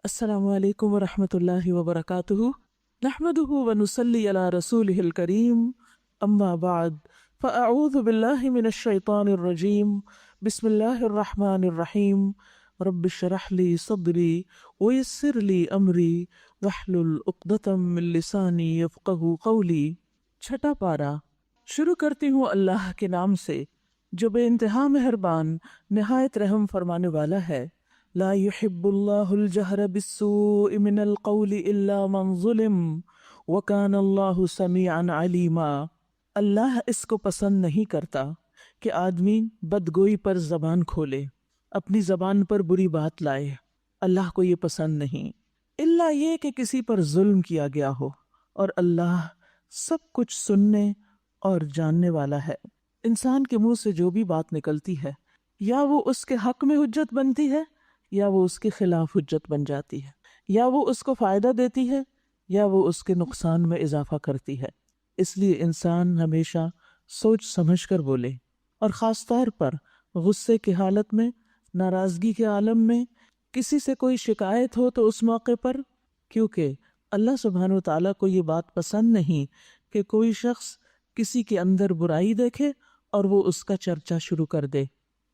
السلام علیکم ورحمۃ اللہ وبرکاتہ نحمده ونصلی علی رسولہ الکریم اما بعد فاعوذ باللہ من الشیطان الرجیم بسم اللہ الرحمن الرحیم رب اشرح لی صدری ویسر لی امری واحلل عقدۃ من لسانی یفقہوا قولی۔ چھٹا پارہ۔ شروع کرتی ہوں اللہ کے نام سے جو بے انتہا مہربان نہایت رحم فرمانے والا ہے۔ لا يحب الله الجهر بالسوء من القول الا من ظلم وكان الله سميعا عليما۔ اللہ اس کو پسند نہیں کرتا کہ آدمی بدگوئی پر زبان کھولے، اپنی زبان پر بری بات لائے۔ اللہ کو یہ پسند نہیں، الا یہ کہ کسی پر ظلم کیا گیا ہو، اور اللہ سب کچھ سننے اور جاننے والا ہے۔ انسان کے منہ سے جو بھی بات نکلتی ہے، یا وہ اس کے حق میں حجت بنتی ہے یا وہ اس کے خلاف حجت بن جاتی ہے، یا وہ اس کو فائدہ دیتی ہے یا وہ اس کے نقصان میں اضافہ کرتی ہے۔ اس لیے انسان ہمیشہ سوچ سمجھ کر بولے، اور خاص طور پر غصے کی حالت میں، ناراضگی کے عالم میں، کسی سے کوئی شکایت ہو تو اس موقع پر، کیونکہ اللہ سبحانہ وتعالیٰ کو یہ بات پسند نہیں کہ کوئی شخص کسی کے اندر برائی دیکھے اور وہ اس کا چرچا شروع کر دے،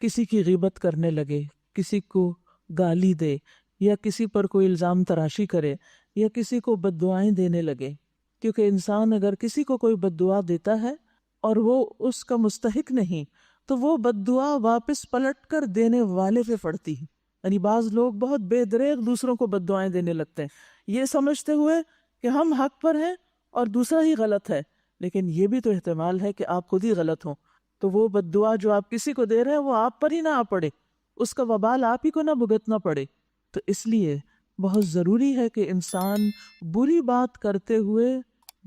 کسی کی غیبت کرنے لگے، کسی کو گالی دے، یا کسی پر کوئی الزام تراشی کرے، یا کسی کو بد دعائیں دینے لگے۔ کیونکہ انسان اگر کسی کو کوئی بد دعا دیتا ہے اور وہ اس کا مستحق نہیں، تو وہ بد دعا واپس پلٹ کر دینے والے پہ پڑتی ہے۔ یعنی بعض لوگ بہت بے دریغ دوسروں کو بد دعائیں دینے لگتے ہیں، یہ سمجھتے ہوئے کہ ہم حق پر ہیں اور دوسرا ہی غلط ہے، لیکن یہ بھی تو احتمال ہے کہ آپ خود ہی غلط ہوں، تو وہ بد دعا جو آپ کسی کو دے رہے ہیں وہ آپ پر ہی نہ آ پڑے، اس کا وبال آپ ہی کو نہ بھگتنا پڑے۔ تو اس لیے بہت ضروری ہے کہ انسان بری بات کرتے ہوئے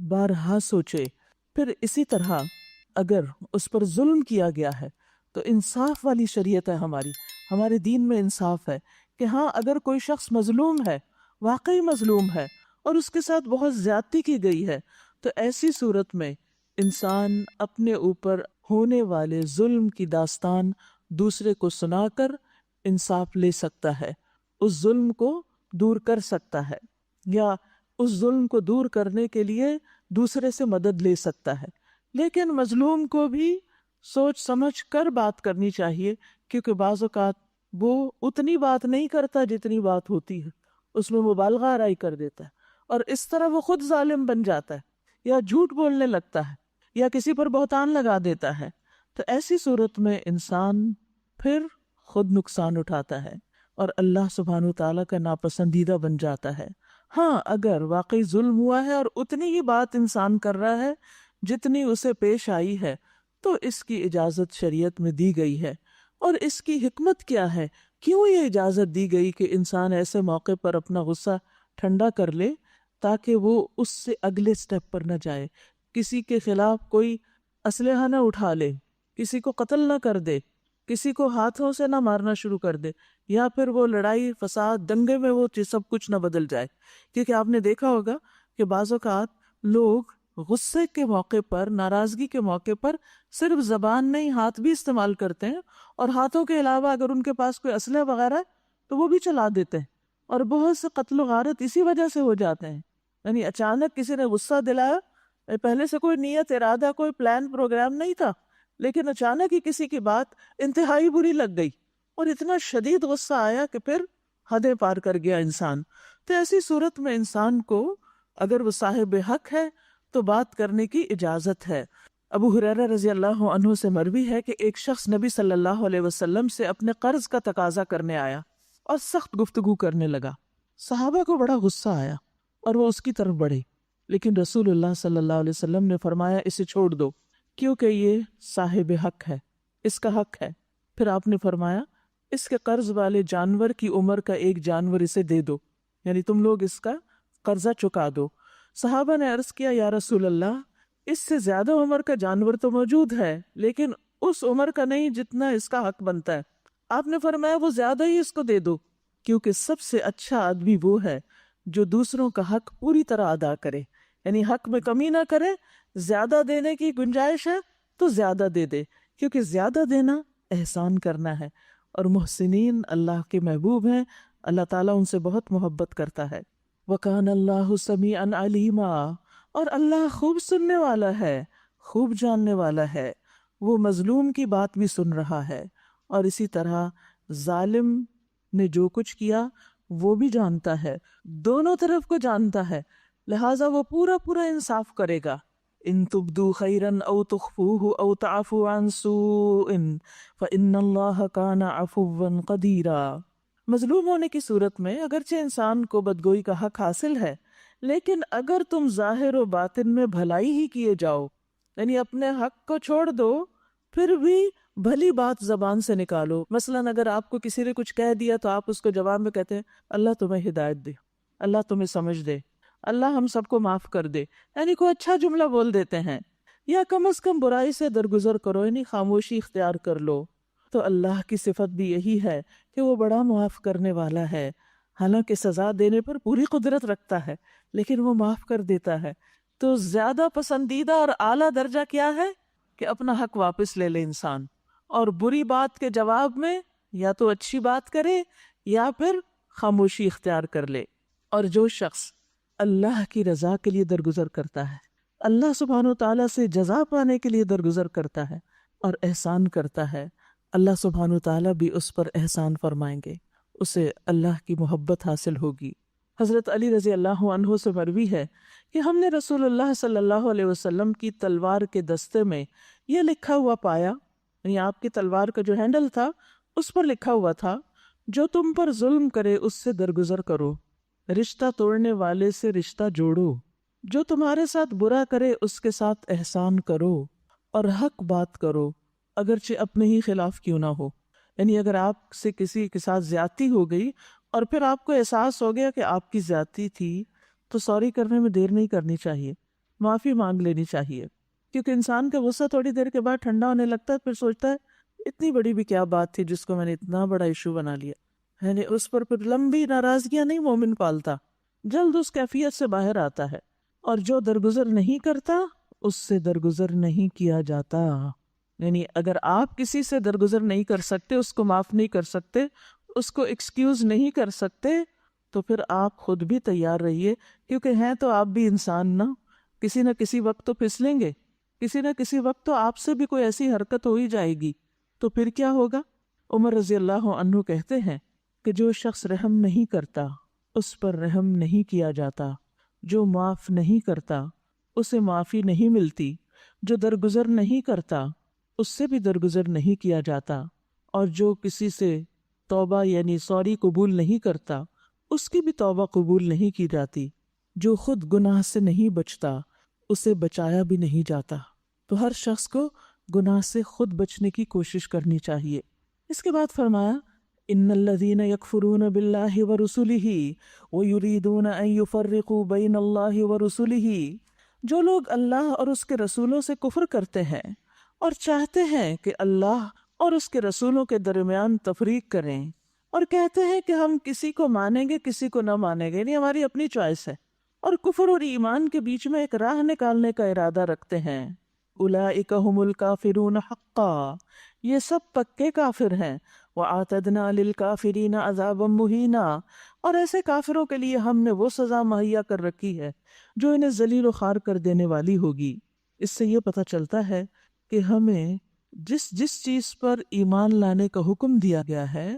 بارہا سوچے۔ پھر اسی طرح اگر اس پر ظلم کیا گیا ہے تو انصاف والی شریعت ہے ہمارے دین میں انصاف ہے کہ ہاں، اگر کوئی شخص مظلوم ہے، واقعی مظلوم ہے، اور اس کے ساتھ بہت زیادتی کی گئی ہے، تو ایسی صورت میں انسان اپنے اوپر ہونے والے ظلم کی داستان دوسرے کو سنا کر انصاف لے سکتا ہے، اس ظلم کو دور کر سکتا ہے، یا اس ظلم کو دور کرنے کے لیے دوسرے سے مدد لے سکتا ہے۔ لیکن مظلوم کو بھی سوچ سمجھ کر بات کرنی چاہیے، کیونکہ بعض اوقات وہ اتنی بات نہیں کرتا جتنی بات ہوتی ہے، اس میں مبالغہ آرائی کر دیتا ہے، اور اس طرح وہ خود ظالم بن جاتا ہے، یا جھوٹ بولنے لگتا ہے، یا کسی پر بہتان لگا دیتا ہے۔ تو ایسی صورت میں انسان پھر خود نقصان اٹھاتا ہے اور اللہ سبحانہ وتعالیٰ کا ناپسندیدہ بن جاتا ہے۔ ہاں، اگر واقعی ظلم ہوا ہے اور اتنی ہی بات انسان کر رہا ہے جتنی اسے پیش آئی ہے، تو اس کی اجازت شریعت میں دی گئی ہے۔ اور اس کی حکمت کیا ہے، کیوں یہ اجازت دی گئی کہ انسان ایسے موقع پر اپنا غصہ ٹھنڈا کر لے، تاکہ وہ اس سے اگلے سٹیپ پر نہ جائے، کسی کے خلاف کوئی اسلحہ نہ اٹھا لے، کسی کو قتل نہ کر دے، کسی کو ہاتھوں سے نہ مارنا شروع کر دے، یا پھر وہ لڑائی فساد دنگے میں وہ سب کچھ نہ بدل جائے۔ کیونکہ آپ نے دیکھا ہوگا کہ بعض اوقات لوگ غصے کے موقع پر، ناراضگی کے موقع پر صرف زبان نہیں، ہاتھ بھی استعمال کرتے ہیں، اور ہاتھوں کے علاوہ اگر ان کے پاس کوئی اسلحہ وغیرہ ہے تو وہ بھی چلا دیتے ہیں، اور بہت سے قتل و غارت اسی وجہ سے ہو جاتے ہیں۔ یعنی اچانک کسی نے غصہ دلایا، پہلے سے کوئی نیت، ارادہ، کوئی پلان پروگرام نہیں تھا، لیکن اچانک ہی کسی کی بات انتہائی بری لگ گئی اور اتنا شدید غصہ آیا کہ پھر حدیں پار کر گیا انسان۔ تو ایسی صورت میں انسان کو اگر وہ صاحب حق ہے تو بات کرنے کی اجازت ہے۔ ابو ہریرہ رضی اللہ عنہ سے مروی ہے کہ ایک شخص نبی صلی اللہ علیہ وسلم سے اپنے قرض کا تقاضا کرنے آیا اور سخت گفتگو کرنے لگا۔ صحابہ کو بڑا غصہ آیا اور وہ اس کی طرف بڑھے، لیکن رسول اللہ صلی اللہ علیہ وسلم نے فرمایا اسے چھوڑ دو، کیونکہ یہ صاحب حق ہے، اس کا حق ہے۔ پھر آپ نے فرمایا اس کے قرض والے جانور کی عمر کا ایک جانور اسے دے دو، یعنی تم لوگ اس کا قرضہ چکا دو۔ صحابہ نے عرض کیا یا رسول اللہ، اس سے زیادہ عمر کا جانور تو موجود ہے، لیکن اس عمر کا نہیں جتنا اس کا حق بنتا ہے۔ آپ نے فرمایا وہ زیادہ ہی اس کو دے دو، کیونکہ سب سے اچھا آدمی وہ ہے جو دوسروں کا حق پوری طرح ادا کرے، یعنی حق میں کمی نہ کرے۔ زیادہ دینے کی گنجائش ہے تو زیادہ دے دے، کیونکہ زیادہ دینا احسان کرنا ہے، اور محسنین اللہ کے محبوب ہیں، اللہ تعالیٰ ان سے بہت محبت کرتا ہے۔ وَكَانَ اللَّهُ سَمِيعًا عَلِيمًا، اور اللہ خوب سننے والا ہے، خوب جاننے والا ہے، وہ مظلوم کی بات بھی سن رہا ہے، اور اسی طرح ظالم نے جو کچھ کیا وہ بھی جانتا ہے، دونوں طرف کو جانتا ہے، لہٰذا وہ پورا پورا انصاف کرے گا۔ ان تبدوا خیرا او تخفوه او تعفوا عن سوء فإن اللہ کان عفوا قدیرا۔ مظلوم ہونے کی صورت میں اگرچہ انسان کو بدگوئی کا حق حاصل ہے، لیکن اگر تم ظاہر و باطن میں بھلائی ہی کیے جاؤ، یعنی اپنے حق کو چھوڑ دو پھر بھی بھلی بات زبان سے نکالو، مثلا اگر آپ کو کسی نے کچھ کہہ دیا تو آپ اس کو جواب میں کہتے ہیں اللہ تمہیں ہدایت دے، اللہ تمہیں سمجھ دے، اللہ ہم سب کو معاف کر دے، یعنی کوئی اچھا جملہ بول دیتے ہیں، یا کم از کم برائی سے درگزر کرو، یعنی خاموشی اختیار کر لو۔ تو اللہ کی صفت بھی یہی ہے کہ وہ بڑا معاف کرنے والا ہے، حالانکہ سزا دینے پر پوری قدرت رکھتا ہے لیکن وہ معاف کر دیتا ہے۔ تو زیادہ پسندیدہ اور اعلیٰ درجہ کیا ہے کہ اپنا حق واپس لے لے انسان، اور بری بات کے جواب میں یا تو اچھی بات کرے یا پھر خاموشی اختیار کر لے۔ اور جو شخص اللہ کی رضا کے لیے درگزر کرتا ہے، اللہ سبحانہ و تعالیٰ سے جزا پانے کے لیے درگزر کرتا ہے اور احسان کرتا ہے، اللہ سبحانہ و تعالیٰ بھی اس پر احسان فرمائیں گے، اسے اللہ کی محبت حاصل ہوگی۔ حضرت علی رضی اللہ عنہ سے مروی ہے کہ ہم نے رسول اللہ صلی اللہ علیہ وسلم کی تلوار کے دستے میں یہ لکھا ہوا پایا، یعنی آپ کی تلوار کا جو ہینڈل تھا اس پر لکھا ہوا تھا، جو تم پر ظلم کرے اس سے درگزر کرو، رشتہ توڑنے والے سے رشتہ جوڑو، جو تمہارے ساتھ برا کرے اس کے ساتھ احسان کرو، اور حق بات کرو اگرچہ اپنے ہی خلاف کیوں نہ ہو۔ یعنی اگر آپ سے کسی کے ساتھ زیادتی ہو گئی اور پھر آپ کو احساس ہو گیا کہ آپ کی زیادتی تھی تو سوری کرنے میں دیر نہیں کرنی چاہیے، معافی مانگ لینی چاہیے، کیونکہ انسان کا غصہ تھوڑی دیر کے بعد ٹھنڈا ہونے لگتا ہے، پھر سوچتا ہے اتنی بڑی بھی کیا بات تھی جس کو میں نے اتنا بڑا ایشو بنا لیا، یعنی اس پر پھر لمبی ناراضگیاں نہیں مومن پالتا، جلد اس کیفیت سے باہر آتا ہے۔ اور جو درگزر نہیں کرتا اس سے درگزر نہیں کیا جاتا، یعنی اگر آپ کسی سے درگزر نہیں کر سکتے، اس کو معاف نہیں کر سکتے، اس کو ایکسکیوز نہیں کر سکتے، تو پھر آپ خود بھی تیار رہیے، کیونکہ ہیں تو آپ بھی انسان نہ کسی وقت تو پھسلیں گے، کسی نہ کسی وقت تو آپ سے بھی کوئی ایسی حرکت ہو ہی جائے گی، تو پھر کیا ہوگا؟ عمر رضی اللہ عنہ کہتے ہیں کہ جو شخص رحم نہیں کرتا اس پر رحم نہیں کیا جاتا، جو معاف نہیں کرتا اسے معافی نہیں ملتی، جو درگزر نہیں کرتا اس سے بھی درگزر نہیں کیا جاتا، اور جو کسی سے توبہ یعنی سوری قبول نہیں کرتا اس کی بھی توبہ قبول نہیں کی جاتی، جو خود گناہ سے نہیں بچتا اسے بچایا بھی نہیں جاتا۔ تو ہر شخص کو گناہ سے خود بچنے کی کوشش کرنی چاہیے۔ اس کے بعد فرمایا ان الذین یکفرون باللہ ورسلہ ویریدون ان یفرقوا بین اللہ ورسلہ، جو لوگ اللہ اور اس کے رسولوں سے کفر کرتے ہیں اور چاہتے ہیں کہ اللہ اور اس کے رسولوں کے درمیان تفریق کریں، اور کہتے ہیں کہ ہم کسی کو مانیں گے کسی کو نہ مانیں گے، یعنی ہماری اپنی چوائس ہے، اور کفر اور ایمان کے بیچ میں ایک راہ نکالنے کا ارادہ رکھتے ہیں، اولئک ھم الکافرون حقا، یہ سب پکے کافر ہیں، وَأَعْتَدْنَا لِلْكَافِرِينَ عَذَابًا مُهِينًا، اور ایسے کافروں کے لیے ہم نے وہ سزا مہیا کر رکھی ہے جو انہیں ذلیل و خوار کر دینے والی ہوگی۔ اس سے یہ پتہ چلتا ہے کہ ہمیں جس چیز پر ایمان لانے کا حکم دیا گیا ہے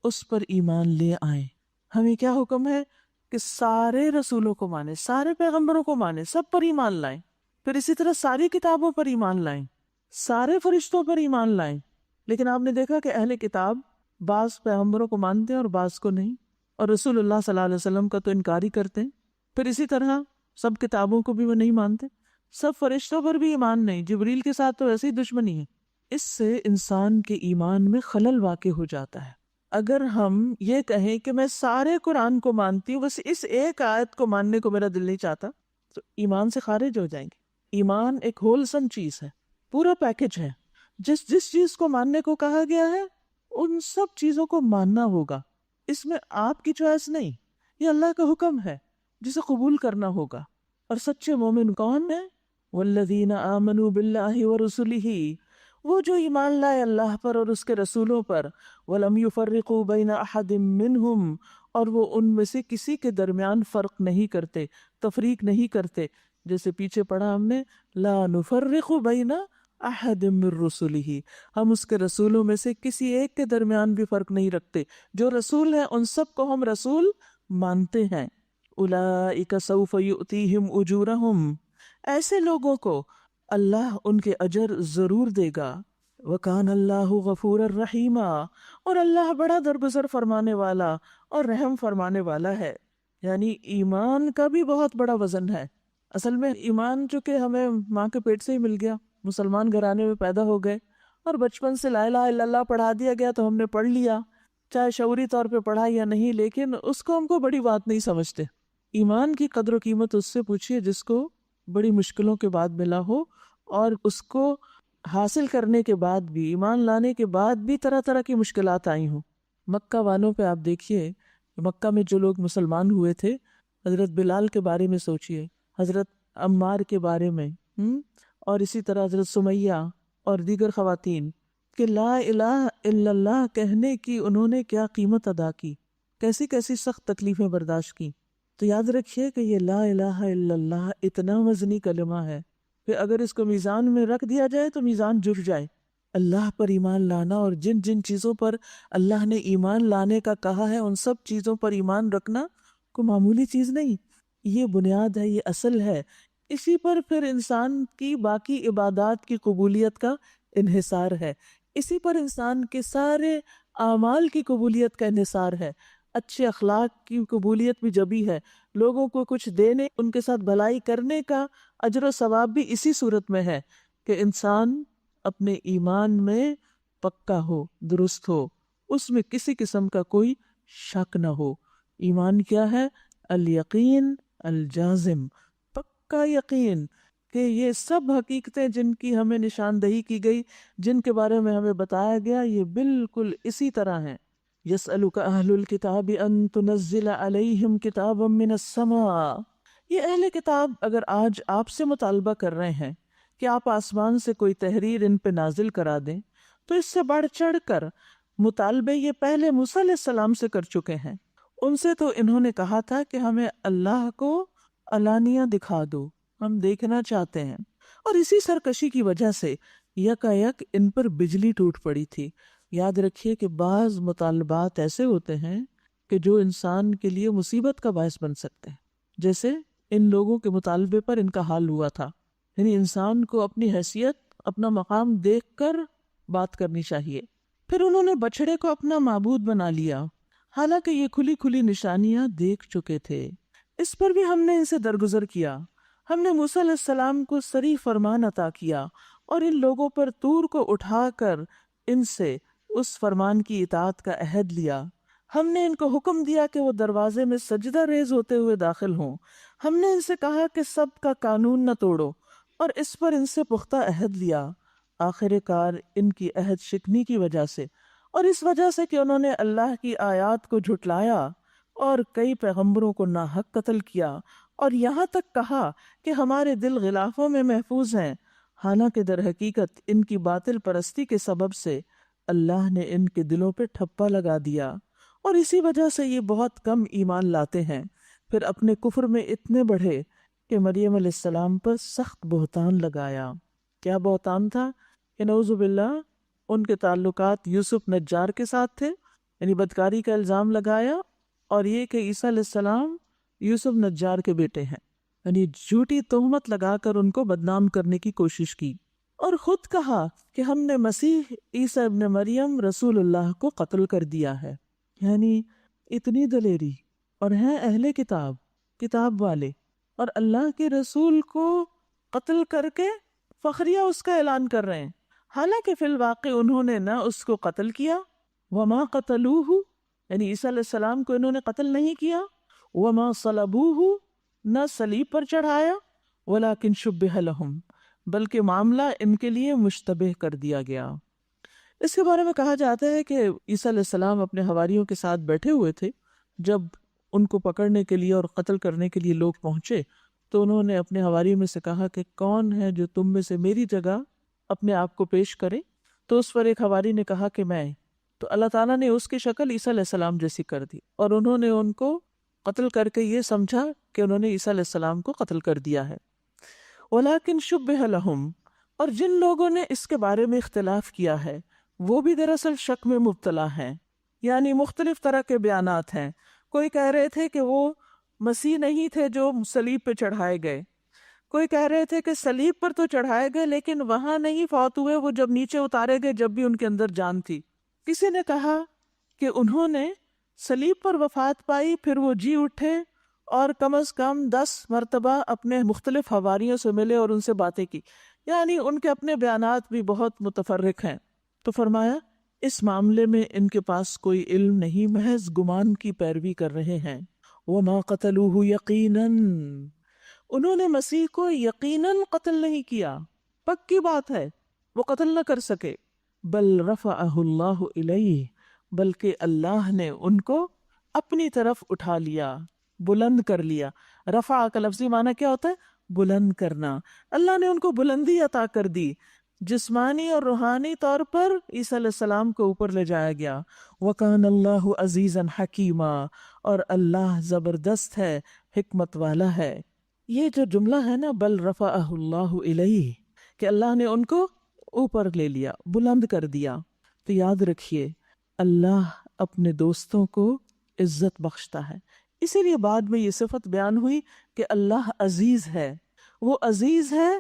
اس پر ایمان لے آئیں۔ ہمیں کیا حکم ہے کہ سارے رسولوں کو مانیں، سارے پیغمبروں کو مانیں، سب پر ایمان لائیں، پھر اسی طرح ساری کتابوں پر ایمان لائیں، سارے فرشتوں پر ایمان لائیں۔ لیکن آپ نے دیکھا کہ اہل کتاب بعض پیغمبروں کو مانتے ہیں اور بعض کو نہیں، اور رسول اللہ صلی اللہ علیہ وسلم کا تو انکار ہی کرتے ہیں، پھر اسی طرح سب کتابوں کو بھی وہ نہیں مانتے، سب فرشتوں پر بھی ایمان نہیں، جبریل کے ساتھ تو ایسی ہی دشمنی ہے۔ اس سے انسان کے ایمان میں خلل واقع ہو جاتا ہے۔ اگر ہم یہ کہیں کہ میں سارے قرآن کو مانتی ہوں، بس اس ایک آیت کو ماننے کو میرا دل نہیں چاہتا، تو ایمان سے خارج ہو جائیں گے۔ ایمان ایک ہولسم چیز ہے، پورا پیکج ہے، جس چیز کو ماننے کو کہا گیا ہے ان سب چیزوں کو ماننا ہوگا، اس میں آپ کی چوائس نہیں، یہ اللہ کا حکم ہے جسے قبول کرنا ہوگا۔ اور سچے مومن کون ہیں؟ والذین آمنوا باللہ ورسلہ، وہ جو ایمان لائے اللہ پر اور اس کے رسولوں پر، ولم یفرقوا بین احد منہم، اور وہ ان میں سے کسی کے درمیان فرق نہیں کرتے، تفریق نہیں کرتے. جیسے پیچھے پڑھا ہم نے لا نفرق بین احد من رسلہ، ہم اس کے رسولوں میں سے کسی ایک کے درمیان بھی فرق نہیں رکھتے. جو رسول ہیں ان سب کو ہم رسول مانتے ہیں. اولئک سوف یؤتیہم اجورہم، ایسے لوگوں کو اللہ ان کے اجر ضرور دے گا. وَكَانَ اللَّهُ غَفُورًا رَحِيمًا، اور اللہ بڑا درگزر فرمانے والا اور رحم فرمانے والا ہے. یعنی ایمان کا بھی بہت بڑا وزن ہے. اصل میں ایمان چونکہ ہمیں ماں کے پیٹ سے ہی مل گیا، مسلمان گھرانے میں پیدا ہو گئے اور بچپن سے لا الہ الا اللہ پڑھا دیا گیا تو ہم نے پڑھ لیا، چاہے شعوری طور پہ پڑھا یا نہیں، لیکن اس کو ہم کو بڑی بات نہیں سمجھتے. ایمان کی قدر و قیمت اس سے پوچھیے جس کو بڑی مشکلوں کے بعد ملا ہو، اور اس کو حاصل کرنے کے بعد بھی، ایمان لانے کے بعد بھی طرح طرح کی مشکلات آئی ہوں. مکہ والوں پہ آپ دیکھیے، مکہ میں جو لوگ مسلمان ہوئے تھے، حضرت بلال کے بارے میں سوچئے، حضرت عمار کے بارے میں، اور اسی طرح حضرت سمیہ اور دیگر خواتین، کہ لا الہ الا اللہ کہنے کی انہوں نے کیا قیمت ادا کی، کیسی کیسی سخت تکلیفیں برداشت کی. تو یاد رکھیے کہ یہ لا الہ الا اللہ اتنا وزنی کلمہ ہے کہ اگر اس کو میزان میں رکھ دیا جائے تو میزان جھک جائے. اللہ پر ایمان لانا اور جن جن چیزوں پر اللہ نے ایمان لانے کا کہا ہے ان سب چیزوں پر ایمان رکھنا کوئی معمولی چیز نہیں. یہ بنیاد ہے، یہ اصل ہے. اسی پر پھر انسان کی باقی عبادات کی قبولیت کا انحصار ہے، اسی پر انسان کے سارے اعمال کی قبولیت کا انحصار ہے. اچھے اخلاق کی قبولیت بھی جبھی ہے، لوگوں کو کچھ دینے، ان کے ساتھ بھلائی کرنے کا اجر و ثواب بھی اسی صورت میں ہے کہ انسان اپنے ایمان میں پکا ہو، درست ہو، اس میں کسی قسم کا کوئی شک نہ ہو. ایمان کیا ہے؟ الیقین الجازم، پکا یقین کہ یہ سب حقیقتیں جن کی ہمیں نشاندہی کی گئی، جن کے بارے میں ہمیں بتایا گیا، یہ بالکل اسی طرح ہیں. یسألک اہل الکتاب ان تنزل علیہم کتابا من السماء، یہ اہل کتاب اگر آج آپ سے مطالبہ کر رہے ہیں کہ آپ آسمان سے کوئی تحریر ان پہ نازل کرا دیں، تو اس سے بڑھ چڑھ کر مطالبے یہ پہلے موسیٰ علیہ السلام سے کر چکے ہیں. ان سے تو انہوں نے کہا تھا کہ ہمیں اللہ کو علانیہ دکھا دو، ہم دیکھنا چاہتے ہیں. اور اسی سرکشی کی وجہ سے یکا یک ان پر بجلی ٹوٹ پڑی تھی. یاد رکھیے کہ بعض مطالبات ایسے ہوتے ہیں کہ جو انسان کے لیے مصیبت کا باعث بن سکتے ہیں، جیسے ان لوگوں کے مطالبے پر ان کا حال ہوا تھا. یعنی انسان کو اپنی حیثیت، اپنا مقام دیکھ کر بات کرنی چاہیے. پھر انہوں نے بچھڑے کو اپنا معبود بنا لیا، حالانکہ یہ کھلی کھلی نشانیاں دیکھ چکے تھے. اس پر بھی ہم نے ان سے درگزر کیا. ہم نے موسیٰ علیہ السلام کو صریح فرمان عطا کیا اور ان لوگوں پر طور کو اٹھا کر ان سے اس فرمان کی اطاعت کا عہد لیا. ہم نے ان کو حکم دیا کہ وہ دروازے میں سجدہ ریز ہوتے ہوئے داخل ہوں. ہم نے ان سے کہا کہ سب کا قانون نہ توڑو، اور اس پر ان سے پختہ عہد لیا. آخر کار ان کی عہد شکنی کی وجہ سے، اور اس وجہ سے کہ انہوں نے اللہ کی آیات کو جھٹلایا اور کئی پیغمبروں کو ناحق قتل کیا، اور یہاں تک کہا کہ ہمارے دل غلافوں میں محفوظ ہیں، حالانکہ در حقیقت ان کی باطل پرستی کے سبب سے اللہ نے ان کے دلوں پہ ٹھپا لگا دیا، اور اسی وجہ سے یہ بہت کم ایمان لاتے ہیں. پھر اپنے کفر میں اتنے بڑھے کہ مریم علیہ السلام پر سخت بہتان لگایا. کیا بہتان تھا؟ کہ نعوذ باللہ ان کے تعلقات یوسف نجار کے ساتھ تھے، یعنی بدکاری کا الزام لگایا، اور یہ کہ عیسیٰ علیہ السلام یوسف نجار کے بیٹے ہیں، یعنی جھوٹی تہمت لگا کر ان کو بدنام کرنے کی کوشش کی. اور خود کہا کہ ہم نے مسیح عیسیٰ ابن مریم رسول اللہ کو قتل کر دیا ہے. یعنی اتنی دلیری، اور ہیں اہل کتاب، کتاب والے، اور اللہ کے رسول کو قتل کر کے فخریہ اس کا اعلان کر رہے ہیں، حالانکہ فی الواقع انہوں نے نہ اس کو قتل کیا، وما قتلوہ، یعنی عیسیٰ علیہ السلام کو انہوں نے قتل نہیں کیا، وما صلبوہ، نہ صلیب پر چڑھایا، ولکن شبہ لہم، بلکہ معاملہ ان کے لیے مشتبہ کر دیا گیا. اس کے بارے میں کہا جاتا ہے کہ عیسیٰ علیہ السلام اپنے حواریوں کے ساتھ بیٹھے ہوئے تھے. جب ان کو پکڑنے کے لیے اور قتل کرنے کے لیے لوگ پہنچے تو انہوں نے اپنے حواریوں میں سے کہا کہ کون ہے جو تم میں سے میری جگہ اپنے آپ کو پیش کرے؟ تو اس پر ایک حواری نے کہا کہ میں. تو اللہ تعالیٰ نے اس کی شکل عیسیٰ علیہ السلام جیسی کر دی، اور انہوں نے ان کو قتل کر کے یہ سمجھا کہ انہوں نے عیسیٰ علیہ السلام کو قتل کر دیا ہے۔ وَلَكِنْ شُبِّهَ لَهُمْ، اور جن لوگوں نے اس کے بارے میں اختلاف کیا ہے وہ بھی دراصل شک میں مبتلا ہیں، یعنی مختلف طرح کے بیانات ہیں۔ کوئی کہہ رہے تھے کہ وہ مسیح نہیں تھے جو صلیب پہ چڑھائے گئے، کوئی کہہ رہے تھے کہ صلیب پر تو چڑھائے گئے لیکن وہاں نہیں فوت ہوئے، وہ جب نیچے اتارے گئے جب بھی ان کے اندر جان تھی۔ کسی نے کہا کہ انہوں نے صلیب پر وفات پائی، پھر وہ جی اٹھے اور کم از کم 10 مرتبہ اپنے مختلف حواریوں سے ملے اور ان سے باتیں کی، یعنی ان کے اپنے بیانات بھی بہت متفرق ہیں۔ تو فرمایا اس معاملے میں ان کے پاس کوئی علم نہیں، محض گمان کی پیروی کر رہے ہیں۔ وَمَا قَتَلُوهُ يَقِينًا، انہوں نے مسیح کو یقیناً قتل نہیں کیا، پکی بات ہے وہ قتل نہ کر سکے۔ بل رفعہ اللہ الیہ، بلکہ اللہ نے ان کو اپنی طرف اٹھا لیا، بلند کر لیا۔ رفع کا لفظی معنی کیا ہوتا ہے؟ بلند کرنا۔ اللہ نے ان کو بلندی عطا کر دی، جسمانی اور روحانی طور پر عیسیٰ علیہ السلام کو اوپر لے جایا گیا۔ وَكَانَ اللَّهُ عَزِيزًا حَكِيمًا، اور اللہ زبردست ہے، حکمت والا ہے۔ یہ جو جملہ ہے نا، بل رفعہ اللہ الیہ، کہ اللہ نے ان کو اوپر لے لیا، بلند کر دیا، تو یاد رکھیے اللہ اپنے دوستوں کو عزت بخشتا ہے۔ اسی لیے بعد میں یہ صفت بیان ہوئی کہ اللہ عزیز ہے، وہ عزیز ہے،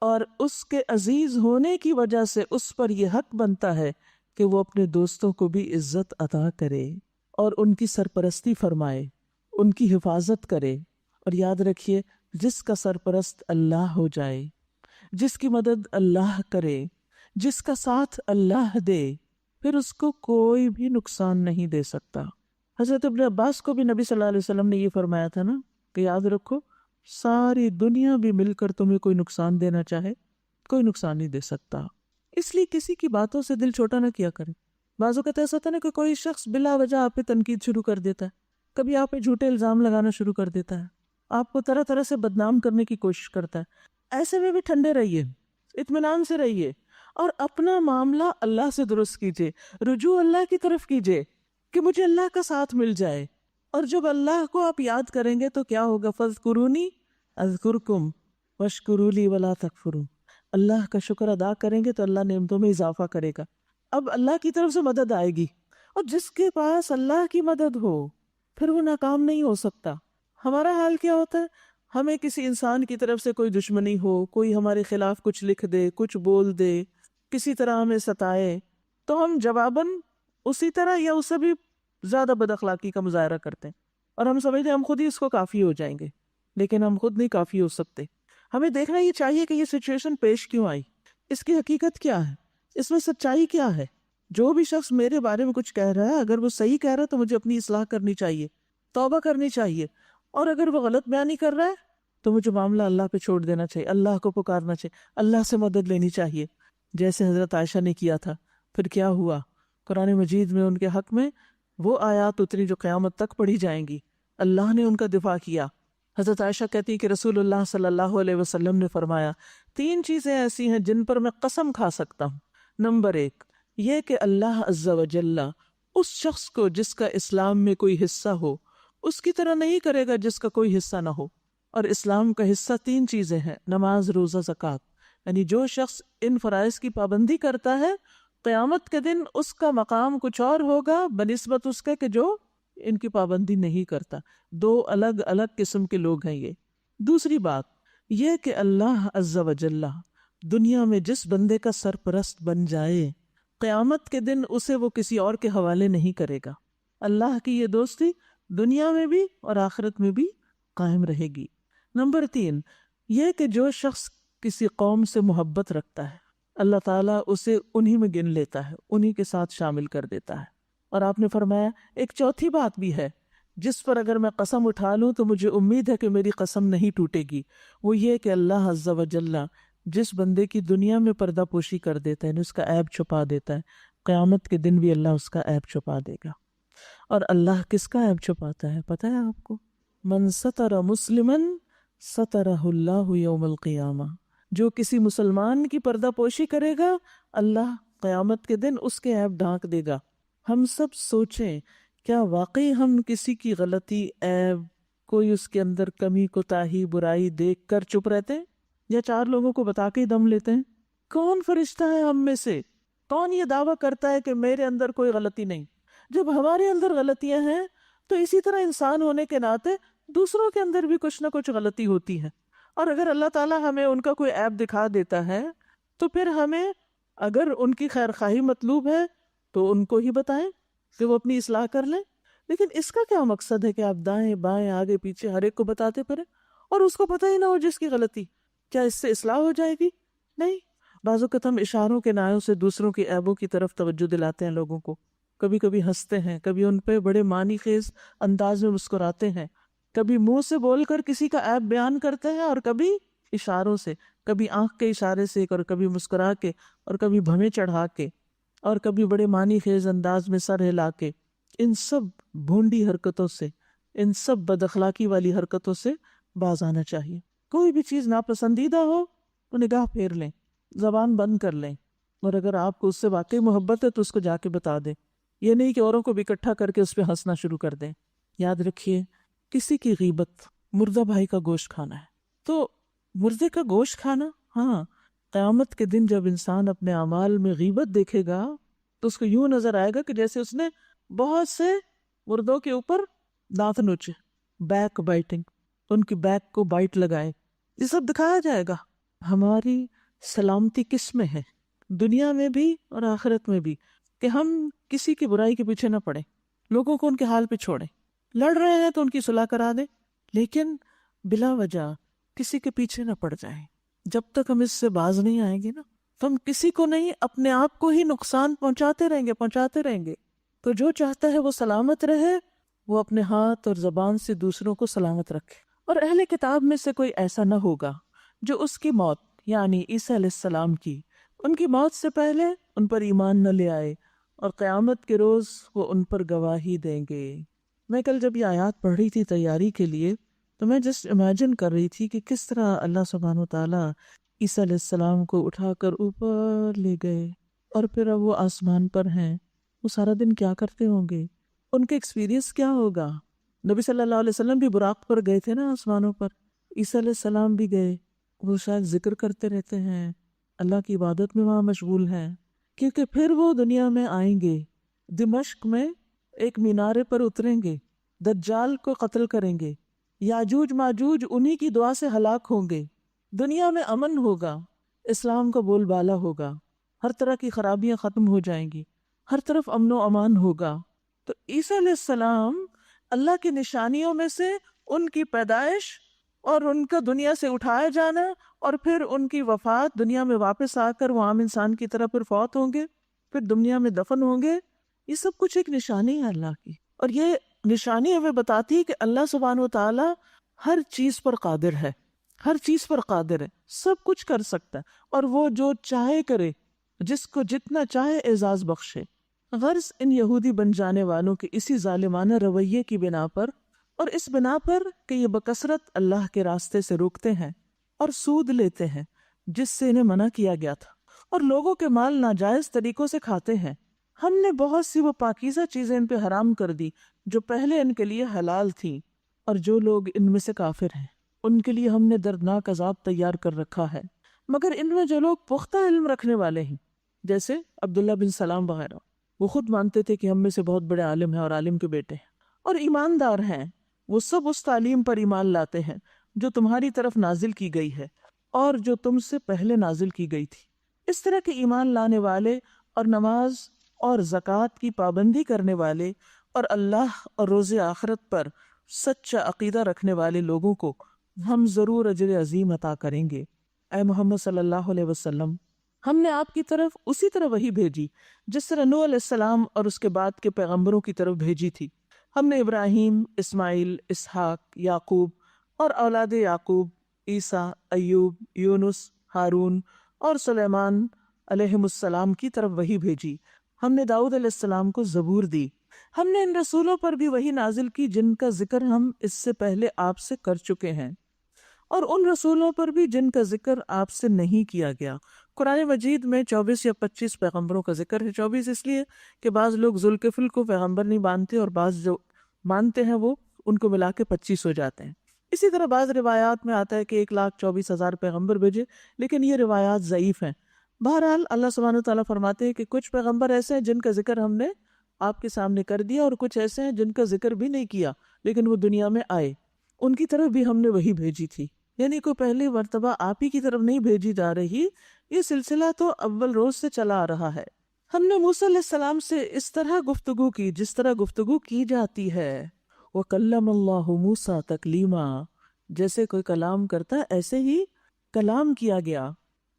اور اس کے عزیز ہونے کی وجہ سے اس پر یہ حق بنتا ہے کہ وہ اپنے دوستوں کو بھی عزت عطا کرے اور ان کی سرپرستی فرمائے، ان کی حفاظت کرے۔ اور یاد رکھیے جس کا سرپرست اللہ ہو جائے، جس کی مدد اللہ کرے، جس کا ساتھ اللہ دے، پھر اس کو کوئی بھی نقصان نہیں دے سکتا۔ حضرت ابن عباس کو بھی نبی صلی اللہ علیہ وسلم نے یہ فرمایا تھا نا کہ یاد رکھو ساری دنیا بھی مل کر تمہیں کوئی نقصان دینا چاہے، کوئی نقصان نہیں دے سکتا۔ اس لیے کسی کی باتوں سے دل چھوٹا نہ کیا کرے۔ بعض اوقات ایسا ہوتا ہے نا کہ کوئی شخص بلا وجہ آپ پہ تنقید شروع کر دیتا ہے، کبھی آپ پہ جھوٹے الزام لگانا شروع کر دیتا ہے، آپ کو طرح طرح سے بدنام کرنے کی کوشش کرتا ہے۔ ایسے میں بھی ٹھنڈے رہیے، اطمینان سے رہیے، اور اپنا معاملہ اللہ سے درست کیجیے، رجوع اللہ کی طرف کیجیے کہ مجھے اللہ کا ساتھ مل جائے۔ اور جب اللہ کو آپ یاد کریں گے تو کیا ہوگا؟ فَاذْكُرُونِي اذکرکم واشکروا لی ولا تکفرون، اللہ کا شکر ادا کریں گے تو اللہ نعمتوں میں اضافہ کرے گا۔ اب اللہ کی طرف سے مدد آئے گی، اور جس کے پاس اللہ کی مدد ہو پھر وہ ناکام نہیں ہو سکتا۔ ہمارا حال کیا ہوتا ہے؟ ہمیں کسی انسان کی طرف سے کوئی دشمنی ہو، کوئی ہمارے خلاف کچھ لکھ دے، کچھ بول دے، کسی طرح ہمیں ستائے، تو ہم جواباً اسی طرح یا اس سے بھی زیادہ بد اخلاقی کا مظاہرہ کرتے ہیں، اور ہم سمجھتے ہیں ہم خود ہی اس کو کافی ہو جائیں گے، لیکن ہم خود نہیں کافی ہو سکتے۔ ہمیں دیکھنا یہ چاہیے کہ یہ سچویشن پیش کیوں آئی، اس کی حقیقت کیا ہے، اس میں سچائی کیا ہے۔ جو بھی شخص میرے بارے میں کچھ کہہ رہا ہے، اگر وہ صحیح کہہ رہا ہے تو مجھے اپنی اصلاح کرنی چاہیے، توبہ کرنی چاہیے، اور اگر وہ غلط بیانی کر رہا ہے تو مجھے معاملہ اللہ پہ چھوڑ دینا چاہیے، اللہ کو پکارنا چاہیے، اللہ سے مدد لینی چاہیے، جیسے حضرت عائشہ نے کیا تھا۔ پھر کیا ہوا؟ قرآن مجید میں ان کے حق میں وہ آیات اتری جو قیامت تک پڑھی جائیں گی، اللہ نے ان کا دفاع کیا۔ حضرت عائشہ کہتی کہ رسول اللہ صلی اللہ علیہ وسلم نے فرمایا 3 چیزیں ایسی ہیں جن پر میں قسم کھا سکتا ہوں۔ نمبر 1 یہ کہ اللہ عز و جل اس شخص کو جس کا اسلام میں کوئی حصہ ہو اس کی طرح نہیں کرے گا جس کا کوئی حصہ نہ ہو۔ اور اسلام کا حصہ 3 چیزیں ہیں، نماز، روزہ، زکوٰۃ۔ یعنی جو شخص ان فرائض کی پابندی کرتا ہے قیامت کے دن اس کا مقام کچھ اور ہوگا بنسبت اس کے کہ جو ان کی پابندی نہیں کرتا۔ 2 الگ الگ قسم کے لوگ ہیں یہ۔ دوسری بات یہ کہ اللہ عز و جل دنیا میں جس بندے کا سرپرست بن جائے قیامت کے دن اسے وہ کسی اور کے حوالے نہیں کرے گا۔ اللہ کی یہ دوستی دنیا میں بھی اور آخرت میں بھی قائم رہے گی۔ نمبر 3 یہ کہ جو شخص کسی قوم سے محبت رکھتا ہے اللہ تعالیٰ اسے انہی میں گن لیتا ہے، انہی کے ساتھ شامل کر دیتا ہے۔ اور آپ نے فرمایا ایک چوتھی بات بھی ہے جس پر اگر میں قسم اٹھا لوں تو مجھے امید ہے کہ میری قسم نہیں ٹوٹے گی، وہ یہ کہ اللہ عز و جل جس بندے کی دنیا میں پردہ پوشی کر دیتا ہے، اس کا عیب چھپا دیتا ہے، قیامت کے دن بھی اللہ اس کا عیب چھپا دے گا۔ اور اللہ کس کا عیب چھپاتا ہے پتہ ہے آپ کو؟ من ستر مسلما سترہ اللہ یوم القیامہ، جو کسی مسلمان کی پردہ پوشی کرے گا اللہ قیامت کے دن اس کے عیب ڈھانک دے گا۔ ہم سب سوچیں کیا واقعی ہم کسی کی غلطی، عیب، کوئی اس کے اندر کمی، کوتاہی، برائی دیکھ کر چپ رہتے ہیں یا 4 لوگوں کو بتا کے ہی دم لیتے ہیں؟ کون فرشتہ ہے ہم میں سے، کون یہ دعویٰ کرتا ہے کہ میرے اندر کوئی غلطی نہیں؟ جب ہمارے اندر غلطیاں ہیں تو اسی طرح انسان ہونے کے ناطے دوسروں کے اندر بھی کچھ نہ کچھ غلطی ہوتی ہے، اور اگر اللہ تعالیٰ ہمیں ان کا کوئی عیب دکھا دیتا ہے تو پھر ہمیں، اگر ان کی خیر خواہی مطلوب ہے تو ان کو ہی بتائیں کہ وہ اپنی اصلاح کر لیں۔ لیکن اس کا کیا مقصد ہے کہ آپ دائیں بائیں آگے پیچھے ہر ایک کو بتاتے پھریں اور اس کو پتہ ہی نہ ہو جس کی غلطی؟ کیا اس سے اصلاح ہو جائے گی؟ نہیں۔ بعض اوقات ہم اشاروں کے نایوں سے دوسروں کی عیبوں کی طرف توجہ دلاتے ہیں لوگوں کو، کبھی کبھی ہنستے ہیں، کبھی ان پہ بڑے معنی خیز انداز میں مسکراتے ہیں، کبھی منہ سے بول کر کسی کا عیب بیان کرتے ہیں اور کبھی اشاروں سے، کبھی آنکھ کے اشارے سے اور کبھی مسکرا کے اور کبھی بھویں چڑھا کے اور کبھی بڑے معنی خیز انداز میں سر ہلا کے۔ ان سب بھونڈی حرکتوں سے، ان سب بد اخلاقی والی حرکتوں سے باز آنا چاہیے۔ کوئی بھی چیز ناپسندیدہ ہو تو نگاہ پھیر لیں، زبان بند کر لیں، اور اگر آپ کو اس سے واقعی محبت ہے تو اس کو جا کے بتا دیں۔ یہ نہیں کہ اوروں کو بھی اکٹھا کر کے اس پہ ہنسنا شروع کر دیں۔ یاد رکھیے، کسی کی غیبت، مردہ بھائی کا گوشت کھانا ہے۔ تو مردے کا گوشت کھانا، ہاں، قیامت کے دن جب انسان اپنے اعمال میں غیبت دیکھے گا تو اس کو یوں نظر آئے گا کہ جیسے اس نے بہت سے مردوں کے اوپر دانت نوچے، بیک بائٹنگ، ان کی بیک کو بائٹ لگائے، یہ سب دکھایا جائے گا۔ ہماری سلامتی کس میں ہے، دنیا میں بھی اور آخرت میں بھی، کہ ہم کسی کی برائی کے پیچھے نہ پڑیں، لوگوں کو ان کے حال پہ چھوڑیں۔ لڑ رہے ہیں تو ان کی صلح کرا دیں، لیکن بلا وجہ کسی کے پیچھے نہ پڑ جائیں۔ جب تک ہم اس سے باز نہیں آئیں گے نا، تو ہم کسی کو نہیں، اپنے آپ کو ہی نقصان پہنچاتے رہیں گے۔ تو جو چاہتا ہے وہ سلامت رہے، وہ اپنے ہاتھ اور زبان سے دوسروں کو سلامت رکھے۔ اور اہل کتاب میں سے کوئی ایسا نہ ہوگا جو اس کی موت، یعنی عیسیٰ علیہ السلام کی، ان کی موت سے پہلے ان پر ایمان نہ لے آئے، اور قیامت کے روز وہ ان پر گواہی دیں گے۔ میں کل جب یہ آیات پڑھ رہی تھی تیاری کے لیے، تو میں جسٹ امیجن کر رہی تھی کہ کس طرح اللہ سبحانہ وتعالیٰ عیسیٰ علیہ السلام کو اٹھا کر اوپر لے گئے، اور پھر اب وہ آسمان پر ہیں، وہ سارا دن کیا کرتے ہوں گے، ان کا ایکسپیرینس کیا ہوگا۔ نبی صلی اللہ علیہ وسلم بھی براق پر گئے تھے نا آسمانوں پر، عیسیٰ علیہ السلام بھی گئے، وہ شاید ذکر کرتے رہتے ہیں، اللہ کی عبادت میں وہاں مشغول ہیں، کیونکہ پھر وہ دنیا میں آئیں گے، دمشق میں ایک مینارے پر اتریں گے، دجال کو قتل کریں گے، یاجوج ماجوج انہی کی دعا سے ہلاک ہوں گے، دنیا میں امن ہوگا، اسلام کا بول بالا ہوگا، ہر طرح کی خرابیاں ختم ہو جائیں گی، ہر طرف امن و امان ہوگا۔ تو عیسیٰ علیہ السلام اللہ کی نشانیوں میں سے ان کی پیدائش اور ان کا دنیا سے اٹھایا جانا، اور پھر ان کی وفات، دنیا میں واپس آ کر وہ عام انسان کی طرح پھر فوت ہوں گے، پھر دنیا میں دفن ہوں گے، یہ سب کچھ ایک نشانی ہے اللہ کی۔ اور یہ نشانی ہمیں بتاتی ہے کہ اللہ سبحانہ و تعالی ہر چیز پر قادر ہے، ہر چیز پر قادر ہے، سب کچھ کر سکتا ہے، اور وہ جو چاہے کرے، جس کو جتنا چاہے اعزاز بخشے۔ غرض ان یہودی بن جانے والوں کے اسی ظالمانہ رویے کی بنا پر، اور اس بنا پر کہ یہ بکثرت اللہ کے راستے سے روکتے ہیں اور سود لیتے ہیں جس سے انہیں منع کیا گیا تھا، اور لوگوں کے مال ناجائز طریقوں سے کھاتے ہیں، ہم نے بہت سی وہ پاکیزہ چیزیں ان پہ حرام کر دی جو پہلے ان کے لیے حلال تھیں، اور جو لوگ ان میں سے کافر ہیں ان کے لیے ہم نے دردناک عذاب تیار کر رکھا ہے۔ مگر ان میں جو لوگ پختہ علم رکھنے والے ہیں، جیسے عبداللہ بن سلام وغیرہ، وہ خود مانتے تھے کہ ہم میں سے بہت بڑے عالم ہیں اور عالم کے بیٹے ہیں، اور ایماندار ہیں، وہ سب اس تعلیم پر ایمان لاتے ہیں جو تمہاری طرف نازل کی گئی ہے اور جو تم سے پہلے نازل کی گئی تھی۔ اس طرح کے ایمان لانے والے اور نماز اور زکوٰۃ کی پابندی کرنے والے اور اللہ اور روز آخرت پر سچا عقیدہ رکھنے والے لوگوں کو ہم ضرور اجر عظیم عطا کریں گے۔ اے محمد صلی اللہ علیہ وسلم، ہم نے آپ کی طرف اسی طرح وحی بھیجی جس طرح نوح علیہ السلام اور اس کے بعد کے پیغمبروں کی طرف بھیجی تھی۔ ہم نے ابراہیم، اسماعیل، اسحاق، یعقوب اور اولاد یعقوب، عیسیٰ، ایوب، یونس، ہارون اور سلیمان علیہم السلام کی طرف وحی بھیجی۔ ہم نے داؤد علیہ السلام کو زبور دی۔ ہم نے ان رسولوں پر بھی وحی نازل کی جن کا ذکر ہم اس سے پہلے آپ سے کر چکے ہیں، اور ان رسولوں پر بھی جن کا ذکر آپ سے نہیں کیا گیا۔ قرآن مجید میں 24 یا 25 پیغمبروں کا ذکر ہے۔ 24 اس لیے کہ بعض لوگ ذوالکفل کو پیغمبر نہیں مانتے، اور بعض جو مانتے ہیں وہ ان کو ملا کے 25 ہو جاتے ہیں۔ اسی طرح بعض روایات میں آتا ہے کہ 1,24,000 پیغمبر بھیجے، لیکن یہ روایات ضعیف ہیں۔ بہرحال اللہ سبحانہ وتعالیٰ فرماتے ہیں کہ کچھ پیغمبر ایسے ہیں جن کا ذکر ہم نے آپ کے سامنے کر دیا، اور کچھ ایسے ہیں جن کا ذکر بھی نہیں کیا لیکن وہ دنیا میں آئے، ان کی طرف بھی ہم نے وہی بھیجی تھی۔ یعنی کوئی پہلی مرتبہ آپ ہی کی طرف نہیں بھیجی جا رہی، یہ سلسلہ تو اول روز سے چلا آ رہا ہے۔ ہم نے موسیٰ علیہ السلام سے اس طرح گفتگو کی جس طرح گفتگو کی جاتی ہے۔ وَكَلَّمَ اللَّهُ مُوسَىٰ تَكْلِيمًا، جیسے کوئی کلام کرتا ایسے ہی کلام کیا گیا۔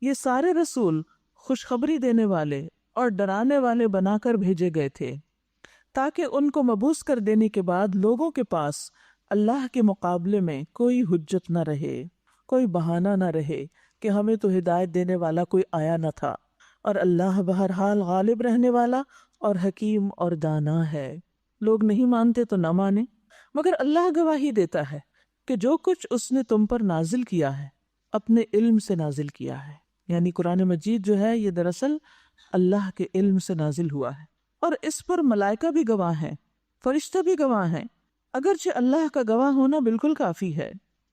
یہ سارے رسول خوشخبری دینے والے اور ڈرانے والے بنا کر بھیجے گئے تھے، تاکہ ان کو مبعوث کر دینے کے بعد لوگوں کے پاس اللہ کے مقابلے میں کوئی حجت نہ رہے، کوئی بہانہ نہ رہے کہ ہمیں تو ہدایت دینے والا کوئی آیا نہ تھا، اور اللہ بہرحال غالب رہنے والا اور حکیم اور دانا ہے۔ لوگ نہیں مانتے تو نہ مانیں، مگر اللہ گواہی دیتا ہے کہ جو کچھ اس نے تم پر نازل کیا ہے اپنے علم سے نازل کیا ہے۔ یعنی قرآن مجید جو ہے یہ دراصل اللہ کے علم سے نازل ہوا ہے، اور اس پر ملائکہ بھی گواہ ہیں، فرشتہ بھی گواہ ہیں۔ اگرچہ اللہ کا گواہ ہونا بالکل کافی ہے۔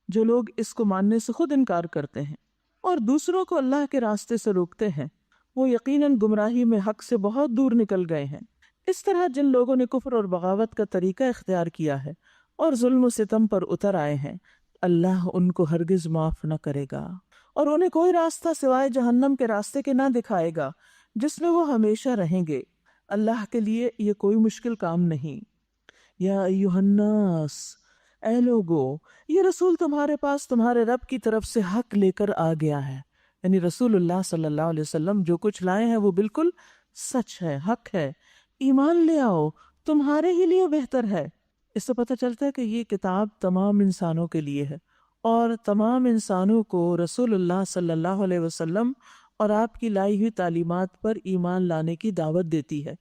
جو لوگ اس کو ماننے سے خود انکار کرتے ہیں اور دوسروں کو اللہ کے راستے سے روکتے ہیں، وہ یقیناً گمراہی میں حق سے بہت دور نکل گئے ہیں۔ اس طرح جن لوگوں نے کفر اور بغاوت کا طریقہ اختیار کیا ہے اور ظلم و ستم پر اتر آئے ہیں، اللہ ان کو ہرگز معاف نہ کرے گا، اور انہیں کوئی راستہ سوائے جہنم کے راستے کے نہ دکھائے گا جس میں وہ ہمیشہ رہیں گے۔ اللہ کے لیے یہ کوئی مشکل کام نہیں۔ یا ایھا الناس، اے لوگو، یہ رسول تمہارے پاس تمہارے رب کی طرف سے حق لے کر آ گیا ہے۔ یعنی رسول اللہ صلی اللہ علیہ وسلم جو کچھ لائے ہیں وہ بالکل سچ ہے، حق ہے۔ ایمان لے آؤ، تمہارے ہی لیے بہتر ہے۔ اس سے پتہ چلتا ہے کہ یہ کتاب تمام انسانوں کے لیے ہے، اور تمام انسانوں کو رسول اللہ صلی اللہ علیہ وسلم اور آپ کی لائی ہوئی تعلیمات پر ایمان لانے کی دعوت دیتی ہے۔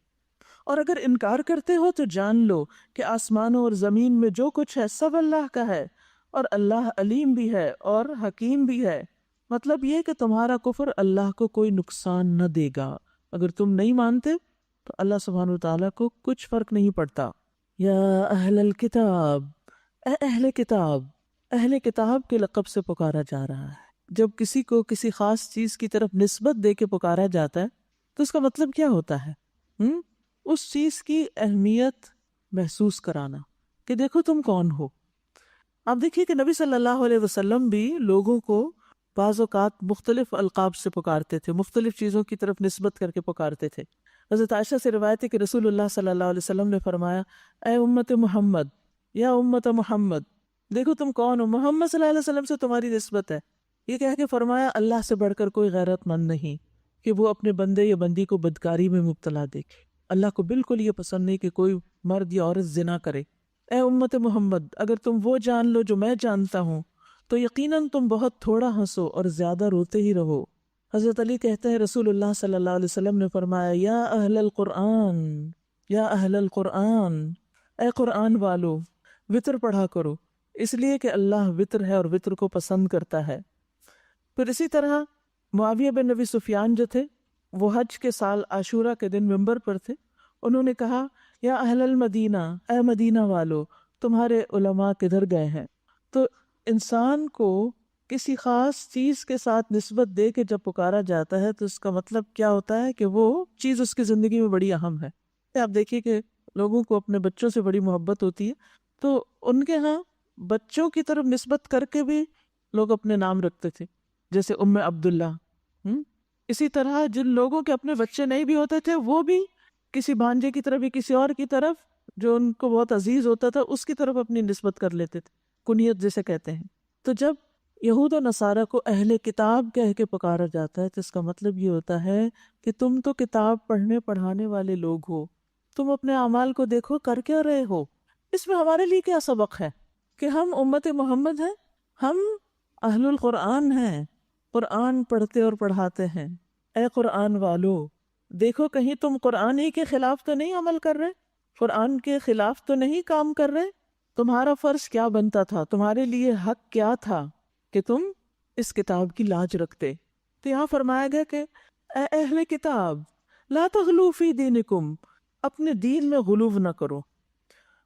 اور اگر انکار کرتے ہو تو جان لو کہ آسمانوں اور زمین میں جو کچھ ہے سب اللہ کا ہے، اور اللہ علیم بھی ہے اور حکیم بھی ہے۔ مطلب یہ کہ تمہارا کفر اللہ کو کوئی نقصان نہ دے گا۔ اگر تم نہیں مانتے تو اللہ سبحانہ وتعالیٰ کو کچھ فرق نہیں پڑتا۔ یا اہل الکتاب، اے اہل کتاب، اہل کتاب کے لقب سے پکارا جا رہا ہے۔ جب کسی کو کسی خاص چیز کی طرف نسبت دے کے پکارا جاتا ہے تو اس کا مطلب کیا ہوتا ہے؟ اس چیز کی اہمیت محسوس کرانا کہ دیکھو تم کون ہو۔ آپ دیکھیے کہ نبی صلی اللہ علیہ وسلم بھی لوگوں کو بعض اوقات مختلف القاب سے پکارتے تھے، مختلف چیزوں کی طرف نسبت کر کے پکارتے تھے۔ حضرت عائشہ سے روایت ہے کہ رسول اللہ صلی اللہ علیہ وسلم نے فرمایا، اے امت محمد، یا امت محمد، دیکھو تم کون ہو، محمد صلی اللہ علیہ وسلم سے تمہاری نسبت ہے۔ یہ کہہ کے فرمایا اللہ سے بڑھ کر کوئی غیرت مند نہیں کہ وہ اپنے بندے یا بندی کو بدکاری میں مبتلا دیکھے۔ اللہ کو بالکل یہ پسند نہیں کہ کوئی مرد یا عورت زنا کرے۔ اے امت محمد، اگر تم وہ جان لو جو میں جانتا ہوں تو یقیناً تم بہت تھوڑا ہنسو اور زیادہ روتے ہی رہو۔ حضرت علی کہتے ہیں رسول اللہ صلی اللہ علیہ وسلم نے فرمایا، یا اہل القرآن، یا اہل القرآن، اے قرآن والو، وطر پڑھا کرو، اس لیے کہ اللہ وطر ہے اور وطر کو پسند کرتا ہے۔ پھر اسی طرح معاویہ بن ابی سفیان جو تھے وہ حج کے سال عاشورہ کے دن منبر پر تھے، انہوں نے کہا، یا اہل المدینہ، اے مدینہ والو، تمہارے علماء کدھر گئے ہیں؟ تو انسان کو کسی خاص چیز کے ساتھ نسبت دے کے جب پکارا جاتا ہے تو اس کا مطلب کیا ہوتا ہے کہ وہ چیز اس کی زندگی میں بڑی اہم ہے۔ آپ دیکھیے کہ لوگوں کو اپنے بچوں سے بڑی محبت ہوتی ہے، تو ان کے ہاں بچوں کی طرف نسبت کر کے بھی لوگ اپنے نام رکھتے تھے، جیسے ام عبداللہ۔ اسی طرح جن لوگوں کے اپنے بچے نہیں بھی ہوتے تھے وہ بھی کسی بھانجے کی طرف یا کسی اور کی طرف جو ان کو بہت عزیز ہوتا تھا اس کی طرف اپنی نسبت کر لیتے تھے، کنیت جسے کہتے ہیں۔ تو جب یہود و نصارہ کو اہل کتاب کہہ کے پکارا جاتا ہے تو اس کا مطلب یہ ہوتا ہے کہ تم تو کتاب پڑھنے پڑھانے والے لوگ ہو، تم اپنے اعمال کو دیکھو کر کیا رہے ہو۔ اس میں ہمارے لیے کیا سبق ہے کہ ہم امت محمد ہیں، ہم اہل القرآن ہیں، قرآن پڑھتے اور پڑھاتے ہیں۔ اے قرآن والو، دیکھو کہیں تم قرآن ہی کے خلاف تو نہیں عمل کر رہے، قرآن کے خلاف تو نہیں کام کر رہے۔ تمہارا فرض کیا بنتا تھا، تمہارے لیے حق کیا تھا، کہ تم اس کتاب کی لاج رکھتے. تو یہاں فرمایا گیا کہ اے اہل کتاب لا تغلو فی دینکم، اپنے دین میں غلو نہ کرو.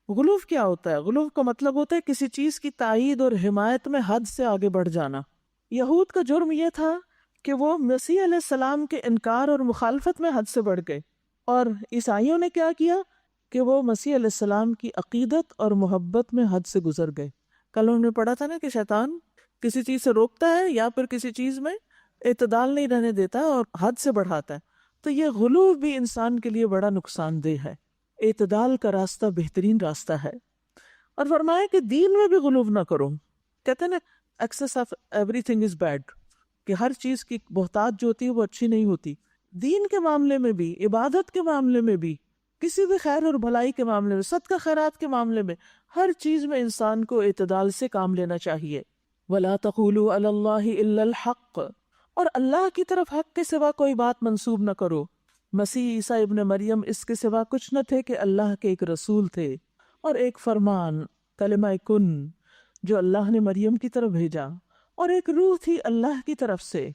غلو کیا ہوتا ہے؟ غلو کا مطلب ہوتا ہے کسی چیز کی تائید اور حمایت میں حد سے آگے بڑھ جانا. یہود کا جرم یہ تھا کہ وہ مسیح علیہ السلام کے انکار اور مخالفت میں حد سے بڑھ گئے، اور عیسائیوں نے کیا کیا کہ وہ مسیح علیہ السلام کی عقیدت اور محبت میں حد سے گزر گئے. کل انہوں نے پڑھا تھا نا کہ شیطان کسی چیز سے روکتا ہے یا پھر کسی چیز میں اعتدال نہیں رہنے دیتا اور حد سے بڑھاتا ہے. تو یہ غلو بھی انسان کے لیے بڑا نقصان دہ ہے. اعتدال کا راستہ بہترین راستہ ہے. اور فرمایا کہ دین میں بھی غلو نہ کرو. کہتے ہیں نا Axis of every thing is bad, کہ ہر چیز کی بہتات جو ہوتی ہے وہ اچھی نہیں ہوتی. دین کے معاملے میں بھی، عبادت کے معاملے میں بھی، کسی بھی خیر اور بھلائی کے معاملے میں، صدقہ خیرات کے معاملے میں، ہر چیز میں انسان کو اعتدال سے کام لینا چاہیے. وَلَا تَقُولُوا عَلَى اللَّهِ إِلَّا الْحَقِّ، اور اللہ کی طرف حق کے سوا کوئی بات منسوب نہ کرو. مسیح عیسیٰ ابن مریم اس کے سوا کچھ نہ تھے کہ اللہ کے ایک رسول تھے اور ایک فرمان کلمہ کن جو اللہ نے مریم کی طرف بھیجا، اور ایک روح تھی اللہ کی طرف سے.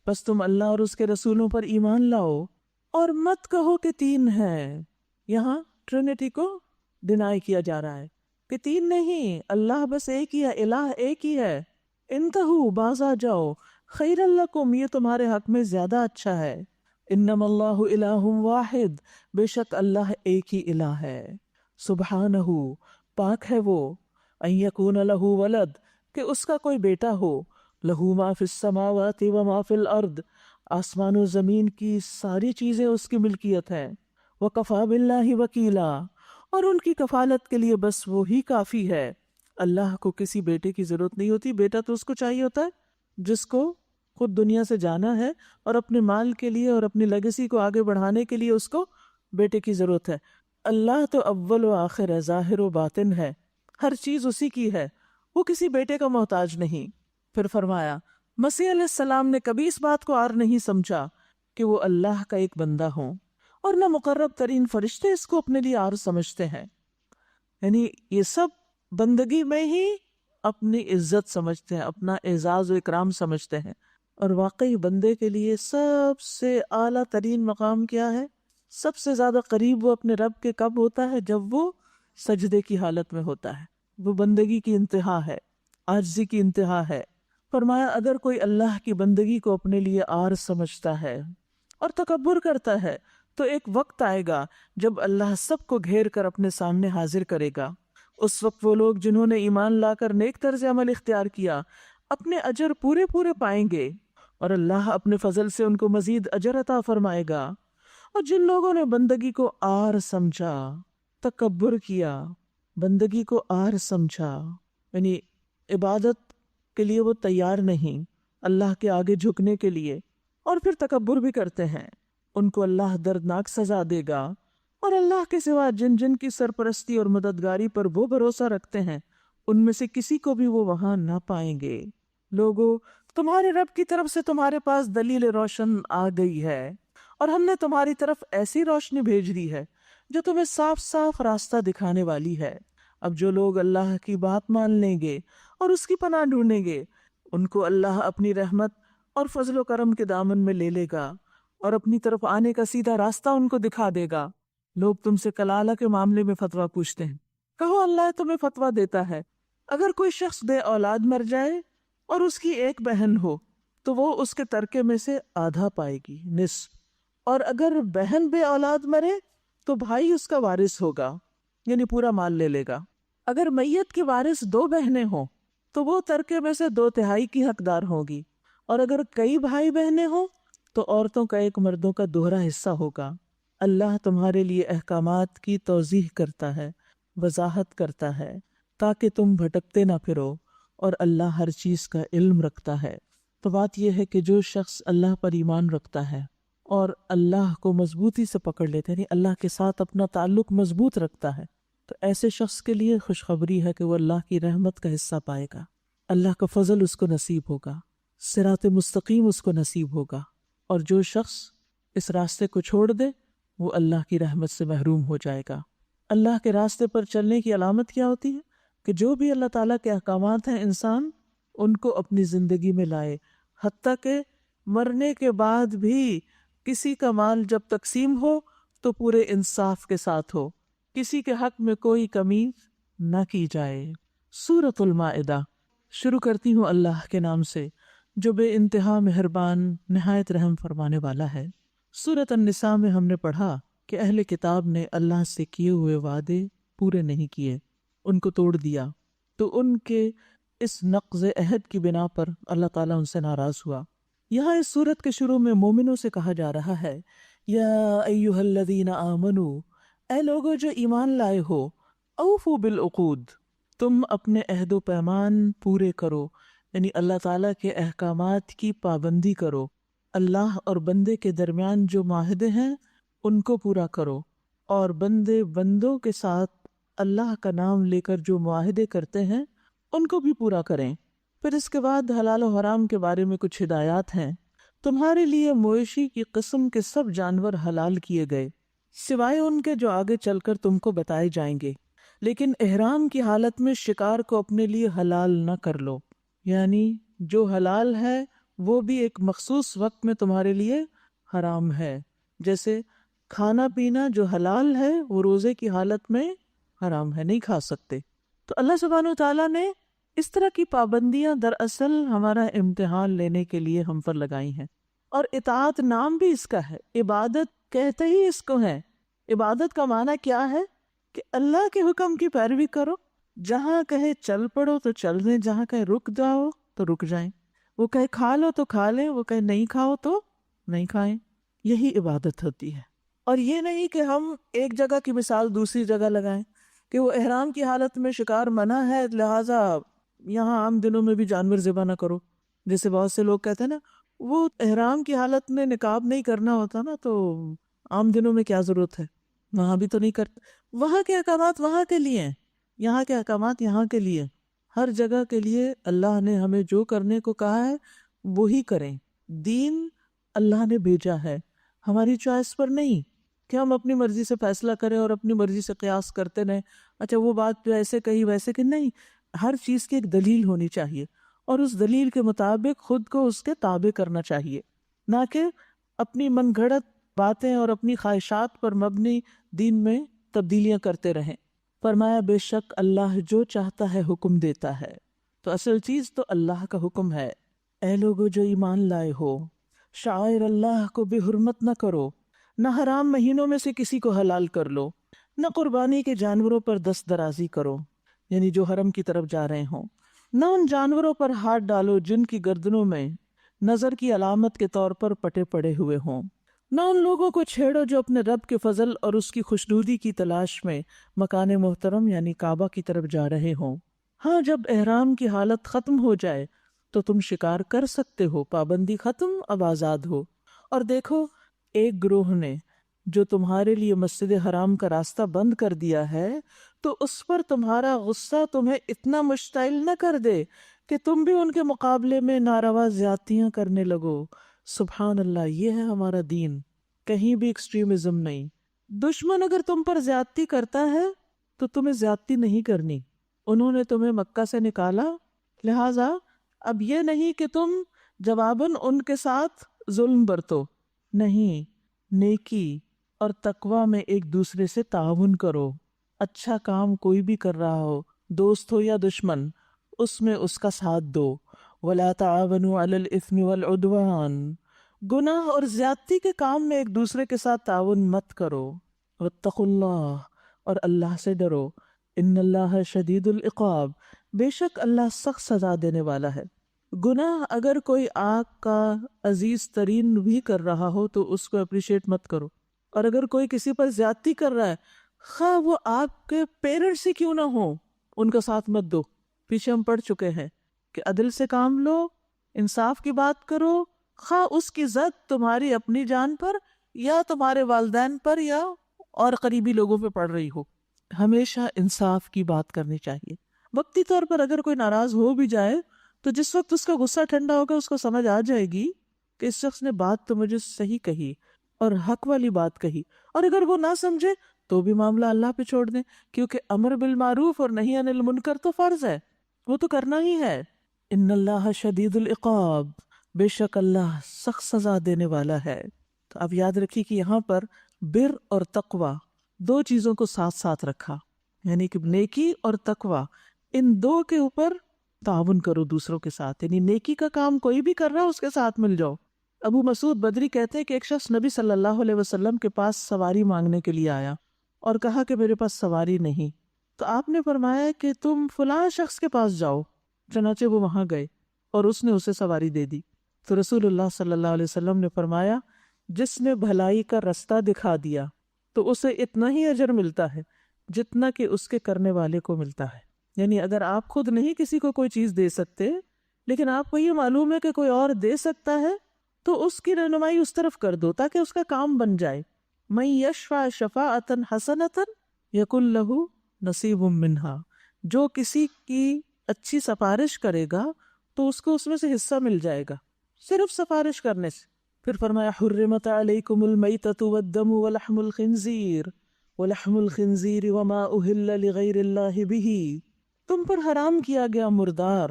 بس تم اللہ اور اس کے رسولوں پر ایمان لاؤ اور مت کہو کہ تین ہے. یہاں ٹرینٹی کو ڈینائی کیا جا رہا ہے کہ تین نہیں، اللہ بس ایک ہی ہے، الہ ایک ہی ہے. انتہو، باز آ جاؤ، خیر لکم، یہ تمہارے حق میں زیادہ اچھا ہے. انما اللہ الہ واحد، بے شک اللہ ایک ہی الہ ہے. سبحانہ، پاک ہے وہ، ان یکون لہ ولد، کہ اس کا کوئی بیٹا ہو. لہ ما فی السماوات و ما فی الارض، آسمان و زمین کی ساری چیزیں اس کی ملکیت ہے. وکفی باللہ وکیلا، اور ان کی کفالت کے لیے بس وہی کافی ہے. اللہ کو کسی بیٹے کی ضرورت نہیں ہوتی. بیٹا تو اس کو چاہیے ہوتا ہے جس کو خود دنیا سے جانا ہے اور اپنے مال کے لیے اور اپنی لیگیسی کو آگے بڑھانے کے لیے اس کو بیٹے کی ضرورت ہے. اللہ تو اول و آخر ہے، ظاہر و باطن ہے، ہر چیز اسی کی ہے، وہ کسی بیٹے کا محتاج نہیں. پھر فرمایا مسیح علیہ السلام نے کبھی اس بات کو عار نہیں سمجھا کہ وہ اللہ کا ایک بندہ ہوں، اور نہ مقرب ترین فرشتے اس کو اپنے لیے عار سمجھتے ہیں. یعنی یہ سب بندگی میں ہی اپنی عزت سمجھتے ہیں، اپنا اعزاز و اکرام سمجھتے ہیں. اور واقعی بندے کے لیے سب سے اعلیٰ ترین مقام کیا ہے؟ سب سے زیادہ قریب وہ اپنے رب کے کب ہوتا ہے؟ جب وہ سجدے کی حالت میں ہوتا ہے. وہ بندگی کی انتہا ہے، عاجزی کی انتہا ہے. فرمایا اگر کوئی اللہ کی بندگی کو اپنے لیے عار سمجھتا ہے اور تکبر کرتا ہے تو ایک وقت آئے گا جب اللہ سب کو گھیر کر اپنے سامنے حاضر کرے گا. اس وقت وہ لوگ جنہوں نے ایمان لا کر نیک طرز عمل اختیار کیا اپنے اجر پورے پورے پائیں گے، اور اللہ اپنے فضل سے ان کو مزید اجر عطا فرمائے گا. اور جن لوگوں نے بندگی کو عار سمجھا، تکبر کیا، بندگی کو عار سمجھا، یعنی عبادت کے لیے وہ تیار نہیں اللہ کے آگے جھکنے کے لیے، اور پھر تکبر بھی کرتے ہیں، ان کو اللہ دردناک سزا دے گا. اور اللہ کے سوا جن جن کی سرپرستی اور مددگاری پر وہ بھروسہ رکھتے ہیں ان میں سے کسی کو بھی وہ وہاں نہ پائیں گے. لوگو، تمہارے رب کی طرف سے تمہارے پاس دلیل روشن آ گئی ہے، اور ہم نے تمہاری طرف ایسی روشنی بھیج دی ہے جو تمہیں صاف صاف راستہ دکھانے والی ہے. اب جو لوگ اللہ کی بات مان لیں گے اور اس کی پناہ ڈھونڈیں گے ان کو اللہ اپنی رحمت اور فضل و کرم کے دامن میں لے لے گا اور اپنی طرف آنے کا سیدھا راستہ ان کو دکھا دے گا. لوگ تم سے کلالہ کے معاملے میں فتویٰ پوچھتے ہیں، کہو اللہ تمہیں فتویٰ دیتا ہے. اگر کوئی شخص بے اولاد مر جائے اور اس کی ایک بہن ہو تو وہ اس کے ترکے میں سے آدھا پائے گی، نصف. اور اگر بہن بے اولاد مرے تو بھائی اس کا وارث ہوگا، یعنی پورا مال لے لے گا. اگر میت کی وارث 2 بہنیں ہوں تو وہ ترکے میں سے 2/3 کی حقدار ہوگی. اور اگر کئی بھائی بہنیں ہوں تو عورتوں کا ایک مردوں کا دوہرا حصہ ہوگا. اللہ تمہارے لیے احکامات کی توضیح کرتا ہے، وضاحت کرتا ہے تاکہ تم بھٹکتے نہ پھرو، اور اللہ ہر چیز کا علم رکھتا ہے. تو بات یہ ہے کہ جو شخص اللہ پر ایمان رکھتا ہے اور اللہ کو مضبوطی سے پکڑ لیتے ہیں، یعنی اللہ کے ساتھ اپنا تعلق مضبوط رکھتا ہے، تو ایسے شخص کے لیے خوشخبری ہے کہ وہ اللہ کی رحمت کا حصہ پائے گا، اللہ کا فضل اس کو نصیب ہوگا، صراط مستقیم اس کو نصیب ہوگا. اور جو شخص اس راستے کو چھوڑ دے وہ اللہ کی رحمت سے محروم ہو جائے گا. اللہ کے راستے پر چلنے کی علامت کیا ہوتی ہے؟ کہ جو بھی اللہ تعالیٰ کے احکامات ہیں انسان ان کو اپنی زندگی میں لائے، حتیٰ کہ مرنے کے بعد بھی کسی کا مال جب تقسیم ہو تو پورے انصاف کے ساتھ ہو، کسی کے حق میں کوئی کمی نہ کی جائے۔ سورۃ المائدہ۔ شروع کرتی ہوں اللہ کے نام سے جو بے انتہا مہربان نہایت رحم فرمانے والا ہے۔ سورۃ النساء میں ہم نے پڑھا کہ اہل کتاب نے اللہ سے کیے ہوئے وعدے پورے نہیں کیے، ان کو توڑ دیا، تو ان کے اس نقض عہد کی بنا پر اللہ تعالیٰ ان سے ناراض ہوا۔ یہاں اس سورت کے شروع میں مومنوں سے کہا جا رہا ہے، یا ایھا الذین آمنوا، اے لوگو جو ایمان لائے ہو، اوفوا بالعقود، تم اپنے عہد و پیمان پورے کرو، یعنی اللہ تعالیٰ کے احکامات کی پابندی کرو، اللہ اور بندے کے درمیان جو معاہدے ہیں ان کو پورا کرو، اور بندے بندوں کے ساتھ اللہ کا نام لے کر جو معاہدے کرتے ہیں ان کو بھی پورا کریں۔ پھر اس کے بعد حلال و حرام کے بارے میں کچھ ہدایات ہیں۔ تمہارے لیے مویشی کی قسم کے سب جانور حلال کیے گئے سوائے ان کے جو آگے چل کر تم کو بتائے جائیں گے، لیکن احرام کی حالت میں شکار کو اپنے لیے حلال نہ کر لو، یعنی جو حلال ہے وہ بھی ایک مخصوص وقت میں تمہارے لیے حرام ہے، جیسے کھانا پینا جو حلال ہے وہ روزے کی حالت میں حرام ہے، نہیں کھا سکتے۔ تو اللہ سبحانہ وتعالیٰ نے اس طرح کی پابندیاں دراصل ہمارا امتحان لینے کے لیے ہم پر لگائی ہیں، اور اطاعت نام بھی اس کا ہے، عبادت کہتے ہی اس کو ہے۔ عبادت کا معنی کیا ہے کہ اللہ کے حکم کی پیروی کرو، جہاں کہے چل پڑو تو چل دیں، جہاں کہے رک جاؤ تو رک جائیں، وہ کہے کھا لو تو کھا لیں، وہ کہے نہیں کھاؤ تو نہیں کھائیں، یہی عبادت ہوتی ہے۔ اور یہ نہیں کہ ہم ایک جگہ کی مثال دوسری جگہ لگائیں کہ وہ احرام کی حالت میں شکار منع ہے لہٰذا یہاں عام دنوں میں بھی جانور ذبح نہ کرو، جیسے بہت سے لوگ کہتے ہیں نا وہ احرام کی حالت میں نقاب نہیں کرنا ہوتا نا تو عام دنوں میں کیا ضرورت ہے، وہاں بھی تو نہیں کرتے۔ وہاں کے احکامات وہاں کے لیے ہیں، یہاں کے احکامات یہاں کے لیے، ہر جگہ کے لیے اللہ نے ہمیں جو کرنے کو کہا ہے وہی کریں۔ دین اللہ نے بھیجا ہے، ہماری چوائس پر نہیں کہ ہم اپنی مرضی سے فیصلہ کریں اور اپنی مرضی سے قیاس کرتے رہیں، اچھا وہ بات جو ایسے کہی ویسے کہ نہیں، ہر چیز کی ایک دلیل ہونی چاہیے اور اس دلیل کے مطابق خود کو اس کے تابع کرنا چاہیے، نہ کہ اپنی من گھڑت باتیں اور اپنی خواہشات پر مبنی دین میں تبدیلیاں کرتے رہیں۔ فرمایا بے شک اللہ جو چاہتا ہے حکم دیتا ہے، تو اصل چیز تو اللہ کا حکم ہے۔ اے لوگو جو ایمان لائے ہو، شعائر اللہ کو بے حرمت نہ کرو، نہ حرام مہینوں میں سے کسی کو حلال کر لو، نہ قربانی کے جانوروں پر دست درازی کرو، یعنی جو حرم کی طرف جا رہے ہوں، نہ ان جانوروں پر ہاتھ ڈالو جن کی گردنوں میں نظر کی علامت کے طور پر پٹے پڑے ہوئے ہوں، نہ ان لوگوں کو چھیڑو جو اپنے رب کے فضل اور اس کی خوشنودی کی تلاش میں مکان محترم یعنی کعبہ کی طرف جا رہے ہوں۔ ہاں جب احرام کی حالت ختم ہو جائے تو تم شکار کر سکتے ہو، پابندی ختم، اب آزاد ہو۔ اور دیکھو ایک گروہ نے جو تمہارے لیے مسجد حرام کا راستہ بند کر دیا ہے تو اس پر تمہارا غصہ تمہیں اتنا مشتعل نہ کر دے کہ تم بھی ان کے مقابلے میں ناروا زیادتیاں کرنے لگو۔ سبحان اللہ، یہ ہے ہمارا دین، کہیں بھی ایکسٹریمزم نہیں۔ دشمن اگر تم پر زیادتی کرتا ہے تو تمہیں زیادتی نہیں کرنی، انہوں نے تمہیں مکہ سے نکالا، لہٰذا اب یہ نہیں کہ تم جواباً ان کے ساتھ ظلم برتو، نہیں، نیکی اور تقوی میں ایک دوسرے سے تعاون کرو۔ اچھا کام کوئی بھی کر رہا ہو، دوست ہو یا دشمن، اس میں اس کا ساتھ دو۔ وَلَا تَعَاوَنُوا عَلَى الْإِثْمِ وَالْعُدْوَانِ، گناہ اور زیادتی کے کام میں ایک دوسرے کے ساتھ تعاون مت کرو۔ وَاتَّقُوا اللَّهَ، اور اللہ سے ڈرو۔ إِنَّ اللَّهَ شَدِيدُ الْعِقَابِ، بے شک اللہ سخت سزا دینے والا ہے۔ گناہ اگر کوئی آگ کا عزیز ترین بھی کر رہا ہو تو اس کو اپریشیٹ مت کرو، اور اگر کوئی کسی پر زیادتی کر رہا ہے، خواہ وہ آپ کے پیرنٹس ہی کیوں نہ ہو، ان کا ساتھ مت دو۔ پیچھے ہم پڑھ چکے ہیں کہ عدل سے کام لو، انصاف کی بات کرو، خواہ اس کی زد تمہاری اپنی جان پر یا تمہارے والدین پر یا اور قریبی لوگوں پہ پڑ رہی ہو، ہمیشہ انصاف کی بات کرنی چاہیے۔ وقتی طور پر اگر کوئی ناراض ہو بھی جائے تو جس وقت اس کا غصہ ٹھنڈا ہوگا اس کو سمجھ آ جائے گی کہ اس شخص نے بات تو مجھے صحیح کہی اور حق والی بات کہی، اور اگر وہ نہ سمجھے تو بھی معاملہ اللہ پہ چھوڑ دیں، کیونکہ امر بالمعروف اور نہی عن المنکر تو فرض ہے، وہ تو کرنا ہی ہے۔ ان اللہ شدید العقاب، بے شک اللہ سخت سزا دینے والا ہے۔ تو آپ یاد رکھیے کہ یہاں پر بر اور تقوی دو چیزوں کو ساتھ ساتھ رکھا، یعنی کہ نیکی اور تقوی، ان دو کے اوپر تعاون کرو دوسروں کے ساتھ، یعنی نیکی کا کام کوئی بھی کر رہا اس کے ساتھ مل جاؤ۔ ابو مسعود بدری کہتے ہیں کہ ایک شخص نبی صلی اللہ علیہ وسلم کے پاس سواری مانگنے کے لیے آیا اور کہا کہ میرے پاس سواری نہیں، تو آپ نے فرمایا کہ تم فلاں شخص کے پاس جاؤ۔ چنانچہ وہ وہاں گئے اور اس نے اسے سواری دے دی۔ تو رسول اللہ صلی اللہ علیہ وسلم نے فرمایا جس نے بھلائی کا رستہ دکھا دیا تو اسے اتنا ہی اجر ملتا ہے جتنا کہ اس کے کرنے والے کو ملتا ہے۔ یعنی اگر آپ خود نہیں کسی کو کوئی چیز دے سکتے لیکن آپ کو یہ معلوم ہے کہ کوئی اور دے سکتا ہے تو اس کی رہنمائی اس طرف کر دو تاکہ اس کا کام بن جائے۔ مَن یشفع شفاعۃ حسنۃ یکن لہ نصیب منہا، جو کسی کی اچھی سفارش کرے گا تو اس کو اس میں سے حصہ مل جائے گا، صرف سفارش کرنے سے۔ پھر فرمایا حرمت علیکم المیتۃ والدم ولحم الخنزیر وما اہل لغیر اللہ بہ، تم پر حرام کیا گیا مردار،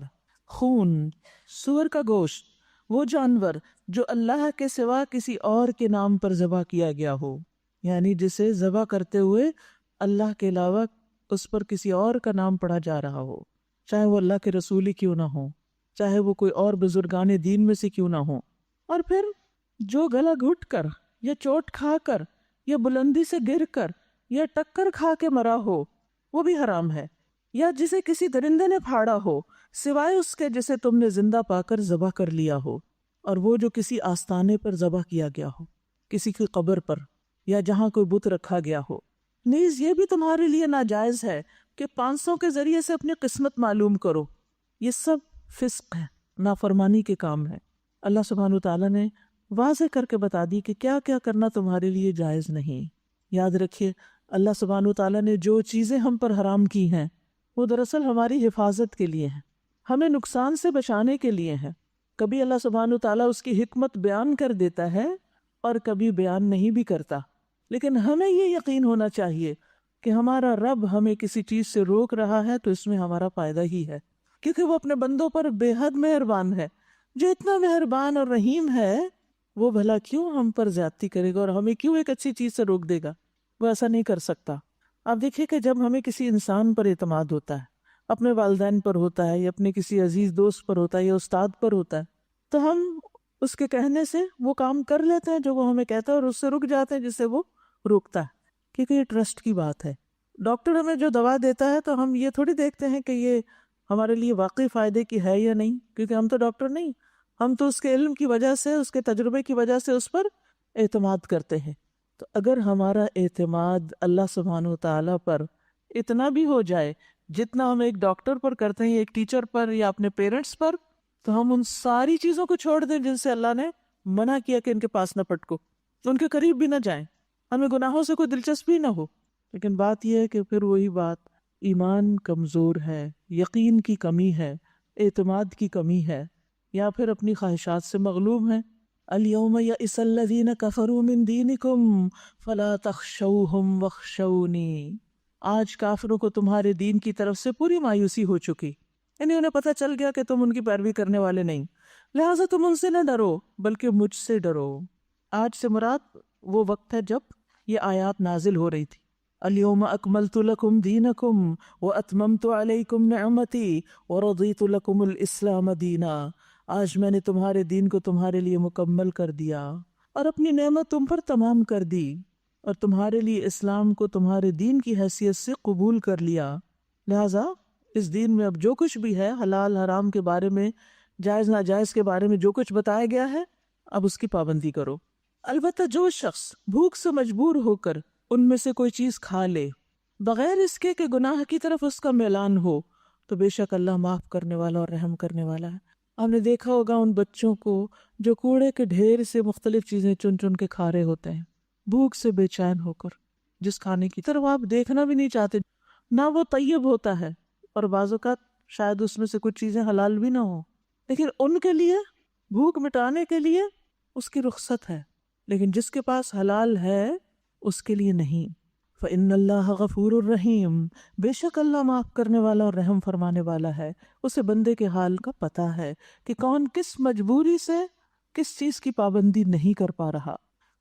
خون، سور کا گوشت، وہ جانور جو اللہ کے سوا کسی اور کے نام پر ذبح کیا گیا ہو، یعنی جسے ذبح کرتے ہوئے اللہ کے علاوہ اس پر کسی اور کا نام پڑھا جا رہا ہو، چاہے وہ اللہ کے رسول ہی کیوں نہ ہو، چاہے وہ کوئی اور بزرگان دین میں سے کیوں نہ ہو۔ اور پھر جو گلا گھٹ کر یا چوٹ کھا کر یا بلندی سے گر کر یا ٹکر کھا کے مرا ہو وہ بھی حرام ہے، یا جسے کسی درندے نے پھاڑا ہو سوائے اس کے جسے تم نے زندہ پا کر ذبح کر لیا ہو، اور وہ جو کسی آستانے پر ذبح کیا گیا ہو، کسی کی قبر پر یا جہاں کوئی بت رکھا گیا ہو۔ نیز یہ بھی تمہارے لیے ناجائز ہے کہ 500 کے ذریعے سے اپنی قسمت معلوم کرو، یہ سب فسق ہے، نافرمانی کے کام ہے۔ اللہ سبحانہ وتعالیٰ نے واضح کر کے بتا دی کہ کیا کیا کرنا تمہارے لیے جائز نہیں۔ یاد رکھیے اللہ سبحانہ وتعالیٰ نے جو چیزیں ہم پر حرام کی ہیں وہ دراصل ہماری حفاظت کے لیے ہیں، ہمیں نقصان سے بچانے کے لیے ہیں۔ کبھی اللہ سبحانہ وتعالیٰ اس کی حکمت بیان کر دیتا ہے اور کبھی بیان نہیں بھی کرتا، لیکن ہمیں یہ یقین ہونا چاہیے کہ ہمارا رب ہمیں کسی چیز سے روک رہا ہے تو اس میں ہمارا فائدہ ہی ہے، کیونکہ وہ اپنے بندوں پر بے حد مہربان ہے۔ جو اتنا مہربان اور رحیم ہے وہ بھلا کیوں ہم پر زیادتی کرے گا اور ہمیں کیوں ایک اچھی چیز سے روک دے گا؟ وہ ایسا نہیں کر سکتا۔ آپ دیکھیے کہ جب ہمیں کسی انسان پر اعتماد ہوتا ہے، اپنے والدین پر ہوتا ہے یا اپنے کسی عزیز دوست پر ہوتا ہے یا استاد پر ہوتا ہے، تو ہم اس کے کہنے سے وہ کام کر لیتے ہیں جو وہ ہمیں کہتا ہے اور اس سے رک جاتے ہیں جس سے وہ روکتا ہے، کیونکہ یہ ٹرسٹ کی بات ہے۔ ڈاکٹر ہمیں جو دوا دیتا ہے تو ہم یہ تھوڑی دیکھتے ہیں کہ یہ ہمارے لیے واقعی فائدے کی ہے یا نہیں، کیونکہ ہم تو ڈاکٹر نہیں، ہم تو اس کے علم کی وجہ سے، اس کے تجربے کی وجہ سے اس پر اعتماد کرتے ہیں۔ تو اگر ہمارا اعتماد اللہ سبحانہ وتعالیٰ پر اتنا بھی ہو جائے جتنا ہم ایک ڈاکٹر پر کرتے ہیں، ایک ٹیچر پر یا اپنے پیرنٹس پر، تو ہم ان ساری چیزوں کو چھوڑ دیں جن سے اللہ نے منع کیا کہ ان کے پاس نہ پٹکو، ان کے قریب بھی نہ جائیں، ہمیں گناہوں سے کوئی دلچسپی نہ ہو۔ لیکن بات یہ ہے کہ پھر وہی بات، ایمان کمزور ہے، یقین کی کمی ہے، اعتماد کی کمی ہے، یا پھر اپنی خواہشات سے مغلوب ہیں۔ اليوم یئس الذین کفروا من دینکم فلا تخشوہم واخشونی، آج کافروں کو تمہارے دین کی طرف سے پوری مایوسی ہو چکی، یعنی انہیں پتہ چل گیا کہ تم ان کی پیروی کرنے والے نہیں، لہٰذا تم ان سے نہ ڈرو بلکہ مجھ سے ڈرو۔ آج سے مراد وہ وقت ہے جب یہ آیات نازل ہو رہی تھی۔ اليوم اکملت لکم دینکم واتممت علیکم نعمتی ورضیت لکم الاسلام دینا، آج میں نے تمہارے دین کو تمہارے لیے مکمل کر دیا اور اپنی نعمت تم پر تمام کر دی، اور تمہارے لیے اسلام کو تمہارے دین کی حیثیت سے قبول کر لیا۔ لہٰذا اس دین میں اب جو کچھ بھی ہے، حلال حرام کے بارے میں، جائز ناجائز کے بارے میں جو کچھ بتایا گیا ہے، اب اس کی پابندی کرو۔ البتہ جو شخص بھوک سے مجبور ہو کر ان میں سے کوئی چیز کھا لے بغیر اس کے کہ گناہ کی طرف اس کا میلان ہو، تو بے شک اللہ معاف کرنے والا اور رحم کرنے والا ہے۔ آپ نے دیکھا ہوگا ان بچوں کو جو کوڑے کے ڈھیر سے مختلف چیزیں چن چن کے کھا رہے ہوتے ہیں، بھوک سے بے چین ہو کر، جس کھانے کی طرف آپ دیکھنا بھی نہیں چاہتے، نہ وہ طیب ہوتا ہے اور بعض اوقات شاید اس میں سے کچھ چیزیں حلال بھی نہ ہوں، لیکن ان کے لیے بھوک مٹانے کے لیے اس کی رخصت ہے، لیکن جس کے پاس حلال ہے اس کے لیے نہیں۔ فإن اللہ غفور الرحیم، بے شک اللہ معاف کرنے والا اور رحم فرمانے والا ہے۔ اسے بندے کے حال کا پتہ ہے کہ کون کس مجبوری سے کس چیز کی پابندی نہیں کر پا رہا۔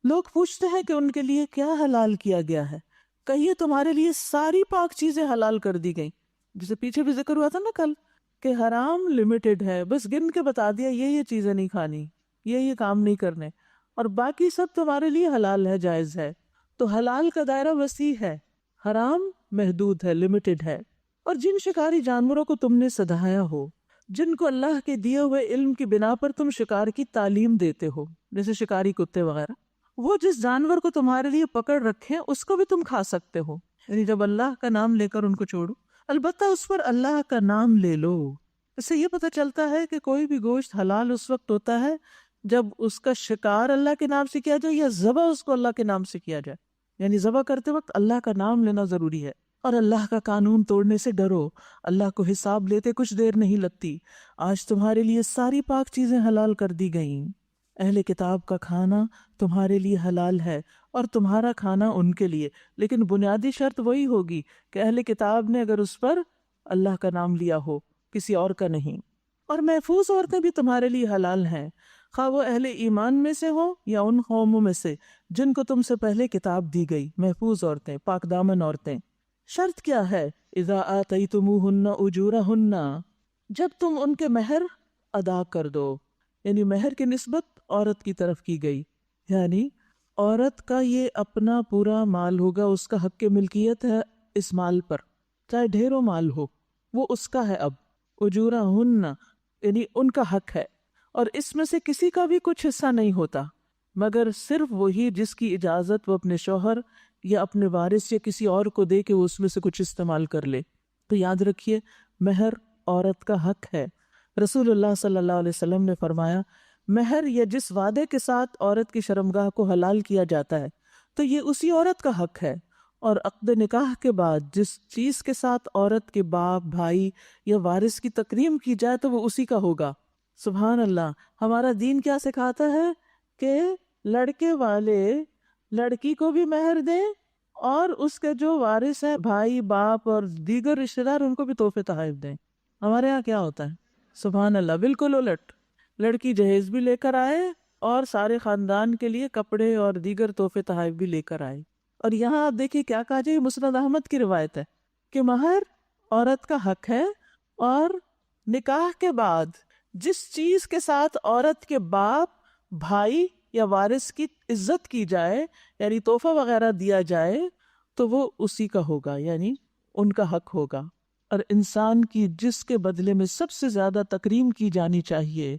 لوگ پوچھتے ہیں کہ ان کے لیے کیا حلال کیا گیا ہے، کہیے تمہارے لیے ساری پاک چیزیں حلال کر دی گئیں، جسے پیچھے بھی ذکر ہوا تھا نا کل، کہ حرام لمیٹڈ ہے، بس گن کے بتا دیا یہ چیزیں نہیں کھانی، یہ کام نہیں کرنے، اور باقی سب تمہارے لیے حلال ہے، جائز ہے۔ تو حلال کا دائرہ وسیع ہے، حرام محدود ہے، لمیٹڈ ہے۔ اور جن شکاری جانوروں کو تم نے سدھایا ہو، جن کو اللہ کے دیے ہوئے علم کی بنا پر تم شکار کی تعلیم دیتے ہو، جیسے شکاری کتے وغیرہ، وہ جس جانور کو تمہارے لیے پکڑ رکھیں اس کو بھی تم کھا سکتے ہو، یعنی جب اللہ کا نام لے کر ان کو چھوڑو، البتہ اس پر اللہ کا نام لے لو۔ اس سے یہ پتہ چلتا ہے کہ کوئی بھی گوشت حلال اس وقت ہوتا ہے جب اس کا شکار اللہ کے نام سے کیا جائے یا ذبح اس کو اللہ کے نام سے کیا جائے، یعنی ذبح کرتے وقت اللہ کا نام لینا ضروری ہے۔ اور اللہ کا قانون توڑنے سے ڈرو، اللہ کو حساب لیتے کچھ دیر نہیں لگتی۔ آج تمہارے لیے ساری پاک چیزیں حلال کر دی گئیں، اہل کتاب کا کھانا تمہارے لیے حلال ہے اور تمہارا کھانا ان کے لیے، لیکن بنیادی شرط وہی ہوگی کہ اہل کتاب نے اگر اس پر اللہ کا نام لیا ہو، کسی اور کا نہیں۔ اور محفوظ عورتیں بھی تمہارے لیے حلال ہیں، خواہ وہ اہل ایمان میں سے ہو یا ان قوموں میں سے جن کو تم سے پہلے کتاب دی گئی۔ محفوظ عورتیں، پاک دامن عورتیں۔ شرط کیا ہے؟ اذا آتیتموہن اجورہن، جب تم ان کے مہر ادا کر دو، یعنی مہر کی نسبت عورت کی طرف کی گئی، یعنی عورت کا یہ اپنا پورا مال ہوگا، اس کا حق ملکیت ہے اس مال پر، چاہے ڈھیروں مال ہو، وہ اس کا ہے۔ اب اجورہن یعنی ان کا حق ہے، اور اس میں سے کسی کا بھی کچھ حصہ نہیں ہوتا مگر صرف وہی جس کی اجازت وہ اپنے شوہر یا اپنے وارث یا کسی اور کو دے کہ وہ اس میں سے کچھ استعمال کر لے۔ تو یاد رکھیے، مہر عورت کا حق ہے۔ رسول اللہ صلی اللہ علیہ وسلم نے فرمایا، مہر یا جس وعدے کے ساتھ عورت کی شرمگاہ کو حلال کیا جاتا ہے تو یہ اسی عورت کا حق ہے، اور عقد نکاح کے بعد جس چیز کے ساتھ عورت کے باپ، بھائی یا وارث کی تکریم کی جائے تو وہ اسی کا ہوگا۔ سبحان اللہ، ہمارا دین کیا سکھاتا ہے کہ لڑکے والے لڑکی کو بھی مہر دیں اور اس کے جو وارث ہیں، بھائی، باپ اور دیگر رشتہ دار، ان کو بھی تحفے تحائف دیں۔ ہمارے ہاں کیا ہوتا ہے؟ سبحان اللہ، بالکل الٹ، لڑکی جہیز بھی لے کر آئے اور سارے خاندان کے لیے کپڑے اور دیگر تحفے تحائف بھی لے کر آئے۔ اور یہاں آپ دیکھیے کیا کہا جائے، مسند احمد کی روایت ہے کہ مہر عورت کا حق ہے، اور نکاح کے بعد جس چیز کے ساتھ عورت کے باپ، بھائی یا وارث کی عزت کی جائے، یعنی تحفہ وغیرہ دیا جائے، تو وہ اسی کا ہوگا، یعنی ان کا حق ہوگا۔ اور انسان کی جس کے بدلے میں سب سے زیادہ تکریم کی جانی چاہیے،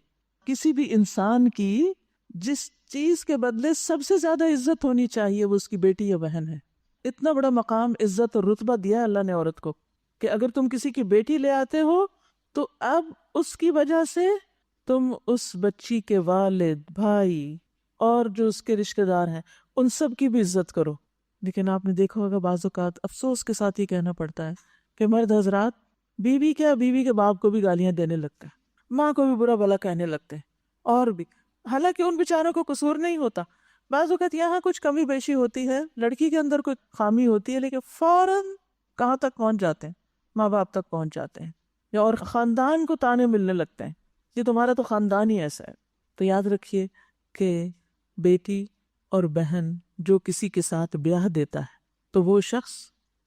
کسی بھی انسان کی جس چیز کے بدلے سب سے زیادہ عزت ہونی چاہیے، وہ اس کی بیٹی یا بہن ہے۔ اتنا بڑا مقام، عزت اور رتبہ دیا ہے اللہ نے عورت کو کہ اگر تم کسی کی بیٹی لے آتے ہو تو اب اس کی وجہ سے تم اس بچی کے والد، بھائی اور جو اس کے رشتہ دار ہیں، ان سب کی بھی عزت کرو۔ لیکن آپ نے دیکھا ہوگا بعض اوقات افسوس کے ساتھ یہ کہنا پڑتا ہے کہ مرد حضرات بیوی کے باپ کو بھی گالیاں دینے لگتے ہیں، ماں کو بھی برا بھلا کہنے لگتے ہیں، اور بھی، حالانکہ ان بیچاروں کو قصور نہیں ہوتا۔ بعض اوقات یہاں کچھ کمی بیشی ہوتی ہے، لڑکی کے اندر کوئی خامی ہوتی ہے، لیکن فوراً کہاں تک پہنچ جاتے ہیں؟ ماں باپ تک پہنچ جاتے ہیں، یا اور خاندان کو تانے ملنے لگتے ہیں، یہ تمہارا تو خاندان ہی ایسا ہے۔ تو یاد رکھیے کہ بیٹی اور بہن جو کسی کے ساتھ بیاہ دیتا ہے تو وہ شخص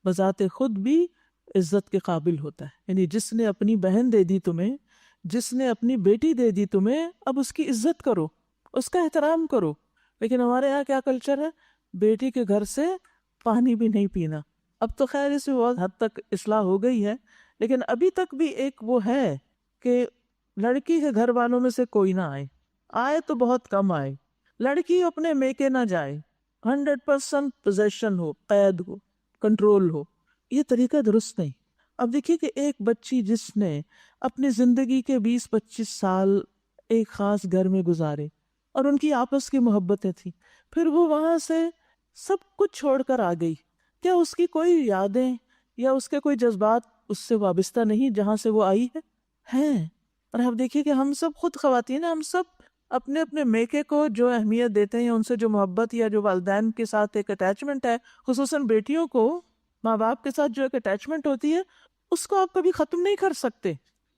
بذات خود بھی عزت کے قابل ہوتا ہے، یعنی جس نے اپنی بہن دے دی تمہیں، جس نے اپنی بیٹی دے دی تمہیں، اب اس کی عزت کرو، اس کا احترام کرو۔ لیکن ہمارے یہاں کیا کلچر ہے؟ بیٹی کے گھر سے پانی بھی نہیں پینا۔ اب تو خیر اس میں بہت حد تک اصلاح ہو گئی ہے، لیکن ابھی تک بھی ایک وہ ہے کہ لڑکی کے گھر والوں میں سے کوئی نہ آئے تو بہت کم آئے، لڑکی اپنے میکے نہ جائے، 100% پوزیشن ہو، قید ہو، کنٹرول ہو۔ یہ طریقہ درست نہیں۔ اب دیکھیے کہ ایک بچی جس نے اپنی زندگی کے 20-25 سال ایک خاص گھر میں گزارے اور ان کی آپس کی محبتیں تھیں، پھر وہ وہاں سے سب کچھ چھوڑ کر آ گئی، کیا اس کی کوئی یادیں یا اس کے کوئی جذبات اس سے وابستہ نہیں جہاں سے وہ آئی ہے؟ ہیں۔ اور آپ دیکھیے کہ ہم سب خود خواتین، ہم سب اپنے اپنے میکے کو جو اہمیت دیتے ہیں، ان سے جو محبت یا جو والدین کے ساتھ ایک اٹیچمنٹ ہے، خصوصاً بیٹیوں کو ماں باپ کے ساتھ جو ایک اٹیچمنٹ ہوتی ہے، اس کو آپ کبھی ختم نہیں کر سکتے.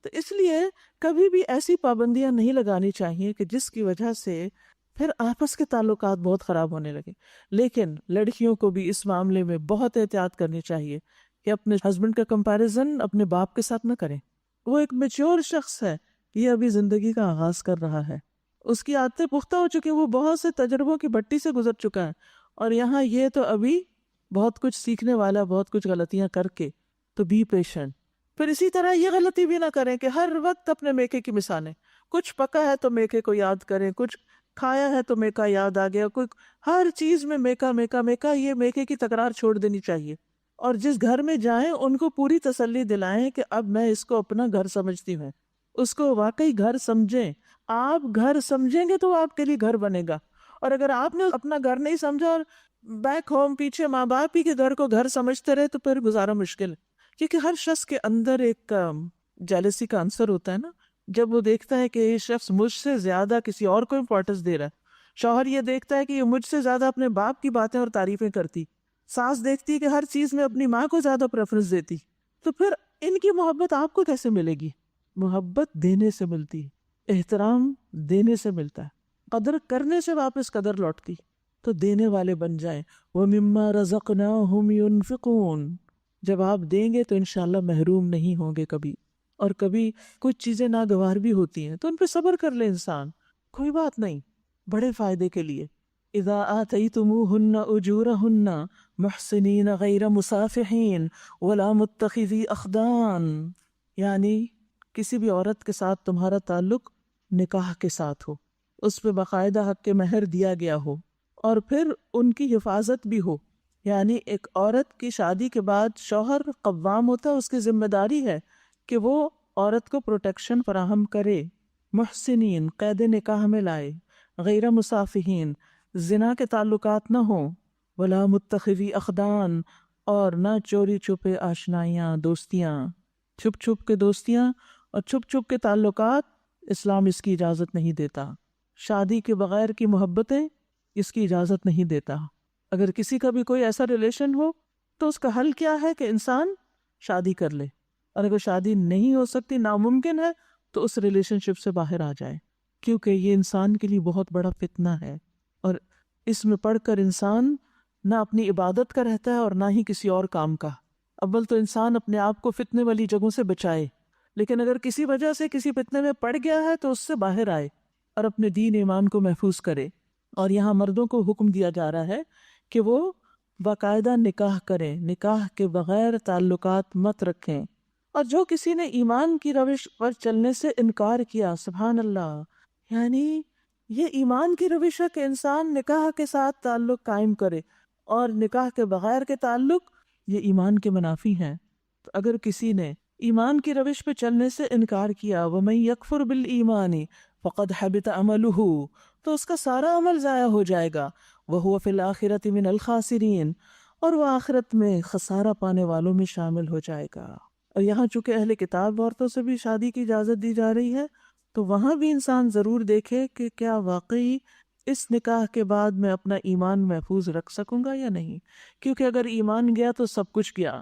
تو اس لیے کبھی بھی ایسی پابندیاں نہیں لگانی چاہیے کہ جس کی وجہ سے پھر آپس کے تعلقات بہت خراب ہونے لگے. لیکن لڑکیوں کو بھی اس معاملے میں بہت احتیاط کرنی چاہیے کہ اپنے ہسبینڈ کا کمپیریزن اپنے باپ کے ساتھ نہ کریں. وہ ایک میچور شخص ہے، یہ ابھی زندگی کا آغاز کر رہا ہے، اس کی عادتیں پختہ ہو چکی، وہ بہت سے تجربوں کی بھٹی سے گزر چکا ہے، اور یہاں یہ تو ابھی بہت کچھ سیکھنے والا، بہت کچھ غلطیاں کر کے. تو بی پیشنٹ. پھر اسی طرح یہ غلطی بھی نہ کریں کہ ہر وقت اپنے میکے کی مثالیں، کچھ پکا ہے تو میکے کو یاد کریں، کچھ کھایا ہے تو میکا یاد آ گیا، کوئی ہر چیز میں میکا میکا میکا. یہ میکے کی تکرار چھوڑ دینی چاہیے. اور جس گھر میں جائیں ان کو پوری تسلی دلائیں کہ اب میں اس کو اپنا گھر سمجھتی ہوں، اس کو واقعی گھر سمجھیں. آپ گھر سمجھیں گے تو آپ کے لیے گھر بنے گا. اور اگر آپ نے اپنا گھر نہیں سمجھا اور بیک ہوم پیچھے ماں باپ ہی کے گھر کو گھر سمجھتے رہے تو پھر گزارا مشکل ہے. کیونکہ ہر شخص کے اندر ایک جیلسی کا عنصر ہوتا ہے نا، جب وہ دیکھتا ہے کہ یہ شخص مجھ سے زیادہ کسی اور کو امپورٹنس دے رہا ہے. شوہر یہ دیکھتا ہے کہ یہ مجھ سے زیادہ اپنے باپ کی باتیں اور تعریفیں کرتی، ساس دیکھتی ہے کہ ہر چیز میں اپنی ماں کو زیادہ پریفرنس دیتی. تو پھر ان کی محبت آپ کو کیسے ملے گی؟ محبت دینے سے ملتی ہے، احترام دینے سے ملتا ہے، قدر کرنے سے واپس قدر لوٹتی. تو دینے والے بن جائیں. وَمِمَّا رَزَقْنَاهُمْ يُنْفِقُونَ. جب آپ دیں گے تو انشاءاللہ محروم نہیں ہوں گے کبھی. اور کبھی کچھ چیزیں ناگوار بھی ہوتی ہیں تو ان پہ صبر کر لے انسان، کوئی بات نہیں، بڑے فائدے کے لیے. اذا آتیتموہن اجورہن محسنین غیر مسافحین ولا متخذی اخدان. یعنی کسی بھی عورت کے ساتھ تمہارا تعلق نکاح کے ساتھ ہو، اس پہ باقاعدہ حق مہر دیا گیا ہو، اور پھر ان کی حفاظت بھی ہو. یعنی ایک عورت کی شادی کے بعد شوہر قوام ہوتا ہے، اس کی ذمہ داری ہے کہ وہ عورت کو پروٹیکشن فراہم کرے. محسنین قید نکاح میں لائے، غیر مسافحین زنا کے تعلقات نہ ہوں، ولا متخذی اخدان اور نہ چوری چھپے آشنائیاں، دوستیاں، چھپ چھپ کے دوستیاں اور چھپ چھپ کے تعلقات. اسلام اس کی اجازت نہیں دیتا. شادی کے بغیر کی محبتیں اس کی اجازت نہیں دیتا. اگر کسی کا بھی کوئی ایسا ریلیشن ہو تو اس کا حل کیا ہے کہ انسان شادی کر لے، اور اگر شادی نہیں ہو سکتی، ناممکن ہے، تو اس ریلیشن شپ سے باہر آ جائے، کیونکہ یہ انسان کے لیے بہت بڑا فتنہ ہے. اور اس میں پڑھ کر انسان نہ اپنی عبادت کا رہتا ہے اور نہ ہی کسی اور کام کا. اول تو انسان اپنے آپ کو فتنے والی جگہوں سے بچائے، لیکن اگر کسی وجہ سے کسی فتنے میں پڑ گیا ہے تو اس سے باہر آئے اور اپنے دین ایمان کو محفوظ کرے. اور یہاں مردوں کو حکم دیا جا رہا ہے کہ وہ باقاعدہ نکاح کریں، نکاح کے بغیر تعلقات مت رکھیں. اور جو کسی نے ایمان کی روش پر چلنے سے انکار کیا، سبحان اللہ، یعنی یہ ایمان کی روش ہے کہ انسان نکاح کے ساتھ تعلق قائم کرے، اور نکاح کے بغیر کے تعلق یہ ایمان کے منافی ہیں. تو اگر کسی نے ایمان کی روش پہ چلنے سے انکار کیا، وَمَن يَكْفُرْ بِالْإِيمَانِ فَقَدْ حَبِطَ عَمَلُهُ، تو اس کا سارا عمل ضائع ہو جائے گا. وَهُوَ فِي الْآخِرَةِ مِنَ الْخَاسِرِينَ، اور وہ آخرت میں خسارہ پانے والوں میں شامل ہو جائے گا. اور یہاں چونکہ اہل کتاب عورتوں سے بھی شادی کی اجازت دی جا رہی ہے، تو وہاں بھی انسان ضرور دیکھے کہ کیا واقعی اس نکاح کے بعد میں اپنا ایمان محفوظ رکھ سکوں گا یا نہیں. کیونکہ اگر ایمان گیا تو سب کچھ گیا.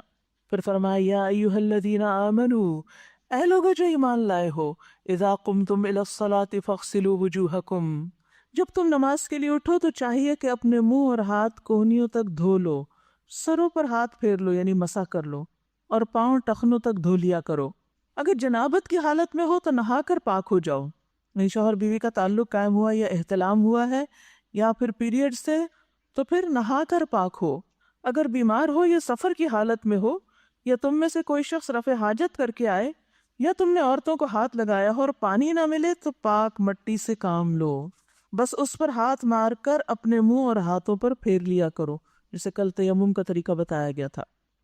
پھر فرمایا یا ایھا الذین آمنوا، اے لوگو جو ایمان لائے ہو، اذا قمتم الی الصلاۃ فاغسلوا وجوہکم، جب تم نماز کے لیے اٹھو تو چاہیے کہ اپنے منہ اور ہاتھ کونیوں تک دھو لو، سروں پر ہاتھ پھیر لو یعنی مسح کر لو، اور پاؤں ٹخنوں تک دھو لیا کرو. اگر جنابت کی حالت میں ہو تو نہا کر پاک ہو جاؤ. نہیں شوہر بیوی کا تعلق قائم ہوا یا احتلام ہوا ہے یا پھر پیریڈ سے، تو پھر نہا کر پاک ہو. اگر بیمار ہو یا سفر کی حالت میں ہو، یا تم میں سے کوئی شخص رفع حاجت کر کے آئے، یا تم نے عورتوں کو ہاتھ لگایا ہو اور پانی نہ ملے، تو پاک مٹی سے کام لو، بس اس پر ہاتھ مار کر اپنے منہ اور ہاتھوں پر پھیر لیا کرو، جسے کل تیمم کا طریقہ بتایا گیا تھا.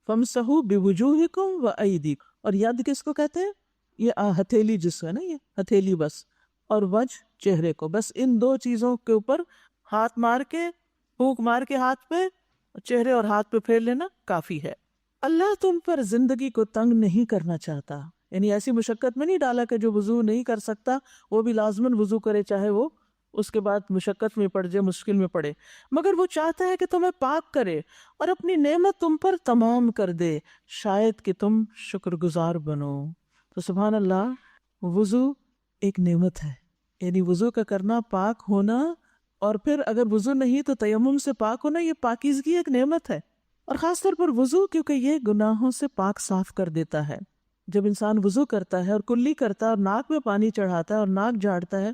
فَامْسَحُوا بِوُجُوهِكُمْ وَأَيْدِيكُمْ، اور ید کس کو کہتے ہیں؟ یہ ہتھیلی جس ہے نا، یہ ہتھیلی بس، اور وجہ چہرے کو، بس ان دو چیزوں کے اوپر ہاتھ مار کے، پھونک مار کے ہاتھ پہ، چہرے اور ہاتھ پہ پھیر لینا کافی ہے. اللہ تم پر زندگی کو تنگ نہیں کرنا چاہتا، یعنی ایسی مشقت میں نہیں ڈالا کہ جو وضو نہیں کر سکتا وہ بھی لازماً وضو کرے چاہے وہ اس کے بعد مشقت میں پڑ جائے، مشکل میں پڑے، مگر وہ چاہتا ہے کہ تمہیں پاک کرے اور اپنی نعمت تم پر تمام کر دے، شاید کہ تم شکر گزار بنو۔ تو سبحان اللہ، وضو ایک نعمت ہے، یعنی وضو کا کرنا، پاک ہونا، اور پھر اگر وضو نہیں تو تیمم سے پاک ہونا، یہ پاکیزگی ایک نعمت ہے۔ اور خاص طور پر وضو، کیونکہ یہ گناہوں سے پاک صاف کر دیتا ہے۔ جب انسان وضو کرتا ہے اور کلی کرتا ہے اور ناک میں پانی چڑھاتا ہے اور ناک جھاڑتا ہے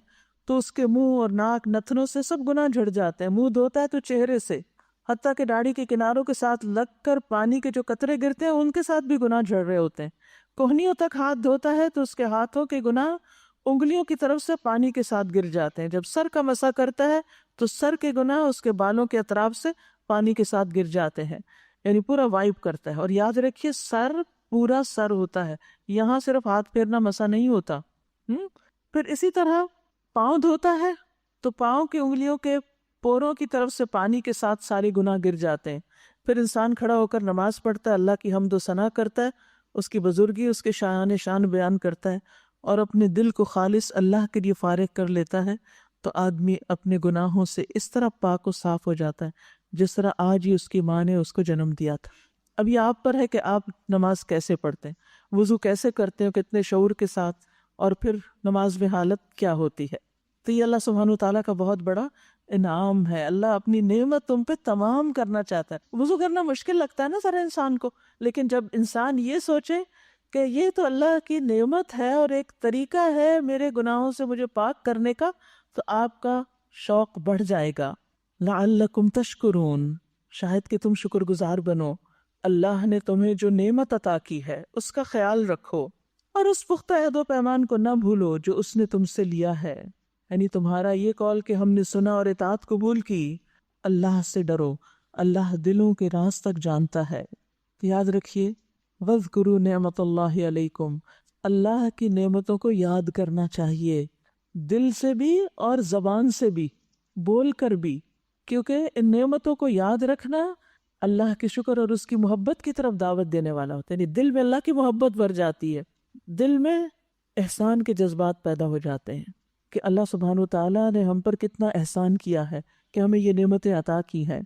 تو اس کے منہ اور ناک، نتنوں سے سب گناہ جھڑ جاتے ہیں۔ منہ دھوتا ہے تو چہرے سے، حتیٰ کہ داڑھی کے کناروں کے ساتھ لگ کر پانی کے جو قطرے گرتے ہیں ان کے ساتھ بھی گناہ جھڑ رہے ہوتے ہیں۔ کوہنیوں تک ہاتھ دھوتا ہے تو اس کے ہاتھوں کے گناہ انگلیوں کی طرف سے پانی کے ساتھ گر جاتے ہیں۔ جب سر کا مسح کرتا ہے تو سر کے گناہ اس کے بالوں کے اطراف سے پانی کے ساتھ گر جاتے ہیں، یعنی پورا وائپ کرتا ہے۔ اور یاد رکھیے، سر پورا سر ہوتا ہے، یہاں صرف ہاتھ پھیرنا مسح نہیں ہوتا۔ پھر اسی طرح پاؤں دھوتا ہے تو پاؤں کی انگلیوں کے پوروں کی طرف سے پانی کے ساتھ سارے گناہ گر جاتے ہیں۔ پھر انسان کھڑا ہو کر نماز پڑھتا ہے، اللہ کی حمد و ثنا کرتا ہے، اس کی بزرگی، اس کے شان بیان کرتا ہے اور اپنے دل کو خالص اللہ کے لیے فارغ کر لیتا ہے، تو آدمی اپنے گناہوں سے اس طرح پاک و صاف ہو جاتا ہے جس طرح آج ہی اس کی ماں نے اس کو جنم دیا تھا۔ اب یہ آپ پر ہے کہ آپ نماز کیسے پڑھتے ہیں، وضو کیسے کرتے ہیں، کتنے شعور کے ساتھ، اور پھر نماز میں حالت کیا ہوتی ہے۔ تو یہ اللہ سبحانہ وتعالیٰ کا بہت بڑا انعام ہے۔ اللہ اپنی نعمت تم پہ تمام کرنا چاہتا ہے۔ وضو کرنا مشکل لگتا ہے نا سارے انسان کو، لیکن جب انسان یہ سوچے کہ یہ تو اللہ کی نعمت ہے اور ایک طریقہ ہے میرے گناہوں سے مجھے پاک کرنے کا، تو آپ کا شوق بڑھ جائے گا۔ لعلکم تشکرون، شاید کہ تم شکر گزار بنو۔ اللہ نے تمہیں جو نعمت عطا کی ہے اس کا خیال رکھو، اور اس پختہ عہد و پیمان کو نہ بھولو جو اس نے تم سے لیا ہے، یعنی تمہارا یہ قول کہ ہم نے سنا اور اطاعت قبول کی۔ اللہ سے ڈرو، اللہ دلوں کے راز تک جانتا ہے۔ یاد رکھیے، وَاذْكُرُوا نِعْمَةَ اللَّهِ عَلَيْكُمْ، اللہ کی نعمتوں کو یاد کرنا چاہیے، دل سے بھی اور زبان سے بھی، بول کر بھی، کیونکہ ان نعمتوں کو یاد رکھنا اللہ کے شکر اور اس کی محبت کی طرف دعوت دینے والا ہوتا ہے۔ یعنی دل میں اللہ کی محبت بھر جاتی ہے، دل میں احسان کے جذبات پیدا ہو جاتے ہیں کہ اللہ سبحانہ وتعالیٰ نے ہم پر کتنا احسان کیا ہے کہ ہمیں یہ نعمتیں عطا کی ہیں۔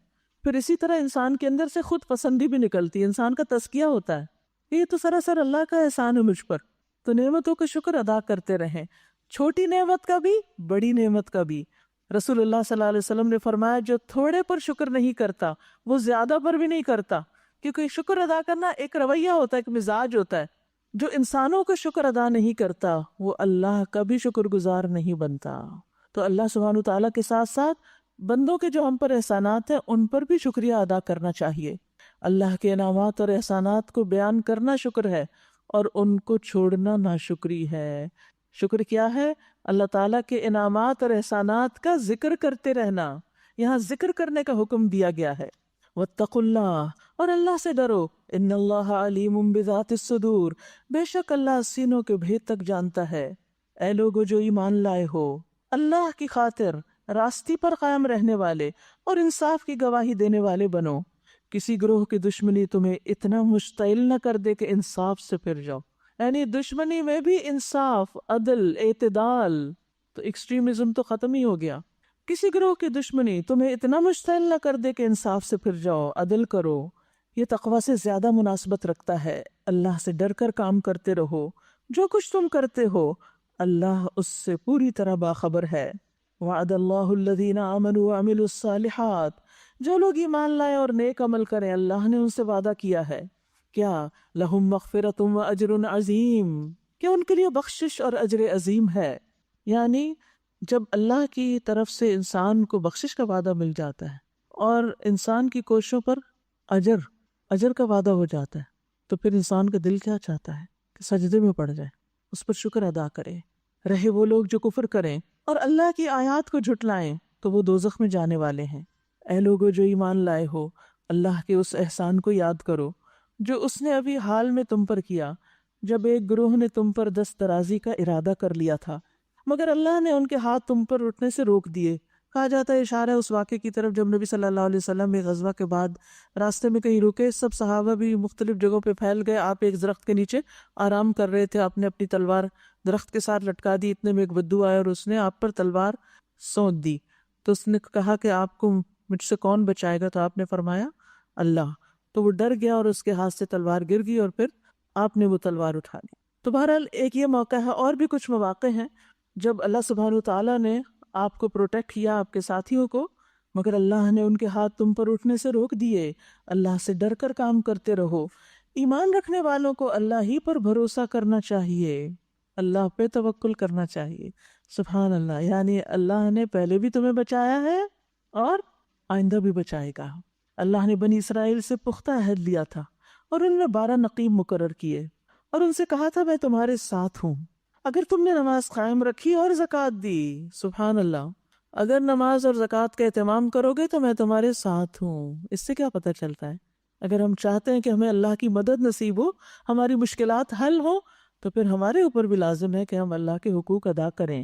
پھر اسی طرح انسان کے اندر سے خود پسندی بھی نکلتی ہے، انسان کا تزکیہ ہوتا ہے، یہ تو سراسر اللہ کا احسان ہے مجھ پر۔ تو نعمتوں کا شکر ادا کرتے رہیں، چھوٹی نعمت کا بھی، بڑی نعمت کا بھی۔ رسول اللہ صلی اللہ علیہ وسلم نے فرمایا، جو تھوڑے پر شکر نہیں کرتا وہ زیادہ پر بھی نہیں کرتا، کیونکہ شکر ادا کرنا ایک رویہ ہوتا ہے، ایک مزاج ہوتا ہے۔ جو انسانوں کا شکر ادا نہیں کرتا وہ اللہ کا بھی شکر گزار نہیں بنتا۔ تو اللہ سبحانہ وتعالیٰ کے ساتھ ساتھ بندوں کے جو ہم پر احسانات ہیں ان پر بھی شکریہ ادا کرنا چاہیے۔ اللہ کے انعامات اور احسانات کو بیان کرنا شکر ہے، اور ان کو چھوڑنا ناشکری ہے۔ شکر کیا ہے؟ اللہ تعالیٰ کے انعامات اور احسانات کا ذکر کرتے رہنا، یہاں ذکر کرنے کا حکم دیا گیا ہے۔ واتقوا اللہ، اور اللہ سے ڈرو، ان اللہ علیم بذات الصدور، بے شک اللہ سینوں کے بھید تک جانتا ہے۔ اے لوگو جو ایمان لائے ہو، اللہ کی خاطر راستی پر قائم رہنے والے اور انصاف کی گواہی دینے والے بنو۔ کسی گروہ کی دشمنی تمہیں اتنا مشتعل نہ کر دے کہ انصاف سے پھر جاؤ، یعنی دشمنی میں بھی انصاف، عدل، اعتدال، تو ایکسٹریمزم تو ختم ہی ہو گیا۔ کسی گروہ کی دشمنی تمہیں اتنا مشتعل نہ کر دے کہ انصاف سے پھر جاؤ، عدل کرو۔ یہ تقویٰ سے زیادہ مناسبت رکھتا ہے۔ اللہ سے ڈر کر کام کرتے رہو، جو کچھ تم کرتے ہو اللہ اس سے پوری طرح باخبر ہے۔ وعد اللہ الذین آمنوا وعملوا الصالحات، جو لوگ ایمان لائے اور نیک عمل کریں اللہ نے ان سے وعدہ کیا ہے، کیا؟ لہم مغفرۃ و اجر عظیم، کہ ان کے لیے بخشش اور اجر عظیم ہے۔ یعنی جب اللہ کی طرف سے انسان کو بخشش کا وعدہ مل جاتا ہے اور انسان کی کوششوں پر اجر کا وعدہ ہو جاتا ہے، تو پھر انسان کا دل کیا چاہتا ہے کہ سجدے میں پڑ جائے، اس پر شکر ادا کرے۔ رہے وہ لوگ جو کفر کریں اور اللہ کی آیات کو جھٹلائیں تو وہ دوزخ میں جانے والے ہیں۔ اے لوگو جو ایمان لائے ہو، اللہ کے اس احسان کو یاد کرو جو اس نے ابھی حال میں تم پر کیا، جب ایک گروہ نے تم پر دست درازی کا ارادہ کر لیا تھا مگر اللہ نے ان کے ہاتھ تم پر اٹھنے سے روک دیے۔ کہا جاتا ہے اشارہ ہے اس واقعے کی طرف جب نبی صلی اللہ علیہ وسلم ایک غزوہ کے بعد راستے میں کہیں رکے، سب صحابہ بھی مختلف جگہوں پہ پھیل گئے، آپ ایک درخت کے نیچے آرام کر رہے تھے، آپ نے اپنی تلوار درخت کے ساتھ لٹکا دی، اتنے میں ایک بدو آیا اور اس نے آپ پر تلوار سونت دی. تو اس نے کہا کہ آپ کو مجھ سے کون بچائے گا؟ تو آپ نے فرمایا اللہ. تو وہ ڈر گیا اور اس کے ہاتھ سے تلوار گر گئی اور پھر آپ نے وہ تلوار اٹھا لی. تو بہرحال ایک یہ موقع ہے، اور بھی کچھ مواقع ہیں جب اللہ سبحانہ تعالیٰ نے آپ کو پروٹیکٹ کیا، آپ کے ساتھیوں کو، مگر اللہ نے ان کے ہاتھ تم پر اٹھنے سے روک دیے. اللہ سے ڈر کر کام کرتے رہو. ایمان رکھنے والوں کو اللہ ہی پر بھروسہ کرنا چاہیے، اللہ پہ توکل کرنا چاہیے. سبحان اللہ. یعنی اللہ نے پہلے بھی تمہیں بچایا ہے اور آئندہ بھی بچائے گا. اللہ نے بنی اسرائیل سے پختہ عہد لیا تھا اور ان میں 12 نقیب مقرر کیے اور ان سے کہا تھا میں تمہارے ساتھ ہوں اگر تم نے نماز قائم رکھی اور زکوٰۃ دی. سبحان اللہ. اگر نماز اور زکوٰۃ کا اہتمام کرو گے تو میں تمہارے ساتھ ہوں. اس سے کیا پتہ چلتا ہے؟ اگر ہم چاہتے ہیں کہ ہمیں اللہ کی مدد نصیب ہو، ہماری مشکلات حل ہوں، تو پھر ہمارے اوپر بھی لازم ہے کہ ہم اللہ کے حقوق ادا کریں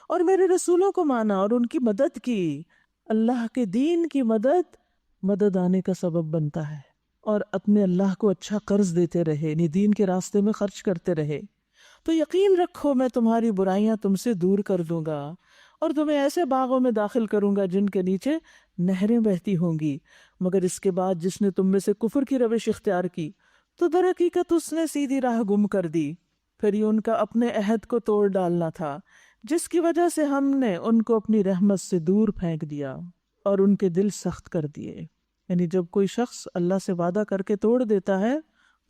اور میرے رسولوں کو مانا اور ان کی مدد کی. اللہ کے دین کی مدد آنے کا سبب بنتا ہے. اور اپنے اللہ کو اچھا قرض دیتے رہے، یعنی دین کے راستے میں خرچ کرتے رہے. تو یقین رکھو میں تمہاری برائیاں تم سے دور کر دوں گا اور تمہیں ایسے باغوں میں داخل کروں گا جن کے نیچے نہریں بہتی ہوں گی. مگر اس کے بعد جس نے تم میں سے کفر کی روش اختیار کی تو در حقیقت اس نے سیدھی راہ گم کر دی. پھر یہ ان کا اپنے عہد کو توڑ ڈالنا تھا جس کی وجہ سے ہم نے ان کو اپنی رحمت سے دور پھینک دیا اور ان کے دل سخت کر دیے. یعنی جب کوئی شخص اللہ سے وعدہ کر کے توڑ دیتا ہے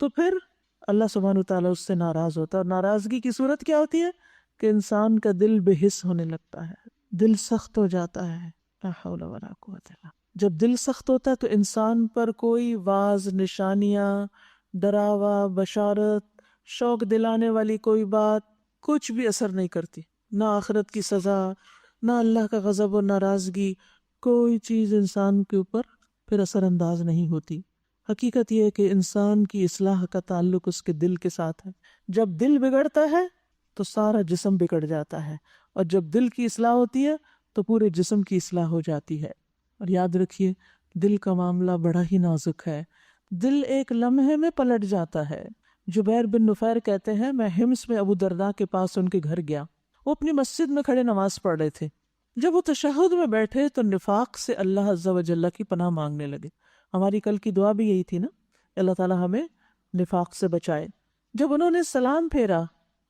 تو پھر اللہ سبحانہ تعالیٰ اس سے ناراض ہوتا ہے. اور ناراضگی کی صورت کیا ہوتی ہے؟ کہ انسان کا دل بے حس ہونے لگتا ہے، دل سخت ہو جاتا ہے. لا حول ولا قوت الا. جب دل سخت ہوتا ہے تو انسان پر کوئی واز، نشانیاں، ڈراوا، بشارت، شوق دلانے والی کوئی بات کچھ بھی اثر نہیں کرتی. نہ آخرت کی سزا، نہ اللہ کا غضب و ناراضگی، کوئی چیز انسان کے اوپر پھر اثر انداز نہیں ہوتی. حقیقت یہ ہے کہ انسان کی اصلاح کا تعلق اس کے دل کے ساتھ ہے. جب دل بگڑتا ہے تو سارا جسم بگڑ جاتا ہے، اور جب دل کی اصلاح ہوتی ہے تو پورے جسم کی اصلاح ہو جاتی ہے. اور یاد رکھیے دل کا معاملہ بڑا ہی نازک ہے. دل ایک لمحے میں پلٹ جاتا ہے. جبیر بن نفیر کہتے ہیں میں حمص میں ابو درداء کے پاس ان کے گھر گیا. وہ اپنی مسجد میں کھڑے نماز پڑھ رہے تھے. جب وہ تشہد میں بیٹھے تو نفاق سے اللہ عز و جل کی پناہ مانگنے لگے. ہماری کل کی دعا بھی یہی تھی نا، اللہ تعالیٰ ہمیں نفاق سے بچائے. جب انہوں نے سلام پھیرا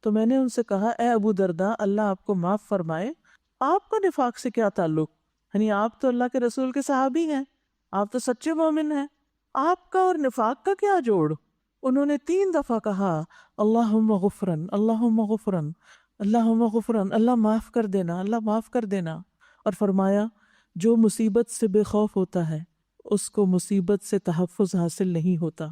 تو میں نے ان سے کہا اے ابو درداء اللہ آپ کو معاف فرمائے، آپ کا نفاق سے کیا تعلق؟ یعنی آپ تو اللہ کے رسول کے صحابی ہیں، آپ تو سچے مومن ہیں، آپ کا اور نفاق کا کیا جوڑ؟ انہوں نے 3 دفعہ کہا اللہم غفرن، اللہم غفرن، اللہم غفرن، اللہ معاف کر دینا، اللہ معاف کر دینا. اور فرمایا جو مصیبت سے بے خوف ہوتا ہے اس کو مصیبت سے تحفظ حاصل نہیں ہوتا.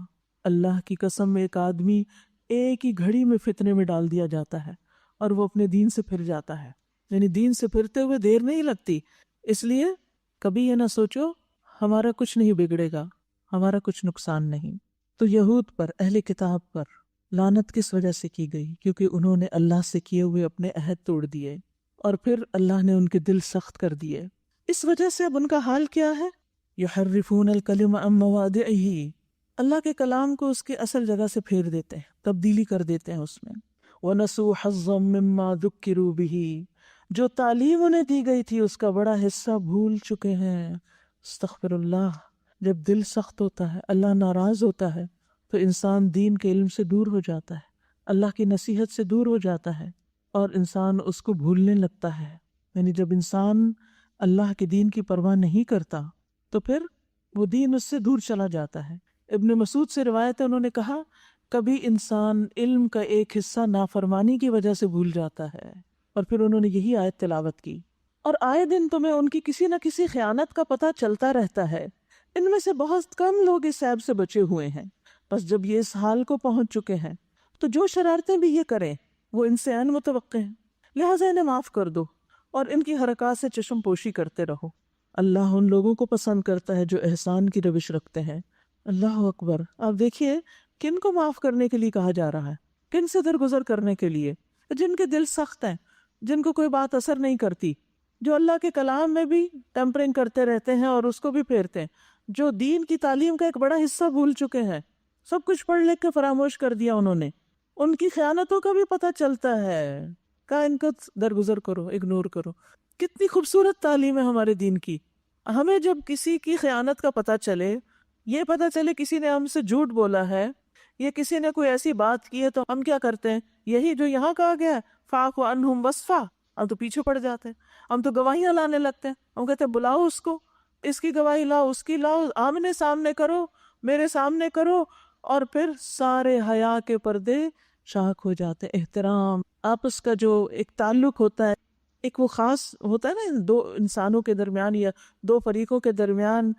اللہ کی قسم ایک آدمی ایک ہی گھڑی میں فتنے میں ڈال دیا جاتا ہے اور وہ اپنے دین سے پھر جاتا ہے. یعنی دین سے پھرتے ہوئے دیر نہیں لگتی. اس لیے کبھی یہ نہ سوچو ہمارا کچھ نہیں بگڑے گا، ہمارا کچھ نقصان نہیں. تو یہود پر، اہل کتاب پر لعنت کس وجہ سے کی گئی؟ کیونکہ انہوں نے اللہ سے کیے ہوئے اپنے عہد توڑ دیے اور پھر اللہ نے ان کے دل سخت کر دیے. اس وجہ سے اب ان کا حال کیا ہے؟ یحرفون الکلم عن مواضعہ، اللہ کے کلام کو اس کے اصل جگہ سے پھیر دیتے ہیں، تبدیلی کر دیتے ہیں اس میں. وَنَسُوا حَظًّا مِّمَّا ذُكِّرُوا بِهِ، جو تعلیم انہیں دی گئی تھی اس کا بڑا حصہ بھول چکے ہیں. استغفر اللہ. جب دل سخت ہوتا ہے، اللہ ناراض ہوتا ہے تو انسان دین کے علم سے دور ہو جاتا ہے، اللہ کی نصیحت سے دور ہو جاتا ہے اور انسان اس کو بھولنے لگتا ہے. یعنی جب انسان اللہ کے دین کی پرواہ نہیں کرتا تو پھر وہ دین اس سے دور چلا جاتا ہے. ابن مسعود سے روایت ہے، انہوں نے کہا کبھی انسان علم کا ایک حصہ نافرمانی کی وجہ سے بھول جاتا ہے. اور پھر انہوں نے یہی آیت تلاوت کی. اور آئے دن تمہیں ان کی کسی نہ کسی خیانت کا پتہ چلتا رہتا ہے، ان میں سے بہت کم لوگ اس عیب سے بچے ہوئے ہیں. بس جب یہ اس حال کو پہنچ چکے ہیں تو جو شرارتیں بھی یہ کریں وہ ان سے عین متوقع ہیں، لہٰذا انہیں معاف کر دو اور ان کی حرکات سے چشم پوشی کرتے رہو. اللہ ان لوگوں کو پسند کرتا ہے جو احسان کی روش رکھتے ہیں. اللہ اکبر. آپ دیکھیے کن کو معاف کرنے کے لیے کہا جا رہا ہے، کن سے درگزر کرنے کے لیے؟ جن کے دل سخت ہیں، جن کو کوئی بات اثر نہیں کرتی، جو اللہ کے کلام میں بھی ٹیمپرنگ کرتے رہتے ہیں اور اس کو بھی پھیرتے ہیں، جو دین کی تعلیم کا ایک بڑا حصہ بھول چکے ہیں، سب کچھ پڑھ لکھ کے فراموش کر دیا انہوں نے. ان کی خیانتوں کا بھی پتہ چلتا ہے کہا ان کا درگزر کرو، اگنور کرو۔ کتنی خوبصورت تعلیم ہے ہمارے دین کی۔ ہمیں جب کسی کی خیانت کا پتہ چلے، یہ پتہ چلے کسی نے ہم سے جھوٹ بولا ہے یا کسی نے کوئی ایسی بات کی ہے، تو ہم کیا کرتے ہیں؟ یہی جو یہاں کہا گیا ہے فاعف عنہم واصفح، ہم تو پیچھے پڑ جاتے ہیں، ہم تو گواہیاں لانے لگتے ہیں، ہم کہتے ہیں بلاؤ اس کو، اس کی گواہی لاؤ، اس کی لاؤ، آمنے سامنے کرو، میرے سامنے کرو، اور پھر سارے حیا کے پردے شاک ہو جاتے ہیں۔ احترام، آپس کا جو ایک تعلق ہوتا ہے، ایک وہ خاص ہوتا ہے نا دو انسانوں کے درمیان یا دو فریقوں کے درمیان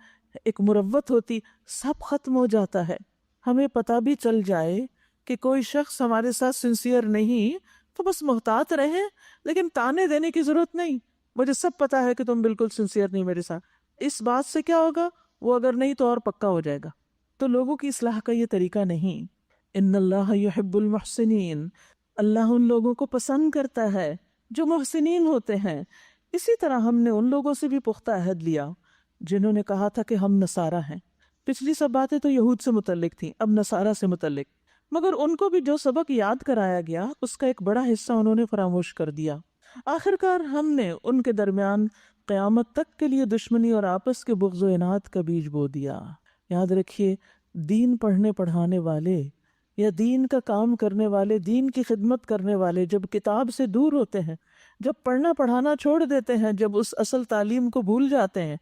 ایک مروت ہوتی، سب ختم ہو جاتا ہے۔ ہمیں پتہ بھی چل جائے کہ کوئی شخص ہمارے ساتھ سنسیئر نہیں تو بس محتاط رہیں، لیکن تانے دینے کی ضرورت نہیں، مجھے سب پتا ہے کہ تم بالکل سنسیئر نہیں میرے ساتھ۔ اس بات سے کیا ہوگا؟ وہ اگر نہیں تو اور پکا ہو جائے گا۔ تو لوگوں کی اصلاح کا یہ طریقہ نہیں۔ ان اللہ یحب المحسنین، اللہ ان لوگوں کو پسند کرتا ہے جو محسنین ہوتے ہیں۔ اسی طرح ہم نے ان لوگوں سے بھی پختہ عہد لیا جنہوں نے کہا تھا کہ ہم نصارہ ہیں۔ پچھلی سب باتیں تو یہود سے متعلق تھیں، اب نصارہ سے متعلق، مگر ان کو بھی جو سبق یاد کرایا گیا اس کا ایک بڑا حصہ انہوں نے فراموش کر دیا۔ آخرکار ہم نے ان کے درمیان قیامت تک کے لیے دشمنی اور آپس کے بغض و عناد کا بیج بو دیا۔ یاد رکھیے، دین پڑھنے پڑھانے والے یا دین کا کام کرنے والے، دین کی خدمت کرنے والے جب کتاب سے دور ہوتے ہیں، جب پڑھنا پڑھانا چھوڑ دیتے ہیں، جب اس اصل تعلیم کو بھول جاتے ہیں،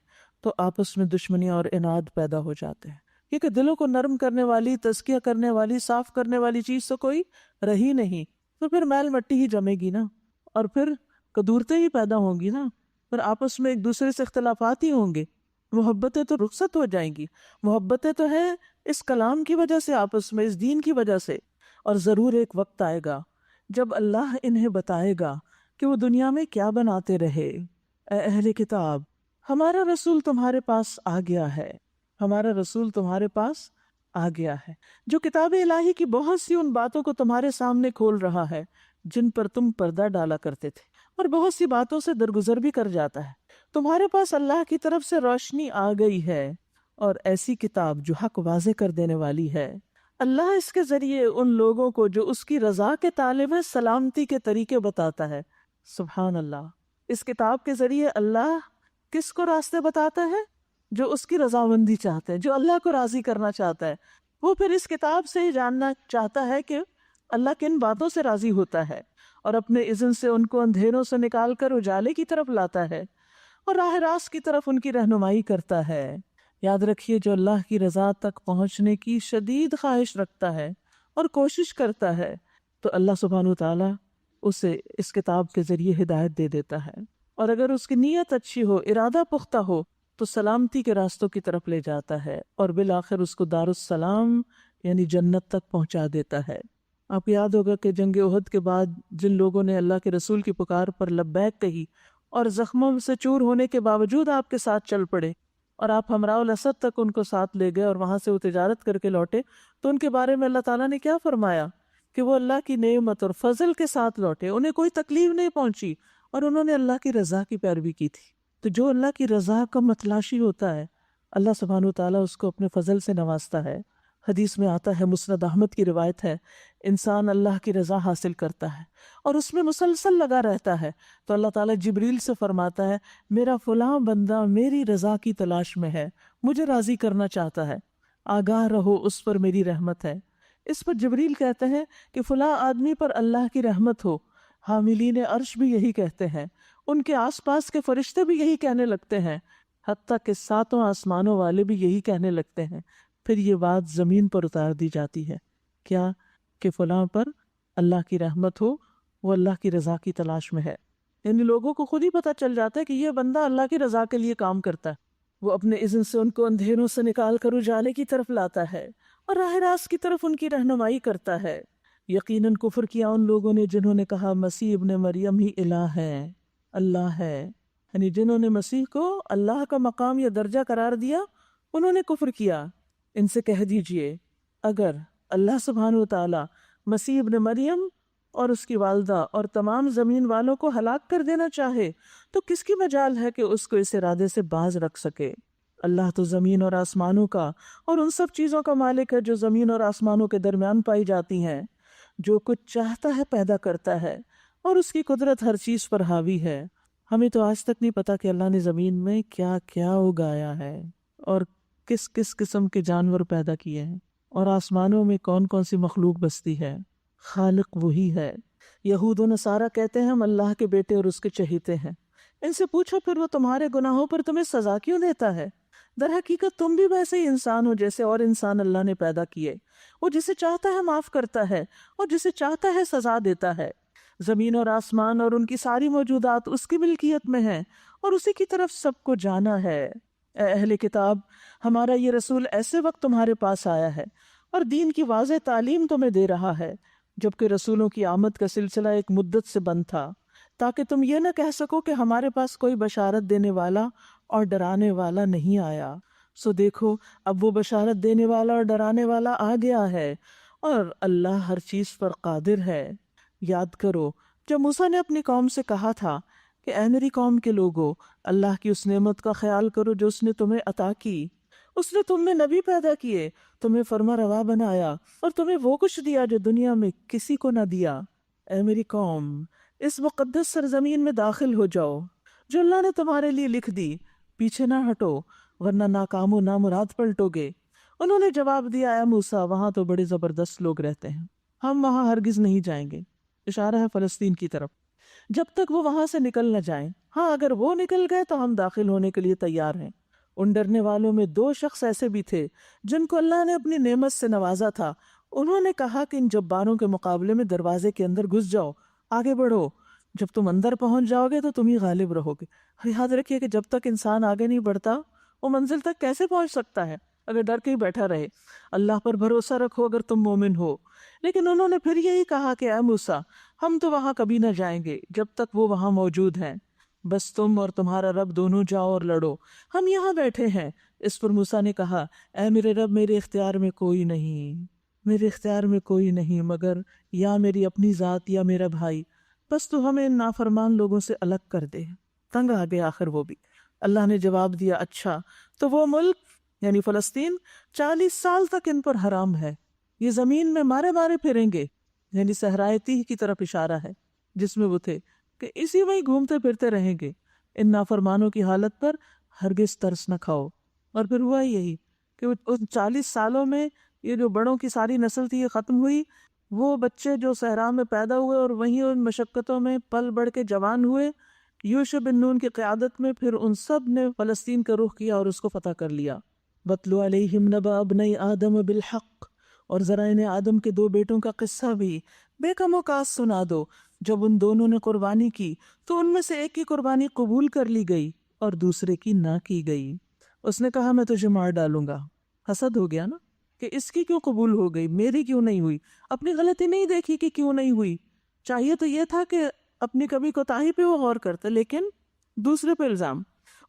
تو آپس میں دشمنی اور عناد پیدا ہو جاتے ہیں، کیونکہ دلوں کو نرم کرنے والی، تزکیہ کرنے والی، صاف کرنے والی چیز تو کوئی رہی نہیں۔ تو پھر میل مٹی ہی جمے گی نا، اور پھر قدورتیں ہی پیدا ہوں گی نا، پھر آپس میں ایک دوسرے سے اختلافات ہی ہوں گے، محبتیں تو رخصت ہو جائیں گی۔ محبتیں تو ہیں اس کلام کی وجہ سے، آپس میں اس دین کی وجہ سے، اور ضرور ایک وقت آئے گا جب اللہ انہیں بتائے گا کہ وہ دنیا میں کیا بناتے رہے۔ اے اہل کتاب، ہمارا رسول تمہارے پاس آ گیا ہے، ہمارا رسول تمہارے پاس آ گیا ہے، جو کتاب الہی کی بہت سی ان باتوں کو تمہارے سامنے کھول رہا ہے جن پر تم پردہ ڈالا کرتے تھے، اور بہت سی باتوں سے درگزر بھی کر جاتا ہے۔ تمہارے پاس اللہ کی طرف سے روشنی آ گئی ہے اور ایسی کتاب جو حق واضح کر دینے والی ہے۔ اللہ اس کے ذریعے ان لوگوں کو جو اس کی رضا کے طالب ہیں سلامتی کے طریقے بتاتا ہے۔ سبحان اللہ، اس کتاب کے ذریعے اللہ کس کو راستے بتاتا ہے؟ جو اس کی رضامندی چاہتے ہیں، جو اللہ کو راضی کرنا چاہتا ہے۔ وہ پھر اس کتاب سے ہی جاننا چاہتا ہے کہ اللہ کن باتوں سے راضی ہوتا ہے، اور اپنے اذن سے ان کو اندھیروں سے نکال کر اجالے کی طرف لاتا ہے اور راہ راست کی طرف ان کی رہنمائی کرتا ہے۔ یاد رکھیے، جو اللہ کی رضا تک پہنچنے کی شدید خواہش رکھتا ہے اور کوشش کرتا ہے، تو اللہ سبحانہ وتعالیٰ اسے اس کتاب کے ذریعے ہدایت دے دیتا ہے، اور اگر اس کی نیت اچھی ہو، ارادہ پختہ ہو، تو سلامتی کے راستوں کی طرف لے جاتا ہے، اور بالآخر اس کو دارالسلام یعنی جنت تک پہنچا دیتا ہے۔ آپ یاد ہوگا کہ جنگ احد کے بعد جن لوگوں نے اللہ کے رسول کی پکار پر لبیک کہی اور زخموں سے چور ہونے کے باوجود آپ کے ساتھ چل پڑے، اور آپ ہمراہ الاسد تک ان کو ساتھ لے گئے اور وہاں سے وہ تجارت کر کے لوٹے، تو ان کے بارے میں اللہ تعالیٰ نے کیا فرمایا کہ وہ اللہ کی نعمت اور فضل کے ساتھ لوٹے، انہیں کوئی تکلیف نہیں پہنچی، اور انہوں نے اللہ کی رضا کی پیروی کی تھی۔ تو جو اللہ کی رضا کا متلاشی ہوتا ہے، اللہ سبحانہ وتعالیٰ اس کو اپنے فضل سے نوازتا ہے۔ حدیث میں آتا ہے، مسند احمد کی روایت ہے، انسان اللہ کی رضا حاصل کرتا ہے اور اس میں مسلسل لگا رہتا ہے، تو اللہ تعالیٰ جبریل سے فرماتا ہے، میرا فلاں بندہ میری رضا کی تلاش میں ہے، مجھے راضی کرنا چاہتا ہے، آگاہ رہو، اس پر میری رحمت ہے۔ اس پر جبریل کہتے ہیں کہ فلاں آدمی پر اللہ کی رحمت ہو۔ حاملین عرش بھی یہی کہتے ہیں، ان کے آس پاس کے فرشتے بھی یہی کہنے لگتے ہیں، حتیٰ کہ ساتوں آسمانوں والے بھی یہی کہنے لگتے ہیں۔ پھر یہ بات زمین پر اتار دی جاتی ہے، کیا کہ فلاں پر اللہ کی رحمت ہو، وہ اللہ کی رضا کی تلاش میں ہے۔ یعنی لوگوں کو خود ہی پتہ چل جاتا ہے کہ یہ بندہ اللہ کی رضا کے لیے کام کرتا ہے، وہ اپنے اذن سے ان کو اندھیروں سے نکال کر اجالے کی طرف لاتا ہے اور راہ راست کی طرف ان کی رہنمائی کرتا ہے۔ یقیناً کفر کیا ان لوگوں نے جنہوں نے کہا مسیح ابن مریم ہی الہ ہے، اللہ ہے، یعنی جنہوں نے مسیح کو اللہ کا مقام یا درجہ قرار دیا، انہوں نے کفر کیا۔ ان سے کہہ دیجئے، اگر اللہ سبحانہ وتعالیٰ مسیح ابن مریم اور اس کی والدہ اور تمام زمین والوں کو ہلاک کر دینا چاہے تو کس کی مجال ہے کہ اس کو اس ارادے سے باز رکھ سکے؟ اللہ تو زمین اور آسمانوں کا اور ان سب چیزوں کا مالک ہے جو زمین اور آسمانوں کے درمیان پائی جاتی ہیں۔ جو کچھ چاہتا ہے پیدا کرتا ہے، اور اس کی قدرت ہر چیز پر حاوی ہے۔ ہمیں تو آج تک نہیں پتا کہ اللہ نے زمین میں کیا کیا اگایا ہے اور کس کس قسم کے جانور پیدا کیے ہیں، اور آسمانوں میں کون کون سی مخلوق بستی ہے۔ خالق وہی ہے۔ یہود و نصارہ کہتے ہیں ہم اللہ کے بیٹے اور اس کے چہیتے ہیں۔ ان سے پوچھو پھر وہ تمہارے گناہوں پر تمہیں سزا کیوں دیتا ہے؟ در حقیقت تم بھی ویسے ہی انسان ہو جیسے اور انسان اللہ نے پیدا کیے۔ وہ جسے چاہتا ہے معاف کرتا ہے اور جسے چاہتا ہے سزا دیتا ہے۔ زمین اور آسمان اور ان کی ساری موجودات اس کی ملکیت میں ہیں اور اسی کی طرف سب کو جانا ہے۔ اے اہل کتاب، ہمارا یہ رسول ایسے وقت تمہارے پاس آیا ہے اور دین کی واضح تعلیم تمہیں دے رہا ہے، جبکہ رسولوں کی آمد کا سلسلہ ایک مدت سے بند تھا، تاکہ تم یہ نہ کہہ سکو کہ ہمارے پاس کوئی بشارت دینے والا اور ڈرانے والا نہیں آیا۔ سو دیکھو، اب وہ بشارت دینے والا اور ڈرانے والا آ گیا ہے اور اللہ ہر چیز پر قادر ہے۔ یاد کرو جب موسیٰ نے اپنی قوم سے کہا تھا کہ اے میری قوم کے لوگو، اللہ کی اس نعمت کا خیال کرو جو اس نے تمہیں عطا کی۔ اس نے تم میں نبی پیدا کیے، تمہیں فرما روا بنایا اور تمہیں وہ کچھ دیا جو دنیا میں کسی کو نہ دیا۔ اے میری قوم، اس مقدس سرزمین میں داخل ہو جاؤ جو اللہ نے تمہارے لیے لکھ دی، پیچھے نہ ہٹو ورنہ ناکام و نامراد پلٹو گے۔ انہوں نے جواب دیا، اے موسیٰ، وہاں تو بڑے زبردست لوگ رہتے ہیں، ہم وہاں ہرگز نہیں جائیں گے۔ اشارہ ہے فلسطین کی طرف، جب تک وہ وہاں سے نکل نہ جائیں۔ ہاں، اگر وہ نکل گئے تو ہم داخل ہونے کے لیے تیار ہیں۔ ان ڈرنے والوں میں 2 شخص ایسے بھی تھے جن کو اللہ نے اپنی نعمت سے نوازا تھا۔ انہوں نے کہا کہ ان جباروں کے مقابلے میں دروازے کے اندر گھس جاؤ، آگے بڑھو، جب تم اندر پہنچ جاؤ گے تو تم ہی غالب رہو گے۔ یاد رکھیے کہ جب تک انسان آگے نہیں بڑھتا وہ منزل تک کیسے پہنچ سکتا ہے اگر ڈر کے ہی بیٹھا رہے۔ اللہ پر بھروسہ رکھو اگر تم مومن ہو۔ لیکن انہوں نے پھر یہی کہا کہ اے موسیٰ، ہم تو وہاں کبھی نہ جائیں گے جب تک وہ وہاں موجود ہیں، بس تم اور تمہارا رب دونوں جاؤ اور لڑو، ہم یہاں بیٹھے ہیں۔ اس پر موسیٰ نے کہا، اے میرے رب، میرے اختیار میں کوئی نہیں مگر یا میری اپنی ذات یا میرا بھائی، بس تو ہمیں ان نافرمان لوگوں سے الگ کر دے۔ تنگ آ گئے آخر وہ بھی۔ اللہ نے جواب دیا، اچھا تو وہ ملک یعنی فلسطین 40 سال تک ان پر حرام ہے، یہ زمین میں مارے پھریں گے، یعنی صحرائے تیہ کی طرف اشارہ ہے جس میں وہ تھے، کہ اسی میں گھومتے پھرتے رہیں گے۔ ان نافرمانوں کی حالت پر ہرگز ترس نہ کھاؤ۔ اور پھر ہوا یہی کہ ان 40 سالوں میں یہ جو بڑوں کی ساری نسل تھی یہ ختم ہوئی، وہ بچے جو صحرا میں پیدا ہوئے اور وہیں ان مشقتوں میں پل بڑھ کے جوان ہوئے، یوشع بن نون کی قیادت میں پھر ان سب نے فلسطین کا رخ کیا اور اس کو فتح کر لیا۔ وَاتْلُ عَلَيْهِمْ نَبَأَ ابْنَيْ آدَمَ بِالْحَقِّ، اور ذرا انہیں آدم کے 2 بیٹوں کا قصہ بھی بے کم و کاس سنا دو۔ جب ان دونوں نے قربانی کی تو ان میں سے ایک کی قربانی قبول کر لی گئی اور دوسرے کی نہ کی گئی۔ اس نے کہا، میں تجھے مار ڈالوں گا۔ حسد ہو گیا نا کہ اس کی کیوں قبول ہو گئی، میری کیوں نہیں ہوئی؟ اپنی غلطی نہیں دیکھی کہ کیوں نہیں ہوئی، چاہیے تو یہ تھا کہ اپنی کبھی کوتاہی پہ وہ غور کرتا، لیکن دوسرے پہ الزام۔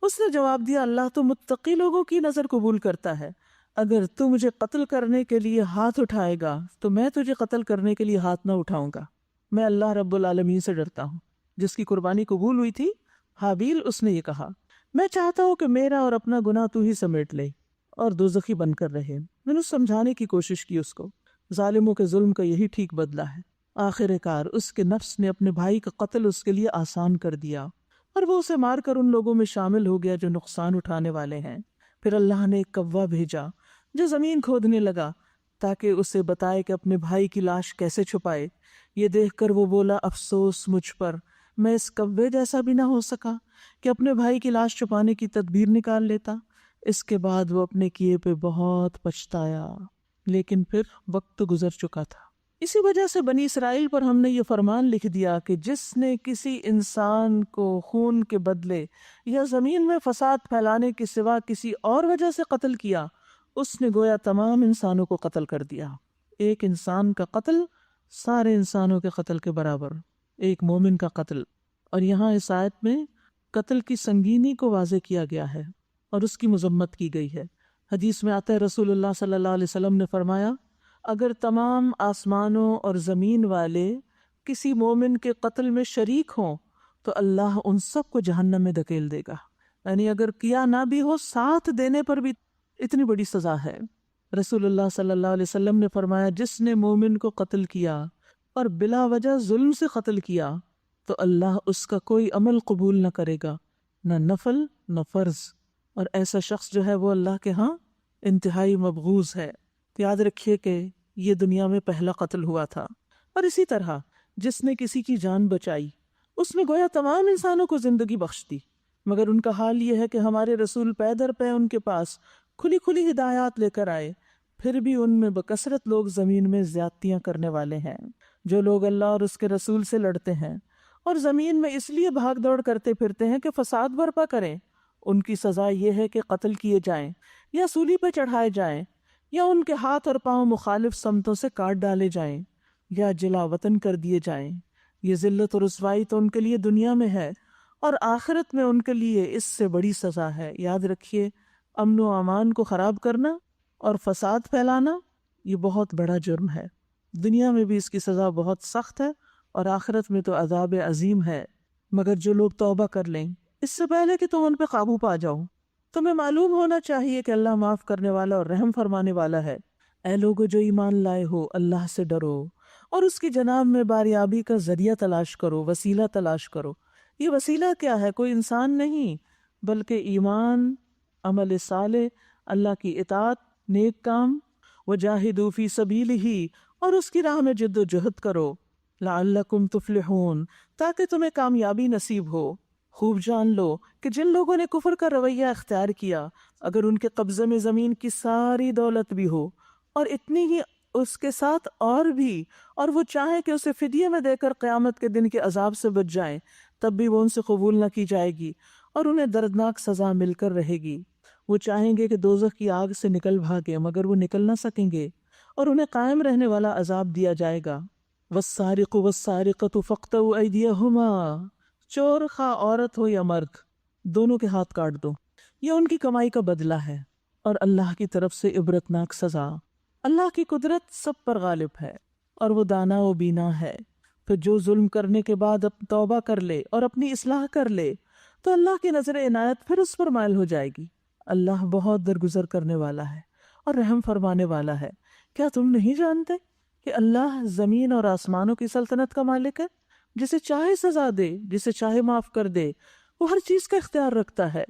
اس نے جواب دیا، اللہ تو متقی لوگوں کی نظر قبول کرتا ہے، اگر تو مجھے قتل کرنے کے لیے ہاتھ اٹھائے گا تو میں تجھے قتل کرنے کے لیے ہاتھ نہ اٹھاؤں گا۔ میں اللہ رب العالمین سے ڈرتا ہوں۔ جس کی قربانی قبول ہوئی تھی حابیل، اس نے یہ کہا، میں چاہتا ہوں کہ میرا اور اپنا گناہ تو ہی سمیٹ لے اور دوزخی بن کر رہے۔ میں نے سمجھانے کی کوشش کی اس کو، ظالموں کے ظلم کا یہی ٹھیک بدلہ ہے۔ آخر کار اس کے نفس نے اپنے بھائی کا قتل اس کے لیے آسان کر دیا اور وہ اسے مار کر ان لوگوں میں شامل ہو گیا جو نقصان اٹھانے والے ہیں۔ پھر اللہ نے ایک کوا بھیجا جو زمین کھودنے لگا تاکہ اسے بتائے کہ اپنے بھائی کی لاش کیسے چھپائے۔ یہ دیکھ کر وہ بولا، افسوس مجھ پر، میں اس کوے جیسا بھی نہ ہو سکا کہ اپنے بھائی کی لاش چھپانے کی تدبیر نکال لیتا۔ اس کے بعد وہ اپنے کیے پہ بہت پچھتایا، لیکن پھر وقت گزر چکا تھا۔ اسی وجہ سے بنی اسرائیل پر ہم نے یہ فرمان لکھ دیا کہ جس نے کسی انسان کو خون کے بدلے یا زمین میں فساد پھیلانے کے سوا کسی اور وجہ سے قتل کیا، اس نے گویا تمام انسانوں کو قتل کر دیا۔ ایک انسان کا قتل سارے انسانوں کے قتل کے برابر، ایک مومن کا قتل۔ اور یہاں اس آیت میں قتل کی سنگینی کو واضح کیا گیا ہے اور اس کی مذمت کی گئی ہے۔ حدیث میں آتا ہے، رسول اللہ صلی اللہ علیہ وسلم نے فرمایا، اگر تمام آسمانوں اور زمین والے کسی مومن کے قتل میں شریک ہوں تو اللہ ان سب کو جہنم میں دھکیل دے گا۔ یعنی اگر کیا نہ بھی ہو، ساتھ دینے پر بھی اتنی بڑی سزا ہے۔ رسول اللہ صلی اللہ علیہ وسلم نے فرمایا، جس نے مومن کو قتل کیا اور بلا وجہ ظلم سے قتل کیا تو اللہ اس کا کوئی عمل قبول نہ کرے گا، نہ نفل نہ فرض، اور ایسا شخص جو ہے وہ اللہ کے ہاں انتہائی مبغوض ہے۔ یاد رکھیے کہ یہ دنیا میں پہلا قتل ہوا تھا، اور اسی طرح جس نے کسی کی جان بچائی اس نے گویا تمام انسانوں کو زندگی بخش دی، مگر ان کا حال یہ ہے کہ ہمارے رسول پے در پے ان کے پاس کھلی کھلی ہدایات لے کر آئے، پھر بھی ان میں بکثرت لوگ زمین میں زیادتیاں کرنے والے ہیں۔ جو لوگ اللہ اور اس کے رسول سے لڑتے ہیں اور زمین میں اس لیے بھاگ دوڑ کرتے پھرتے ہیں کہ فساد برپا کریں، ان کی سزا یہ ہے کہ قتل کیے جائیں یا سولی پہ چڑھائے جائیں، یا ان کے ہاتھ اور پاؤں مخالف سمتوں سے کاٹ ڈالے جائیں، یا جلا وطن کر دیے جائیں۔ یہ ذلت اور رسوائی تو ان کے لیے دنیا میں ہے، اور آخرت میں ان کے لیے اس سے بڑی سزا ہے۔ یاد رکھیے، امن و امان کو خراب کرنا اور فساد پھیلانا یہ بہت بڑا جرم ہے۔ دنیا میں بھی اس کی سزا بہت سخت ہے، اور آخرت میں تو عذاب عظیم ہے۔ مگر جو لوگ توبہ کر لیں اس سے پہلے کہ تم ان پہ قابو پا جاؤ، تمہیں معلوم ہونا چاہیے کہ اللہ معاف کرنے والا اور رحم فرمانے والا ہے۔ اے لوگو جو ایمان لائے ہو، اللہ سے ڈرو اور اس کی جناب میں باریابی کا ذریعہ تلاش کرو، وسیلہ تلاش کرو۔ یہ وسیلہ کیا ہے؟ کوئی انسان نہیں، بلکہ ایمان، عمل صالح، اللہ کی اطاعت، نیک کام، وجاہدوا فی سبیلہ، اور اس کی راہ میں جد و جہد کرو، لعلکم تفلحون، تاکہ تمہیں کامیابی نصیب ہو۔ خوب جان لو کہ جن لوگوں نے کفر کا رویہ اختیار کیا، اگر ان کے قبضے میں زمین کی ساری دولت بھی ہو اور اتنی ہی اس کے ساتھ اور بھی، اور وہ چاہیں کہ اسے فدیے میں دے کر قیامت کے دن کے عذاب سے بچ جائیں، تب بھی وہ ان سے قبول نہ کی جائے گی اور انہیں دردناک سزا مل کر رہے گی۔ وہ چاہیں گے کہ دوزخ کی آگ سے نکل بھاگے، مگر وہ نکل نہ سکیں گے، اور انہیں قائم رہنے والا عذاب دیا جائے گا۔ والسارق والسارقۃ فاقطعوا ایدیہما، چور خواہ عورت ہو یا مرد، دونوں کے ہاتھ کاٹ دو، یہ ان کی کمائی کا بدلہ ہے، اور اللہ کی طرف سے عبرتناک سزا۔ اللہ کی قدرت سب پر غالب ہے، اور وہ دانا و بینا ہے۔ پھر جو ظلم کرنے کے بعد توبہ کر لے اور اپنی اصلاح کر لے تو اللہ کی نظر عنایت پھر اس پر مائل ہو جائے گی۔ اللہ بہت درگزر کرنے والا ہے اور رحم فرمانے والا ہے۔ کیا تم نہیں جانتے کہ اللہ زمین اور آسمانوں کی سلطنت کا مالک ہے؟ جسے چاہے سزا دے، جسے چاہے معاف کر دے، وہ ہر چیز کا اختیار رکھتا ہے۔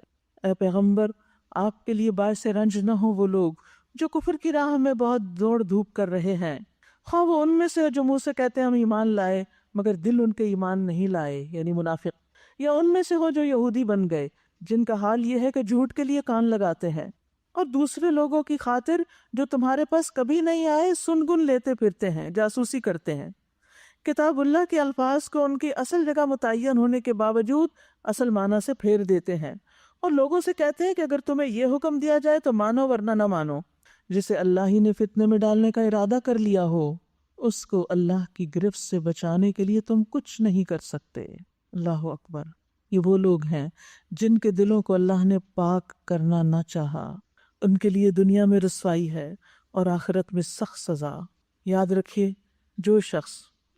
اے پیغمبر، آپ کے لیے باعث رنج نہ ہو وہ لوگ جو کفر کی راہ میں بہت دوڑ دھوپ کر رہے ہیں، خواہ وہ ان میں سے جو منہ سے کہتے ہیں ہم ایمان لائے مگر دل ان کے ایمان نہیں لائے، یعنی منافق، یا ان میں سے ہو جو یہودی بن گئے، جن کا حال یہ ہے کہ جھوٹ کے لیے کان لگاتے ہیں، اور دوسرے لوگوں کی خاطر جو تمہارے پاس کبھی نہیں آئے سن گن لیتے پھرتے ہیں، جاسوسی کرتے ہیں۔ کتاب اللہ کے الفاظ کو ان کی اصل جگہ متعین ہونے کے باوجود اصل معنی سے پھیر دیتے ہیں، اور لوگوں سے کہتے ہیں کہ اگر تمہیں یہ حکم دیا جائے تو مانو ورنہ نہ مانو۔ جسے اللہ ہی نے فتنے میں ڈالنے کا ارادہ کر لیا ہو، اس کو اللہ کی گرفت سے بچانے کے لیے تم کچھ نہیں کر سکتے۔ اللہ اکبر۔ یہ وہ لوگ ہیں جن کے دلوں کو اللہ نے پاک کرنا نہ چاہا، ان کے لیے دنیا میں رسوائی ہے اور آخرت میں سخت سزا۔ یاد رکھیے، جو شخص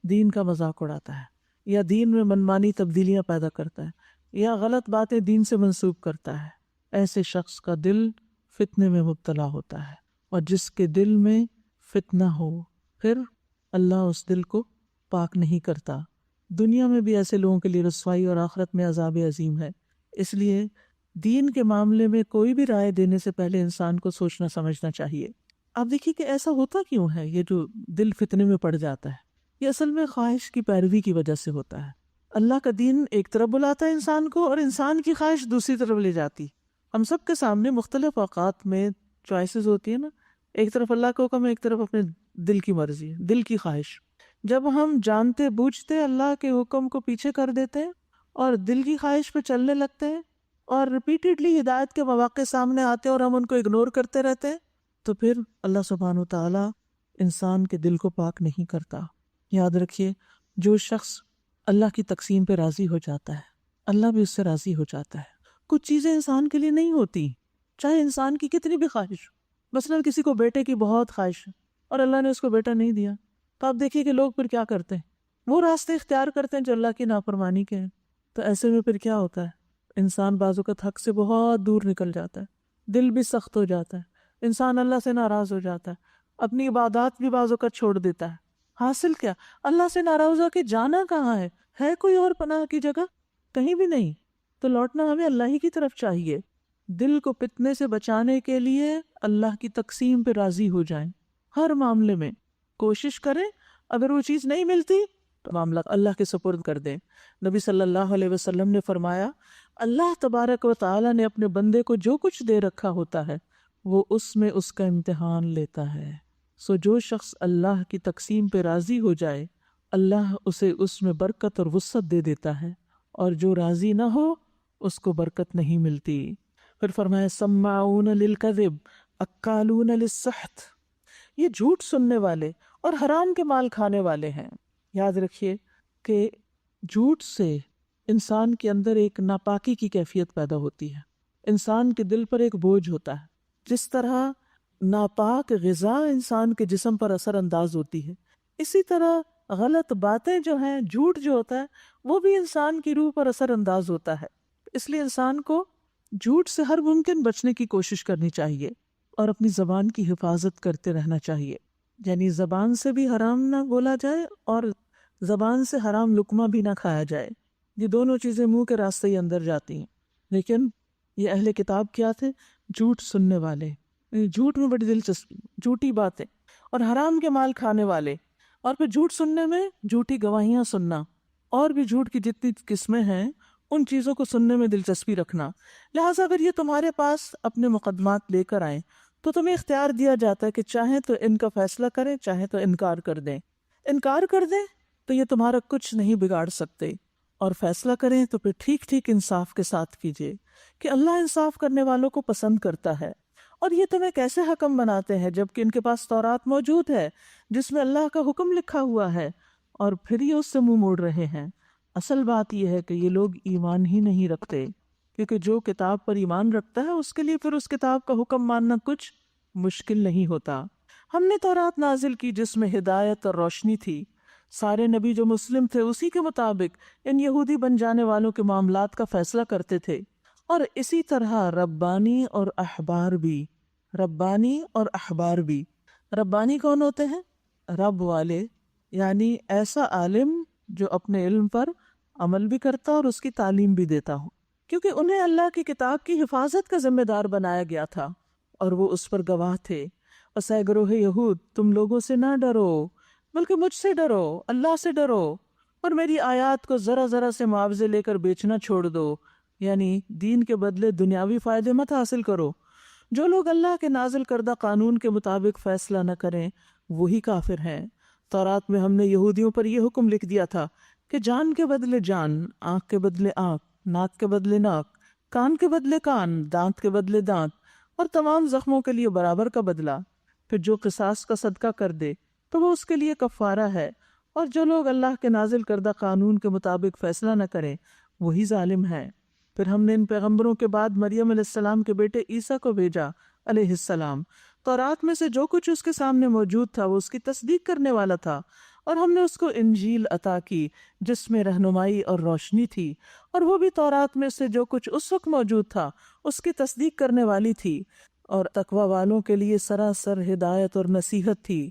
دین کا مذاق اڑاتا ہے یا دین میں منمانی تبدیلیاں پیدا کرتا ہے یا غلط باتیں دین سے منسوب کرتا ہے، ایسے شخص کا دل فتنے میں مبتلا ہوتا ہے، اور جس کے دل میں فتنہ ہو پھر اللہ اس دل کو پاک نہیں کرتا۔ دنیا میں بھی ایسے لوگوں کے لیے رسوائی اور آخرت میں عذاب عظیم ہے۔ اس لیے دین کے معاملے میں کوئی بھی رائے دینے سے پہلے انسان کو سوچنا سمجھنا چاہیے۔ آپ دیکھیے کہ ایسا ہوتا کیوں ہے، یہ جو دل فتنے میں پڑ جاتا ہے، یہ اصل میں خواہش کی پیروی کی وجہ سے ہوتا ہے۔ اللہ کا دین ایک طرف بلاتا ہے انسان کو، اور انسان کی خواہش دوسری طرف لے جاتی۔ ہم سب کے سامنے مختلف اوقات میں چوائسز ہوتی ہیں نا، ایک طرف اللہ کا حکم ہے، ایک طرف اپنے دل کی مرضی، دل کی خواہش۔ جب ہم جانتے بوجھتے اللہ کے حکم کو پیچھے کر دیتے ہیں اور دل کی خواہش پہ چلنے لگتے ہیں، اور ریپیٹڈلی ہدایت کے مواقع سامنے آتے ہیں اور ہم ان کو اگنور کرتے رہتے ہیں، تو پھر اللہ سبحانہ وتعالی انسان کے دل کو پاک نہیں کرتا۔ یاد رکھیے، جو شخص اللہ کی تقسیم پہ راضی ہو جاتا ہے، اللہ بھی اس سے راضی ہو جاتا ہے۔ کچھ چیزیں انسان کے لیے نہیں ہوتی، چاہے انسان کی کتنی بھی خواہش ہو۔ مثلاً کسی کو بیٹے کی بہت خواہش ہے اور اللہ نے اس کو بیٹا نہیں دیا، تو آپ دیکھیے کہ لوگ پھر کیا کرتے ہیں، وہ راستے اختیار کرتے ہیں جو اللہ کی نافرمانی کے ہیں۔ تو ایسے میں پھر کیا ہوتا ہے، انسان بعض اوقات حق سے بہت دور نکل جاتا ہے، دل بھی سخت ہو جاتا ہے، انسان اللہ سے ناراض ہو جاتا ہے، اپنی عبادات بھی بعض اوقات چھوڑ دیتا ہے۔ حاصل کیا؟ اللہ سے ناراض ہو کے جانا کہاں ہے ہے کوئی اور پناہ کی جگہ؟ کہیں بھی نہیں. تو لوٹنا ہمیں اللہ ہی کی طرف چاہیے. دل کو فتنے سے بچانے کے لیے اللہ کی تقسیم پہ راضی ہو جائیں. ہر معاملے میں کوشش کریں. اگر وہ چیز نہیں ملتی تو معاملہ اللہ کے سپرد کر دیں. نبی صلی اللہ علیہ وسلم نے فرمایا اللہ تبارک و تعالی نے اپنے بندے کو جو کچھ دے رکھا ہوتا ہے وہ اس میں اس کا امتحان لیتا ہے. سو جو شخص اللہ کی تقسیم پہ راضی ہو جائے اللہ اسے اس میں برکت اور وسعت دے دیتا ہے، اور جو راضی نہ ہو اس کو برکت نہیں ملتی. پھر فرمایا سماعون للکذب اکالون للسحت، یہ جھوٹ سننے والے اور حرام کے مال کھانے والے ہیں. یاد رکھیے کہ جھوٹ سے انسان کے اندر ایک ناپاکی کی کیفیت پیدا ہوتی ہے، انسان کے دل پر ایک بوجھ ہوتا ہے. جس طرح ناپاک غذا انسان کے جسم پر اثر انداز ہوتی ہے، اسی طرح غلط باتیں جو ہیں، جھوٹ جو ہوتا ہے وہ بھی انسان کی روح پر اثر انداز ہوتا ہے. اس لیے انسان کو جھوٹ سے ہر ممکن بچنے کی کوشش کرنی چاہیے اور اپنی زبان کی حفاظت کرتے رہنا چاہیے. یعنی زبان سے بھی حرام نہ بولا جائے اور زبان سے حرام لقمہ بھی نہ کھایا جائے. یہ دونوں چیزیں منہ کے راستے ہی اندر جاتی ہیں. لیکن یہ اہل کتاب کیا تھے؟ جھوٹ سننے والے، جھوٹ میں بڑی دلچسپی، جھوٹی باتیں اور حرام کے مال کھانے والے. اور پھر جھوٹ سننے میں جھوٹی گواہیاں سننا اور بھی جھوٹ کی جتنی قسمیں ہیں ان چیزوں کو سننے میں دلچسپی رکھنا. لہٰذا اگر یہ تمہارے پاس اپنے مقدمات لے کر آئیں تو تمہیں اختیار دیا جاتا ہے کہ چاہیں تو ان کا فیصلہ کریں، چاہیں تو انکار کر دیں. انکار کر دیں تو یہ تمہارا کچھ نہیں بگاڑ سکتے، اور فیصلہ کریں تو پھر ٹھیک ٹھیک انصاف کے ساتھ کیجیے کہ اللہ انصاف کرنے والوں کو پسند کرتا ہے. اور یہ تمہیں کیسے حکم بناتے ہیں جبکہ ان کے پاس تورات موجود ہے جس میں اللہ کا حکم لکھا ہوا ہے، اور پھر یہ اس سے منہ موڑ رہے ہیں. اصل بات یہ ہے کہ یہ لوگ ایمان ہی نہیں رکھتے، کیونکہ جو کتاب پر ایمان رکھتا ہے اس کے لیے پھر اس کتاب کا حکم ماننا کچھ مشکل نہیں ہوتا. ہم نے تورات نازل کی جس میں ہدایت اور روشنی تھی. سارے نبی جو مسلم تھے اسی کے مطابق ان یہودی بن جانے والوں کے معاملات کا فیصلہ کرتے تھے. اور اسی طرح ربانی اور احبار بھی. ربانی اور احبار بھی. ربانی کون ہوتے ہیں؟ رب والے، یعنی ایسا عالم جو اپنے علم پر عمل بھی کرتا اور اس کی تعلیم بھی دیتا ہو، کیونکہ انہیں اللہ کی کتاب کی حفاظت کا ذمہ دار بنایا گیا تھا اور وہ اس پر گواہ تھے. بس اے گروہ یہود، تم لوگوں سے نہ ڈرو بلکہ مجھ سے ڈرو، اللہ سے ڈرو، اور میری آیات کو ذرا ذرا سے معاوضے لے کر بیچنا چھوڑ دو. یعنی دین کے بدلے دنیاوی فائدے مت حاصل کرو. جو لوگ اللہ کے نازل کردہ قانون کے مطابق فیصلہ نہ کریں وہی کافر ہیں. تورات میں ہم نے یہودیوں پر یہ حکم لکھ دیا تھا کہ جان کے بدلے جان، آنکھ کے بدلے آنکھ، ناک کے بدلے ناک، کان کے بدلے کان، دانت کے بدلے دانت، اور تمام زخموں کے لیے برابر کا بدلہ. پھر جو قصاص کا صدقہ کر دے تو وہ اس کے لیے کفارہ ہے. اور جو لوگ اللہ کے نازل کردہ قانون کے مطابق فیصلہ نہ کریں وہی ظالم ہیں. پھر ہم نے ان پیغمبروں کے بعد مریم علیہ السلام کے بیٹے عیسیٰ کو بھیجا علیہ السلام. تورات میں سے جو کچھ اس کے سامنے موجود تھا وہ اس کی تصدیق کرنے والا تھا، اور ہم نے اس کو انجیل عطا کی جس میں رہنمائی اور روشنی تھی، اور وہ بھی تورات میں سے جو کچھ اس وقت موجود تھا اس کی تصدیق کرنے والی تھی، اور تقوی والوں کے لیے سراسر ہدایت اور نصیحت تھی.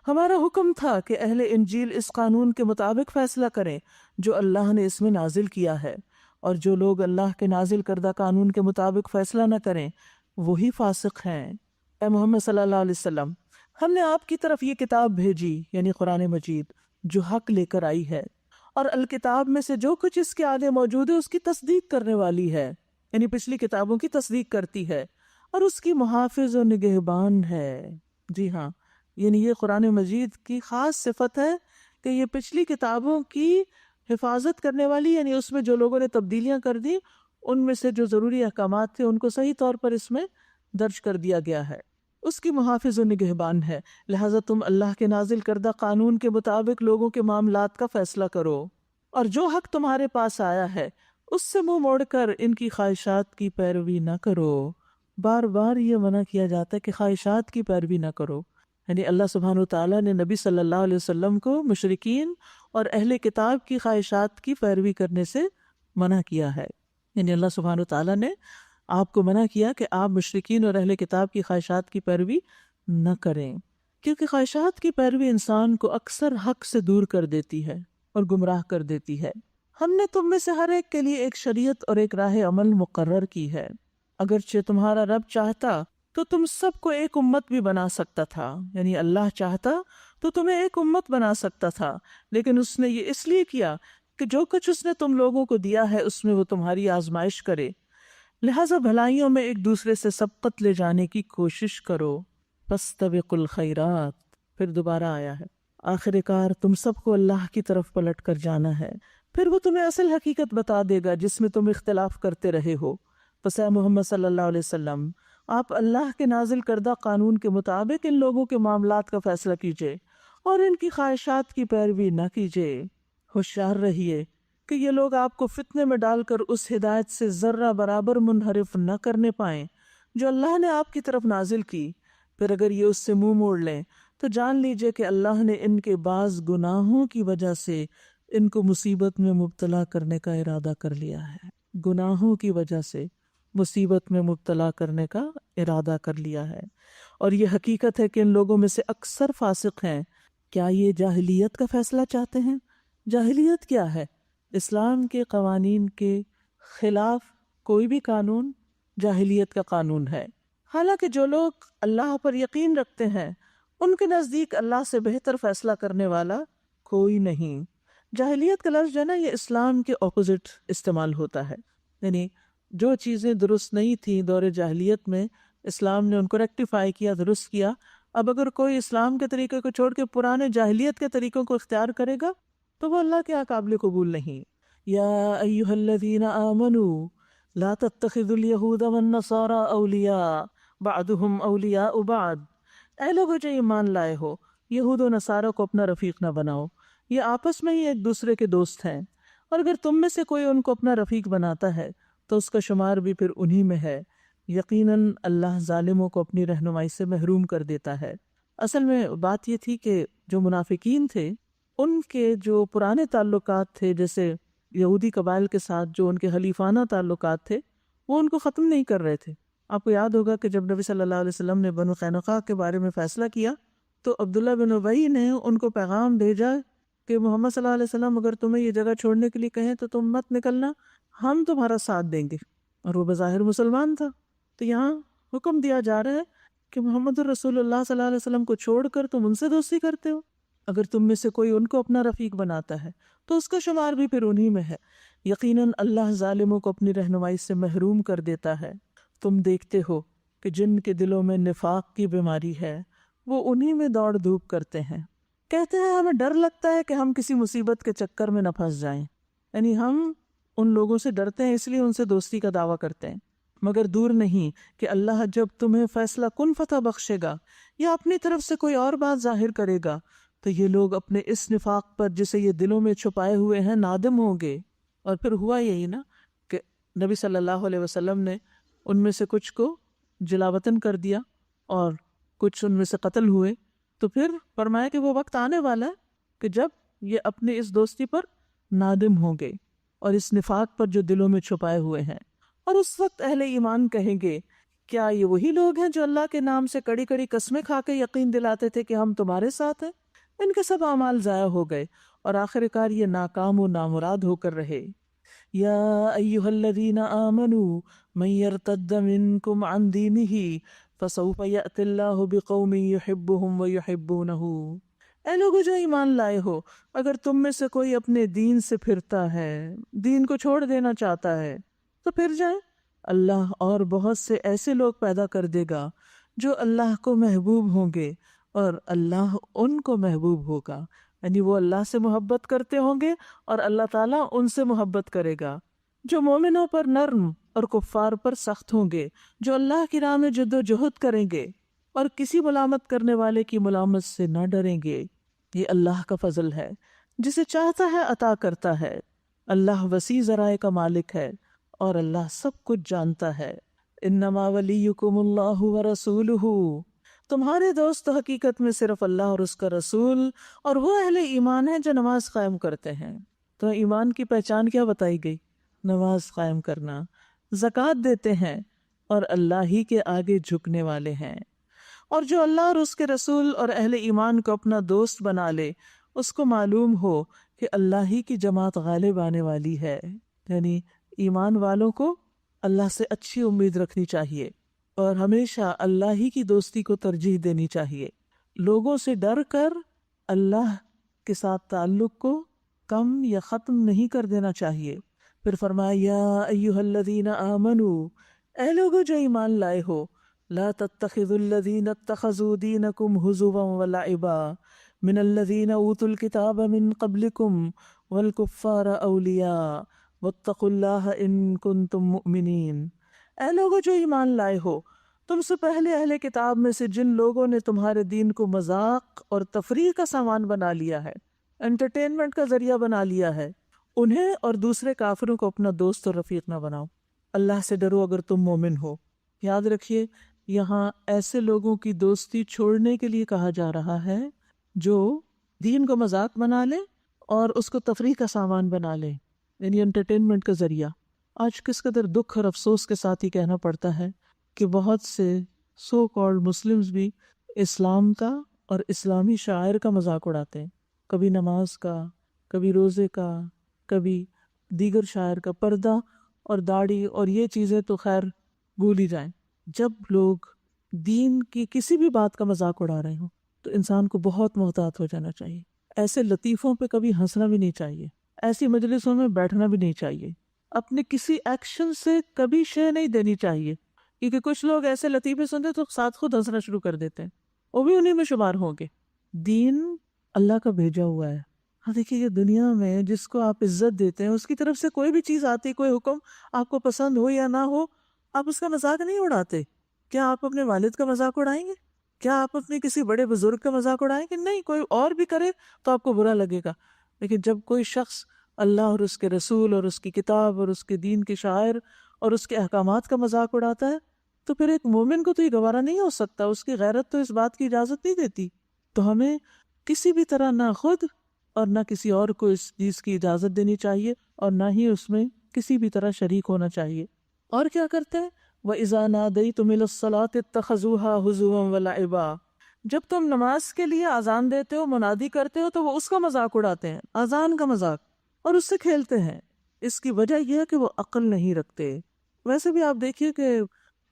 ہمارا حکم تھا کہ اہل انجیل اس قانون کے مطابق فیصلہ کریں جو اللہ نے اس میں نازل کیا ہے، اور جو لوگ اللہ کے نازل کردہ قانون کے مطابق فیصلہ نہ کریں وہی فاسق ہیں. اے محمد صلی اللہ علیہ وسلم، ہم نے آپ کی طرف یہ کتاب بھیجی، یعنی قرآن مجید، جو حق لے کر آئی ہے، اور الکتاب میں سے جو کچھ اس کے آگے موجود ہے اس کی تصدیق کرنے والی ہے، یعنی پچھلی کتابوں کی تصدیق کرتی ہے، اور اس کی محافظ و نگہبان ہے. جی ہاں، یعنی یہ قرآن مجید کی خاص صفت ہے کہ یہ پچھلی کتابوں کی حفاظت کرنے والی، یعنی اس میں جو لوگوں نے تبدیلیاں کر دی ان میں سے جو ضروری احکامات تھے ان کو صحیح طور پر اس میں درج کر دیا گیا ہے. اس کی محافظ و نگہبان ہے. لہٰذا تم اللہ کے نازل کردہ قانون کے مطابق لوگوں کے معاملات کا فیصلہ کرو، اور جو حق تمہارے پاس آیا ہے اس سے منہ موڑ کر ان کی خواہشات کی پیروی نہ کرو. بار بار یہ منع کیا جاتا ہے کہ خواہشات کی پیروی نہ کرو. یعنی اللہ سبحانہ وتعالیٰ نے نبی صلی اللہ علیہ وسلم کو مشرکین اور اہل کتاب کی خواہشات کی پیروی کرنے سے منع کیا ہے. یعنی اللہ سبحانہ وتعالیٰ نے آپ کو منع کیا کہ آپ مشرکین اور اہل کتاب کی خواہشات کی پیروی نہ کریں، کیونکہ خواہشات کی پیروی انسان کو اکثر حق سے دور کر دیتی ہے اور گمراہ کر دیتی ہے. ہم نے تم میں سے ہر ایک کے لیے ایک شریعت اور ایک راہ عمل مقرر کی ہے۔ اگرچہ تمہارا رب چاہتا تو تم سب کو ایک امت بھی بنا سکتا تھا، یعنی اللہ چاہتا تو تمہیں ایک امت بنا سکتا تھا، لیکن اس نے یہ اس لیے کیا کہ جو کچھ اس نے تم لوگوں کو دیا ہے اس میں وہ تمہاری آزمائش کرے، لہذا بھلائیوں میں ایک دوسرے سے سبقت لے جانے کی کوشش کرو۔ فاستبقوا الخیرات، پھر دوبارہ آیا ہے، آخر کار تم سب کو اللہ کی طرف پلٹ کر جانا ہے، پھر وہ تمہیں اصل حقیقت بتا دے گا جس میں تم اختلاف کرتے رہے ہو۔ پس اے محمد صلی اللہ علیہ وسلم، آپ اللہ کے نازل کردہ قانون کے مطابق ان لوگوں کے معاملات کا فیصلہ کیجئے اور ان کی خواہشات کی پیروی نہ کیجئے۔ ہوشیار رہیے کہ یہ لوگ آپ کو فتنے میں ڈال کر اس ہدایت سے ذرہ برابر منحرف نہ کرنے پائیں جو اللہ نے آپ کی طرف نازل کی، پھر اگر یہ اس سے منہ موڑ لیں تو جان لیجئے کہ اللہ نے ان کے بعض گناہوں کی وجہ سے ان کو مصیبت میں مبتلا کرنے کا ارادہ کر لیا ہے۔ گناہوں کی وجہ سے مصیبت میں مبتلا کرنے کا ارادہ کر لیا ہے، اور یہ حقیقت ہے کہ ان لوگوں میں سے اکثر فاسق ہیں۔ کیا یہ جاہلیت کا فیصلہ چاہتے ہیں؟ جاہلیت کیا ہے؟ اسلام کے قوانین کے خلاف کوئی بھی قانون جاہلیت کا قانون ہے۔ حالانکہ جو لوگ اللہ پر یقین رکھتے ہیں ان کے نزدیک اللہ سے بہتر فیصلہ کرنے والا کوئی نہیں۔ جاہلیت کا لفظ جو ہے نا، یہ اسلام کے اپوزٹ استعمال ہوتا ہے، یعنی جو چیزیں درست نہیں تھیں دور جاہلیت میں، اسلام نے ان کو ریکٹیفائی کیا، درست کیا۔ اب اگر کوئی اسلام کے طریقے کو چھوڑ کے پرانے جاہلیت کے طریقوں کو اختیار کرے گا تو وہ اللہ کے قابل قبول نہیں۔ یا ایھا الذین آمنوا لا تتخذوا اليہود والنصارى اولیاء بعضهم اولیاء بعض، اے لوگو جو ایمان لائے ہو، یہود و نصارہ کو اپنا رفیق نہ بناؤ، یہ آپس میں ہی ایک دوسرے کے دوست ہیں، اور اگر تم میں سے کوئی ان کو اپنا رفیق بناتا ہے تو اس کا شمار بھی پھر انہی میں ہے۔ یقیناً اللہ ظالموں کو اپنی رہنمائی سے محروم کر دیتا ہے۔ اصل میں بات یہ تھی کہ جو منافقین تھے ان کے جو پرانے تعلقات تھے، جیسے یہودی قبائل کے ساتھ جو ان کے حلیفانہ تعلقات تھے، وہ ان کو ختم نہیں کر رہے تھے۔ آپ کو یاد ہوگا کہ جب نبی صلی اللہ علیہ وسلم نے بنو قینقاع کے بارے میں فیصلہ کیا تو عبداللہ بن ابی نے ان کو پیغام بھیجا کہ محمد صلی اللہ علیہ وسلم اگر تمہیں یہ جگہ چھوڑنے کے لیے کہیں تو تم مت نکلنا، ہم تمہارا ساتھ دیں گے، اور وہ بظاہر مسلمان تھا۔ تو یہاں حکم دیا جا رہا ہے کہ محمد رسول اللہ صلی اللہ علیہ وسلم کو چھوڑ کر تم ان سے دوستی کرتے ہو، اگر تم میں سے کوئی ان کو اپنا رفیق بناتا ہے تو اس کا شمار بھی پھر انہی میں ہے۔ یقیناً اللہ ظالموں کو اپنی رہنمائی سے محروم کر دیتا ہے۔ تم دیکھتے ہو کہ جن کے دلوں میں نفاق کی بیماری ہے وہ انہی میں دوڑ دھوپ کرتے ہیں، کہتے ہیں ہمیں ڈر لگتا ہے کہ ہم کسی مصیبت کے چکر میں نہ پھنس جائیں، یعنی ہم ان لوگوں سے ڈرتے ہیں اس لیے ان سے دوستی کا دعویٰ کرتے ہیں۔ مگر دور نہیں کہ اللہ جب تمہیں فیصلہ کن فتح بخشے گا یا اپنی طرف سے کوئی اور بات ظاہر کرے گا تو یہ لوگ اپنے اس نفاق پر جسے یہ دلوں میں چھپائے ہوئے ہیں نادم ہوں گے۔ اور پھر ہوا یہی نا کہ نبی صلی اللہ علیہ وسلم نے ان میں سے کچھ کو جلاوطن کر دیا اور کچھ ان میں سے قتل ہوئے، تو پھر فرمایا کہ وہ وقت آنے والا ہے کہ جب یہ اپنے اس دوستی پر نادم ہوں گے اور اس نفاق پر جو دلوں میں چھپائے ہوئے ہیں، اور اس وقت اہل ایمان کہیں گے کیا یہ وہی لوگ ہیں جو اللہ کے نام سے کڑی کڑی قسمیں کھا کے یقین دلاتے تھے کہ ہم تمہارے ساتھ ہیں؟ ان کے سب اعمال ضائع ہو گئے اور آخر کار یہ ناکام و نامراد ہو کر رہے۔ یا ایھا الذین آمنوا من یرتد منکم عن دینہ فسوف یأتی اللہ بقوم یحبهم ویحبونہ، اے لوگو جو ایمان لائے ہو، اگر تم میں سے کوئی اپنے دین سے پھرتا ہے، دین کو چھوڑ دینا چاہتا ہے تو پھر جائیں، اللہ اور بہت سے ایسے لوگ پیدا کر دے گا جو اللہ کو محبوب ہوں گے اور اللہ ان کو محبوب ہوگا، یعنی وہ اللہ سے محبت کرتے ہوں گے اور اللہ تعالیٰ ان سے محبت کرے گا، جو مومنوں پر نرم اور کفار پر سخت ہوں گے، جو اللہ کی راہ میں جد و جہد کریں گے اور کسی ملامت کرنے والے کی ملامت سے نہ ڈریں گے۔ یہ اللہ کا فضل ہے، جسے چاہتا ہے عطا کرتا ہے۔ اللہ وسیع ذرائع کا مالک ہے اور اللہ سب کچھ جانتا ہے۔ انما ولیکم اللہ ورسولہ، تمہارے دوست حقیقت میں صرف اللہ اور اس کا رسول اور وہ اہل ایمان ہیں جو نماز قائم کرتے ہیں۔ تو ایمان کی پہچان کیا بتائی گئی؟ نماز قائم کرنا، زکوٰۃ دیتے ہیں اور اللہ ہی کے آگے جھکنے والے ہیں۔ اور جو اللہ اور اس کے رسول اور اہل ایمان کو اپنا دوست بنا لے، اس کو معلوم ہو کہ اللہ ہی کی جماعت غالب آنے والی ہے، یعنی ایمان والوں کو اللہ سے اچھی امید رکھنی چاہیے اور ہمیشہ اللہ ہی کی دوستی کو ترجیح دینی چاہیے۔ لوگوں سے ڈر کر اللہ کے ساتھ تعلق کو کم یا ختم نہیں کر دینا چاہیے۔ پھر فرمایا یا ایھا الذین آمنوا، اے لوگو جو ایمان لائے ہو، لا تتخذوا الذین اتخذوا دینکم ہزوا ولعبا من الذین اوتوا الکتاب من قبلکم والکفار اولیاء واتقوا اللہ ان کنتم مؤمنین۔ اے لوگو جو ایمان لائے ہو، تم سے پہلے اہل کتاب میں سے جن لوگوں نے تمہارے دین کو مذاق اور تفریح کا سامان بنا لیا ہے، انٹرٹینمنٹ کا ذریعہ بنا لیا ہے، انہیں اور دوسرے کافروں کو اپنا دوست اور رفیق نہ بناؤ۔ اللہ سے ڈرو اگر تم مومن ہو۔ یاد رکھیے یہاں ایسے لوگوں کی دوستی چھوڑنے کے لیے کہا جا رہا ہے جو دین کو مذاق بنا لے اور اس کو تفریح کا سامان بنا لے، یعنی انٹرٹینمنٹ کا ذریعہ۔ آج کس قدر دکھ اور افسوس کے ساتھ ہی کہنا پڑتا ہے کہ بہت سے سو کالڈ مسلمز بھی اسلام کا اور اسلامی شاعر کا مذاق اڑاتے ہیں، کبھی نماز کا، کبھی روزے کا، کبھی دیگر شاعر کا۔ پردہ اور داڑھی اور یہ چیزیں تو خیر بھول ہی جائیں۔ جب لوگ دین کی کسی بھی بات کا مذاق اڑا رہے ہوں تو انسان کو بہت محتاط ہو جانا چاہیے۔ ایسے لطیفوں پہ کبھی ہنسنا بھی نہیں چاہیے، ایسی مجلسوں میں بیٹھنا بھی نہیں چاہیے، اپنے کسی ایکشن سے کبھی شے نہیں دینی چاہیے، کیونکہ کچھ لوگ ایسے لطیفے سنتے تو ساتھ خود ہنسنا شروع کر دیتے ہیں، وہ بھی انہیں میں شمار ہوں گے۔ دین اللہ کا بھیجا ہوا ہے۔ ہاں دیکھیے یہ دنیا میں جس کو آپ عزت دیتے ہیں اس کی طرف سے کوئی بھی چیز آتی، کوئی حکم آپ کو پسند ہو یا نہ ہو، آپ اس کا مذاق نہیں اڑاتے۔ کیا آپ اپنے والد کا مذاق اڑائیں گے؟ کیا آپ اپنے کسی بڑے بزرگ کا مذاق اڑائیں گے؟ نہیں، کوئی اور بھی کرے تو آپ کو برا لگے گا، لیکن جب کوئی شخص اللہ اور اس کے رسول اور اس کی کتاب اور اس کے دین کے شاعر اور اس کے احکامات کا مذاق اڑاتا ہے تو پھر ایک مومن کو تو یہ گوارا نہیں ہو سکتا، اس کی غیرت تو اس بات کی اجازت نہیں دیتی۔ تو ہمیں کسی بھی طرح نہ خود اور نہ کسی اور کو اس چیز کی اجازت دینی چاہیے اور نہ ہی اس میں کسی بھی طرح شریک ہونا چاہیے۔ اور کیا کرتے ہیں؟ وَإِذَا نَادَيْتُمْ إِلَى الصَّلَاةِ اتَّخَذُوهَا هُزُوًا وَلَعِبًا، جب تم نماز کے لیے اذان دیتے ہو، منادی کرتے ہو، تو وہ اس کا مذاق اڑاتے ہیں، اذان کا مذاق، اور اس سے کھیلتے ہیں۔ اس کی وجہ یہ ہے کہ وہ عقل نہیں رکھتے۔ ویسے بھی آپ دیکھیے کہ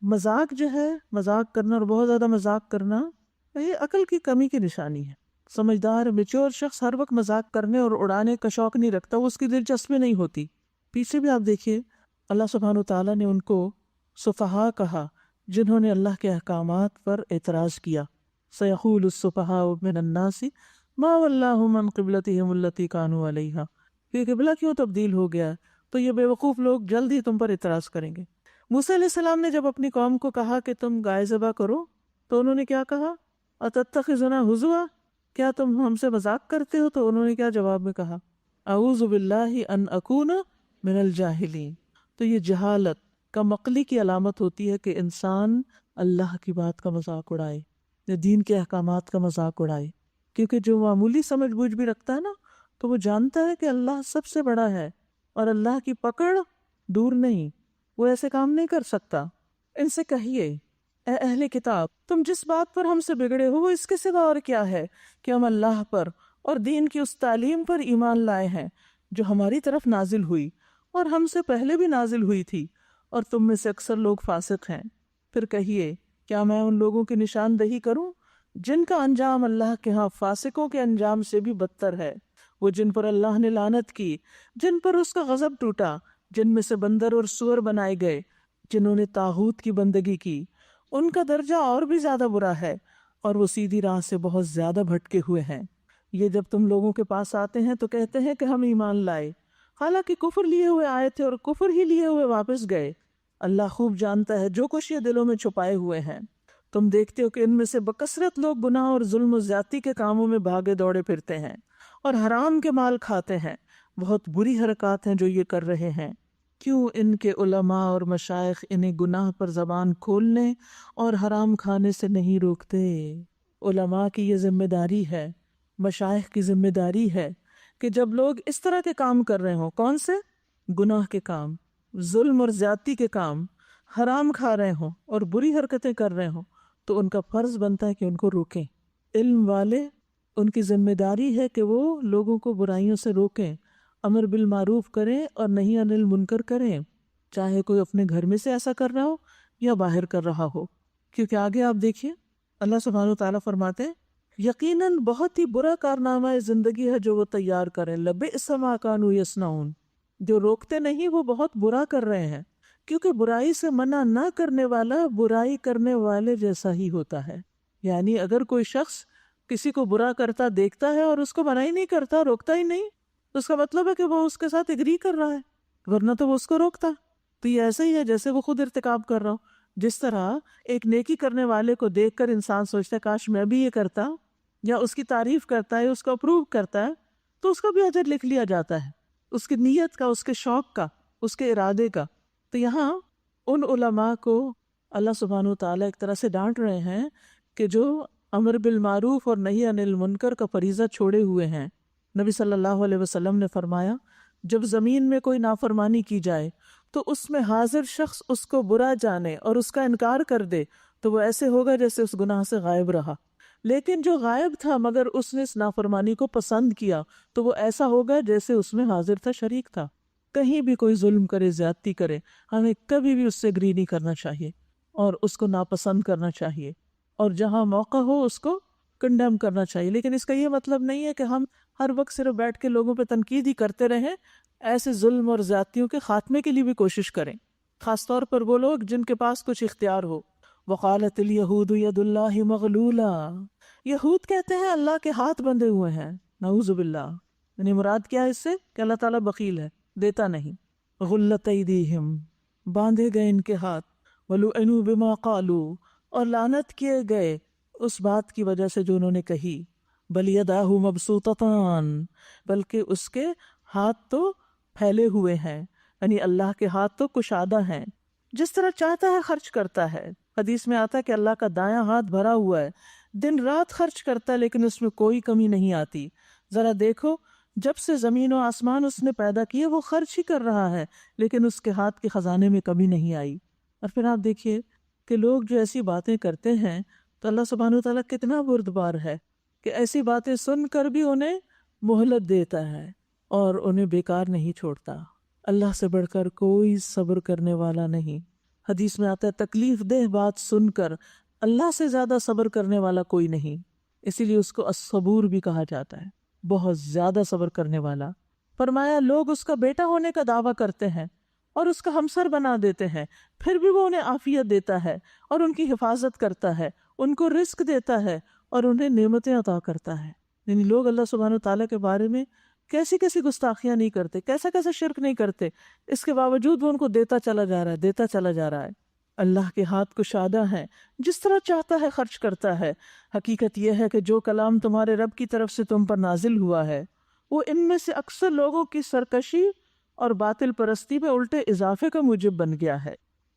مذاق جو ہے، مذاق کرنا اور بہت زیادہ مذاق کرنا، یہ عقل کی کمی کی نشانی ہے۔ سمجھدار میچور شخص ہر وقت مذاق کرنے اور اڑانے کا شوق نہیں رکھتا، وہ اس کی دلچسپی نہیں ہوتی۔ پیچھے بھی آپ دیکھیے اللہ سبحانہ وتعالیٰ نے ان کو سفہاء کہا جنہوں نے اللہ کے احکامات پر اعتراض کیا۔ سَيَقُولُ السُّفَهَاءُ مِنَ النَّاسِ مَا وَلَّاهُمْ عَنْ قِبْلَتِهِمُ الَّتِي كَانُوا عَلَيْهَا، یہ قبلہ کیوں تبدیل ہو گیا؟ تو یہ بے وقوف لوگ جلد ہی تم پر اعتراض کریں گے۔ موسیٰ علیہ السلام نے جب اپنی قوم کو کہا کہ تم گائے ذبح کرو تو انہوں نے کیا کہا؟ أَتَتَّخِذُنَا هُزُوًا، کیا تم ہم سے مذاق کرتے ہو؟ تو انہوں نے کیا جواب میں کہا؟ اعوذ باللہ ان اکون من الجاہلین۔ تو یہ جہالت کم عقلی کی علامت ہوتی ہے کہ انسان اللہ کی بات کا مذاق اڑائے یا دین کے احکامات کا مذاق اڑائے، کیونکہ جو معمولی سمجھ بوجھ بھی رکھتا ہے نا تو وہ جانتا ہے کہ اللہ سب سے بڑا ہے اور اللہ کی پکڑ دور نہیں، وہ ایسے کام نہیں کر سکتا۔ ان سے کہیے اے اہل کتاب، تم جس بات پر ہم سے بگڑے ہو وہ اس کے سوا اور کیا ہے کہ ہم اللہ پر اور دین کی اس تعلیم پر ایمان لائے ہیں جو ہماری طرف نازل ہوئی اور ہم سے پہلے بھی نازل ہوئی تھی، اور تم میں سے اکثر لوگ فاسق ہیں۔ پھر کہیے کیا میں ان لوگوں کی نشاندہی کروں جن کا انجام اللہ کے ہاں فاسقوں کے انجام سے بھی بدتر ہے، وہ جن پر اللہ نے لعنت کی، جن پر اس کا غضب ٹوٹا، جن میں سے بندر اور سور بنائے گئے، جنہوں نے طاغوت کی بندگی کی، ان کا درجہ اور بھی زیادہ برا ہے اور وہ سیدھی راہ سے بہت زیادہ بھٹکے ہوئے ہیں۔ یہ جب تم لوگوں کے پاس آتے ہیں تو کہتے ہیں کہ ہم ایمان لائے، حالانکہ کفر لیے ہوئے آئے تھے اور کفر ہی لیے ہوئے واپس گئے۔ اللہ خوب جانتا ہے جو کچھ یہ دلوں میں چھپائے ہوئے ہیں۔ تم دیکھتے ہو کہ ان میں سے بکثرت لوگ گناہ اور ظلم و زیادتی کے کاموں میں بھاگے دوڑے پھرتے ہیں اور حرام کے مال کھاتے ہیں۔ بہت بری حرکات ہیں جو یہ کر رہے ہیں۔ کیوں ان کے علماء اور مشائخ انہیں گناہ پر زبان کھولنے اور حرام کھانے سے نہیں روکتے؟ علماء کی یہ ذمہ داری ہے، مشائخ کی ذمہ داری ہے کہ جب لوگ اس طرح کے کام کر رہے ہوں، کون سے؟ گناہ کے کام، ظلم اور زیادتی کے کام، حرام کھا رہے ہوں اور بری حرکتیں کر رہے ہوں، تو ان کا فرض بنتا ہے کہ ان کو روکیں۔ علم والے ان کی ذمہ داری ہے کہ وہ لوگوں کو برائیوں سے روکیں، امر بالمعروف کریں اور نہی عن المنکر کریں، چاہے کوئی اپنے گھر میں سے ایسا کر رہا ہو یا باہر کر رہا ہو۔ کیونکہ آگے آپ دیکھیے اللہ سبحانہ وتعالیٰ فرماتے ہیں یقیناً بہت ہی برا کارنامہ زندگی ہے جو وہ تیار کریں، لبئس ما کانوا یصنعون، جو روکتے نہیں وہ بہت برا کر رہے ہیں، کیونکہ برائی سے منع نہ کرنے والا برائی کرنے والے جیسا ہی ہوتا ہے۔ یعنی اگر کوئی شخص کسی کو برا کرتا دیکھتا ہے اور اس کو منع ہی نہیں کرتا، روکتا ہی نہیں، تو اس کا مطلب ہے کہ وہ اس کے ساتھ اگری کر رہا ہے، ورنہ تو وہ اس کو روکتا۔ تو یہ ایسا ہی ہے جیسے وہ خود ارتکاب کر رہا ہو۔ جس طرح ایک نیکی کرنے والے کو دیکھ کر انسان سوچتا ہے کاش میں بھی یہ کرتا، یا اس کی تعریف کرتا ہے، اس کو اپروو کرتا ہے، تو اس کا بھی اجر لکھ لیا جاتا ہے، اس کی نیت کا، اس کے شوق کا، اس کے ارادے کا۔ تو یہاں ان علماء کو اللہ سبحانہ وتعالیٰ ایک طرح سے ڈانٹ رہے ہیں کہ جو امر بالمعروف اور نہی عن المنکر کا فریضہ چھوڑے ہوئے ہیں۔ نبی صلی اللہ علیہ وسلم نے فرمایا جب زمین میں کوئی نافرمانی کی جائے تو اس میں حاضر شخص اس کو برا جانے اور اس کا انکار کر دے تو وہ ایسے ہوگا جیسے اس گناہ سے غائب رہا، لیکن جو غائب تھا مگر اس نے اس نافرمانی کو پسند کیا تو وہ ایسا ہوگا جیسے اس میں حاضر تھا، شریک تھا۔ کہیں بھی کوئی ظلم کرے، زیادتی کرے، ہمیں کبھی بھی اس سے اگری نہیں کرنا چاہیے اور اس کو ناپسند کرنا چاہیے، اور جہاں موقع ہو اس کو کنڈیم کرنا چاہیے۔ لیکن اس کا یہ مطلب نہیں ہے کہ ہم ہر وقت صرف بیٹھ کے لوگوں پہ تنقید ہی کرتے رہیں، ایسے ظلم اور زیادتیوں کے خاتمے کے لیے بھی کوشش کریں، خاص طور پر وہ لوگ جن کے پاس کچھ اختیار ہو۔ وقالت الیہود ید اللہ مغلولہ، یہود کہتے ہیں اللہ کے ہاتھ بندھے ہوئے ہیں، نعوذ باللہ۔ یعنی مراد کیا ہے اس سے کہ اللہ تعالیٰ بخیل ہے، دیتا نہیں۔ غلت ایدیہم، باندھے گئے ان کے ہاتھ، ولعنوا بما قالوا، اور لعنت کیے گئے اس بات کی وجہ سے جو انہوں نے کہی۔ بل یداہ مبسوطتان، بلکہ اس کے ہاتھ تو پھیلے ہوئے ہیں، یعنی اللہ کے ہاتھ تو کشادہ ہیں، جس طرح چاہتا ہے خرچ کرتا ہے۔ حدیث میں آتا ہے کہ اللہ کا دایاں ہاتھ بھرا ہوا ہے، دن رات خرچ کرتا ہے لیکن اس میں کوئی کمی نہیں آتی۔ ذرا دیکھو جب سے زمین و آسمان اس نے پیدا کیے وہ خرچ ہی کر رہا ہے لیکن اس کے ہاتھ کے خزانے میں کمی نہیں آئی۔ اور پھر آپ دیکھیے کہ لوگ جو ایسی باتیں کرتے ہیں تو اللہ سبحانہ وتعالیٰ کتنا بردبار ہے کہ ایسی باتیں سن کر بھی انہیں مہلت دیتا ہے اور انہیں بیکار نہیں چھوڑتا۔ اللہ سے بڑھ کر کوئی صبر کرنے والا نہیں۔ حدیث میں آتا ہے تکلیف دہ بات سن کر اللہ سے زیادہ صبر کرنے والا کوئی نہیں، اسی لیے اس کو الصبور بھی کہا جاتا ہے، بہت زیادہ صبر کرنے والا۔ فرمایا لوگ اس کا بیٹا ہونے کا دعویٰ کرتے ہیں اور اس کا ہمسر بنا دیتے ہیں، پھر بھی وہ انہیں عافیت دیتا ہے اور ان کی حفاظت کرتا ہے، ان کو رزق دیتا ہے اور انہیں نعمتیں عطا کرتا ہے۔ یعنی لوگ اللہ سبحانہ وتعالیٰ کے بارے میں کیسی کیسی گستاخیاں نہیں کرتے، کیسا کیسا شرک نہیں کرتے، اس کے باوجود وہ ان کو دیتا چلا جا رہا ہے، دیتا چلا جا رہا ہے۔ اللہ کے ہاتھ کشادہ ہیں، جس طرح چاہتا ہے خرچ کرتا ہے۔ حقیقت یہ ہے کہ جو کلام تمہارے رب کی طرف سے تم پر نازل ہوا ہے وہ ان میں سے اکثر لوگوں کی سرکشی اور باطل پرستی میں الٹے اضافے کا موجب بن گیا ہے،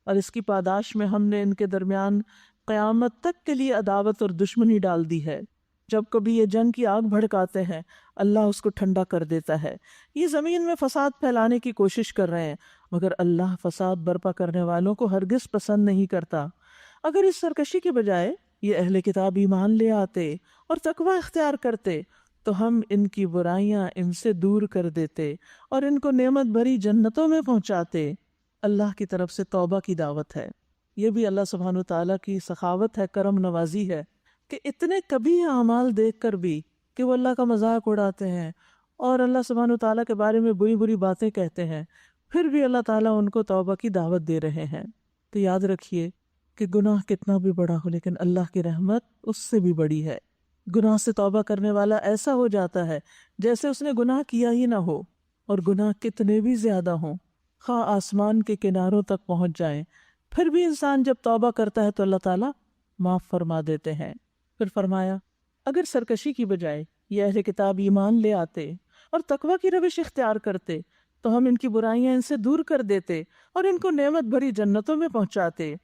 اور اس کی پاداش میں ہم نے ان کے درمیان قیامت تک کے لیے عداوت اور دشمنی ڈال دی ہے۔ جب کبھی یہ جنگ کی آگ بھڑکاتے ہیں اللہ اس کو ٹھنڈا کر دیتا ہے۔ یہ زمین میں فساد پھیلانے کی کوشش کر رہے ہیں مگر اللہ فساد برپا کرنے والوں کو ہرگز پسند نہیں کرتا۔ اگر اس سرکشی کے بجائے یہ اہل کتاب ایمان لے آتے اور تقوی اختیار کرتے تو ہم ان کی برائیاں ان سے دور کر دیتے اور ان کو نعمت بھری جنتوں میں پہنچاتے۔ اللہ کی طرف سے توبہ کی دعوت ہے، یہ بھی اللہ سبحانہ وتعالیٰ کی سخاوت ہے، کرم نوازی ہے کہ اتنے کبھی اعمال دیکھ کر بھی کہ وہ اللہ کا مذاق اڑاتے ہیں اور اللہ سبحانہ وتعالیٰ کے بارے میں بری بری باتیں کہتے ہیں، پھر بھی اللہ تعالیٰ ان کو توبہ کی دعوت دے رہے ہیں۔ تو یاد رکھیے کہ گناہ کتنا بھی بڑا ہو لیکن اللہ کی رحمت اس سے بھی بڑی ہے۔ گناہ سے توبہ کرنے والا ایسا ہو جاتا ہے جیسے اس نے گناہ کیا ہی نہ ہو، اور گناہ کتنے بھی زیادہ ہوں، خواہ آسمان کے کناروں تک پہنچ جائیں، پھر بھی انسان جب توبہ کرتا ہے تو اللہ تعالیٰ معاف فرما دیتے ہیں۔ پھر فرمایا اگر سرکشی کی بجائے یہ اہل کتاب ایمان لے آتے اور تقوی کی روش اختیار کرتے تو ہم ان کی برائیاں ان سے دور کر دیتے اور ان کو نعمت بھری جنتوں میں پہنچاتے۔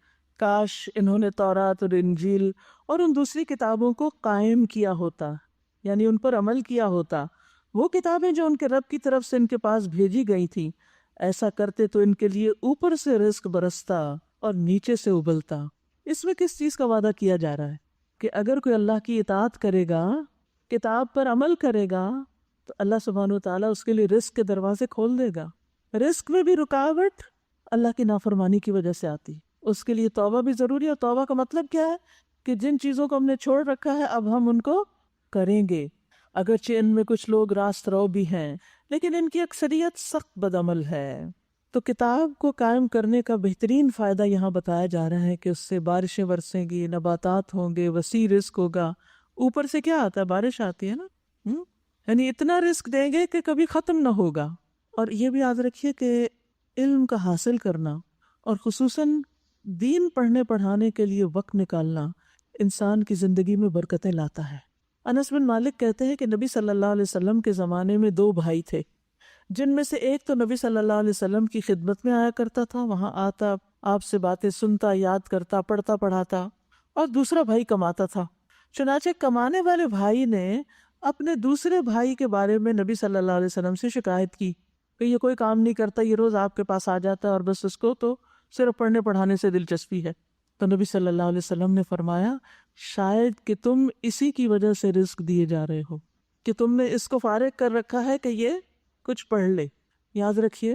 کاش انہوں نے تورات اور انجیل اور ان دوسری کتابوں کو قائم کیا ہوتا، یعنی ان پر عمل کیا ہوتا، وہ کتابیں جو ان کے رب کی طرف سے ان کے پاس بھیجی گئی تھیں۔ ایسا کرتے تو ان کے لیے اوپر سے رزق برستا اور نیچے سے ابلتا۔ اس میں کس چیز کا وعدہ کیا جا رہا ہے کہ اگر کوئی اللہ کی اطاعت کرے گا کتاب پر عمل کرے گا تو اللہ سبحانہ وتعالیٰ اس کے لیے رزق کے دروازے کھول دے گا۔ رزق میں بھی رکاوٹ اللہ کی نافرمانی کی وجہ سے آتی، اس کے لیے توبہ بھی ضروری ہے۔ اور توبہ کا مطلب کیا ہے؟ کہ جن چیزوں کو ہم نے چھوڑ رکھا ہے اب ہم ان کو کریں گے، اگرچہ ان میں کچھ لوگ راست رو بھی ہیں لیکن ان کی اکثریت سخت بدعمل ہے۔ تو کتاب کو قائم کرنے کا بہترین فائدہ یہاں بتایا جا رہا ہے کہ اس سے بارشیں برسیں گی، نباتات ہوں گے، وسیع رزق ہوگا۔ اوپر سے کیا آتا ہے؟ بارش آتی ہے نا، یعنی اتنا رزق دیں گے کہ کبھی ختم نہ ہوگا۔ اور یہ بھی یاد رکھیے کہ علم کا حاصل کرنا اور خصوصاً دین پڑھنے پڑھانے کے لیے وقت نکالنا انسان کی زندگی میں برکتیں لاتا ہے۔ انس بن مالک کہتے ہیں کہ نبی صلی اللہ علیہ وسلم کے زمانے میں 2 بھائی تھے، جن میں سے ایک تو نبی صلی اللہ علیہ وسلم کی خدمت میں آیا کرتا تھا، وہاں آتا، آپ سے باتیں سنتا، یاد کرتا، پڑھتا پڑھاتا، اور دوسرا بھائی کماتا تھا۔ چنانچہ کمانے والے بھائی نے اپنے دوسرے بھائی کے بارے میں نبی صلی اللہ علیہ وسلم سے شکایت کی کہ یہ کوئی کام نہیں کرتا، یہ روز آپ کے پاس آ جاتا ہے اور بس اس کو تو صرف پڑھنے پڑھانے سے دلچسپی ہے۔ تو نبی صلی اللہ علیہ وسلم نے فرمایا شاید کہ تم اسی کی وجہ سے رزق دیے جا رہے ہو کہ تم نے اس کو فارغ کر رکھا ہے کہ یہ کچھ پڑھ لے۔ یاد رکھیے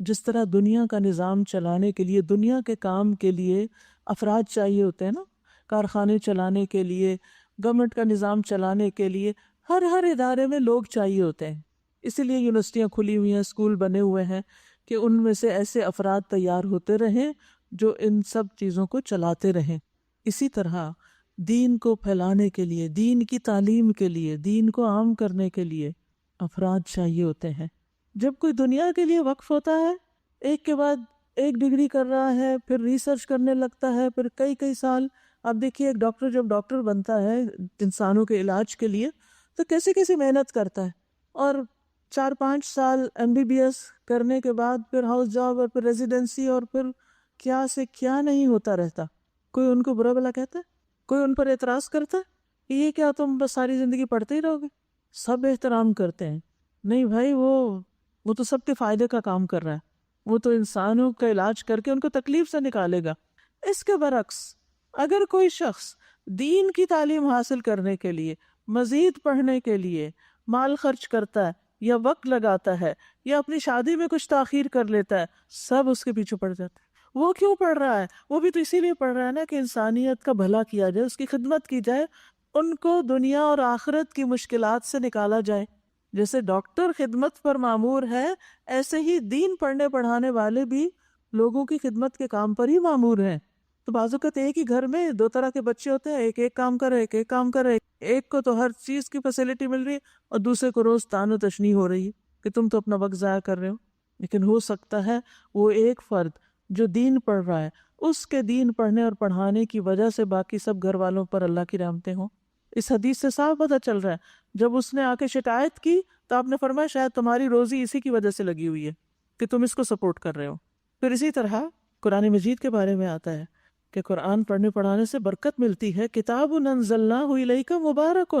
جس طرح دنیا کا نظام چلانے کے لیے، دنیا کے کام کے لیے افراد چاہیے ہوتے ہیں نا، کارخانے چلانے کے لیے، گورنمنٹ کا نظام چلانے کے لیے ہر ادارے میں لوگ چاہیے ہوتے ہیں، اسی لیے یونیورسٹیاں کھلی ہوئی ہیں، اسکول بنے ہوئے ہیں کہ ان میں سے ایسے افراد تیار ہوتے رہیں جو ان سب چیزوں کو چلاتے رہیں۔ اسی طرح دین کو پھیلانے کے لیے، دین کی تعلیم کے لیے، دین کو عام کرنے کے لیے افراد چاہیے ہوتے ہیں۔ جب کوئی دنیا کے لیے وقف ہوتا ہے، ایک کے بعد ایک ڈگری کر رہا ہے، پھر ریسرچ کرنے لگتا ہے، پھر کئی سال، آپ دیکھیے ایک ڈاکٹر جب ڈاکٹر بنتا ہے انسانوں کے علاج کے لیے تو کیسے محنت کرتا ہے، اور 4-5 سال MBBS کرنے کے بعد پھر ہاؤس جاب اور پھر ریزیڈنسی اور پھر کیا سے کیا نہیں ہوتا رہتا۔ کوئی ان کو برا بھلا کہتا ہے؟ کوئی ان پر اعتراض کرتا ہے یہ کیا تم بس ساری زندگی پڑھتے ہی رہو گے؟ سب احترام کرتے ہیں، نہیں بھائی وہ تو سب کے فائدے کا کام کر رہا ہے، وہ تو انسانوں کا علاج کر کے ان کو تکلیف سے نکالے گا۔ اس کے برعکس اگر کوئی شخص دین کی تعلیم حاصل کرنے کے لیے، مزید پڑھنے کے لیے مال خرچ کرتا ہے یا وقت لگاتا ہے یا اپنی شادی میں کچھ تاخیر کر لیتا ہے، سب اس کے پیچھے پڑ جاتے ہیں۔ وہ کیوں پڑھ رہا ہے؟ وہ بھی تو اسی لیے پڑھ رہا ہے نا کہ انسانیت کا بھلا کیا جائے، اس کی خدمت کی جائے، ان کو دنیا اور آخرت کی مشکلات سے نکالا جائے۔ جیسے ڈاکٹر خدمت پر مامور ہے، ایسے ہی دین پڑھنے پڑھانے والے بھی لوگوں کی خدمت کے کام پر ہی مامور ہیں۔ تو بعض اوقات ایک ہی گھر میں 2 طرح کے بچے ہوتے ہیں، ایک کام کر رہے، ایک کام کر رہے، ایک کو تو ہر چیز کی فیسلٹی مل رہی ہے اور دوسرے کو روز تان و تشنیع ہو رہی ہے کہ تم تو اپنا وقت ضائع کر رہے ہو۔ لیکن ہو سکتا ہے وہ ایک فرد جو دین پڑھ رہا ہے، اس کے دین پڑھنے اور پڑھانے کی وجہ سے باقی سب گھر والوں پر اللہ کی رحمتیں ہوں۔ اس حدیث سے صاف پتہ چل رہا ہے، جب اس نے آ کے شکایت کی تو آپ نے فرمایا شاید تمہاری روزی اسی کی وجہ سے لگی ہوئی ہے کہ تم اس کو سپورٹ کر رہے ہو۔ پھر اسی طرح قرآن مجید کے بارے میں آتا ہے کہ قرآن پڑھنے پڑھانے سے برکت ملتی ہے۔ کتاب انزلناہ الیک مبارک،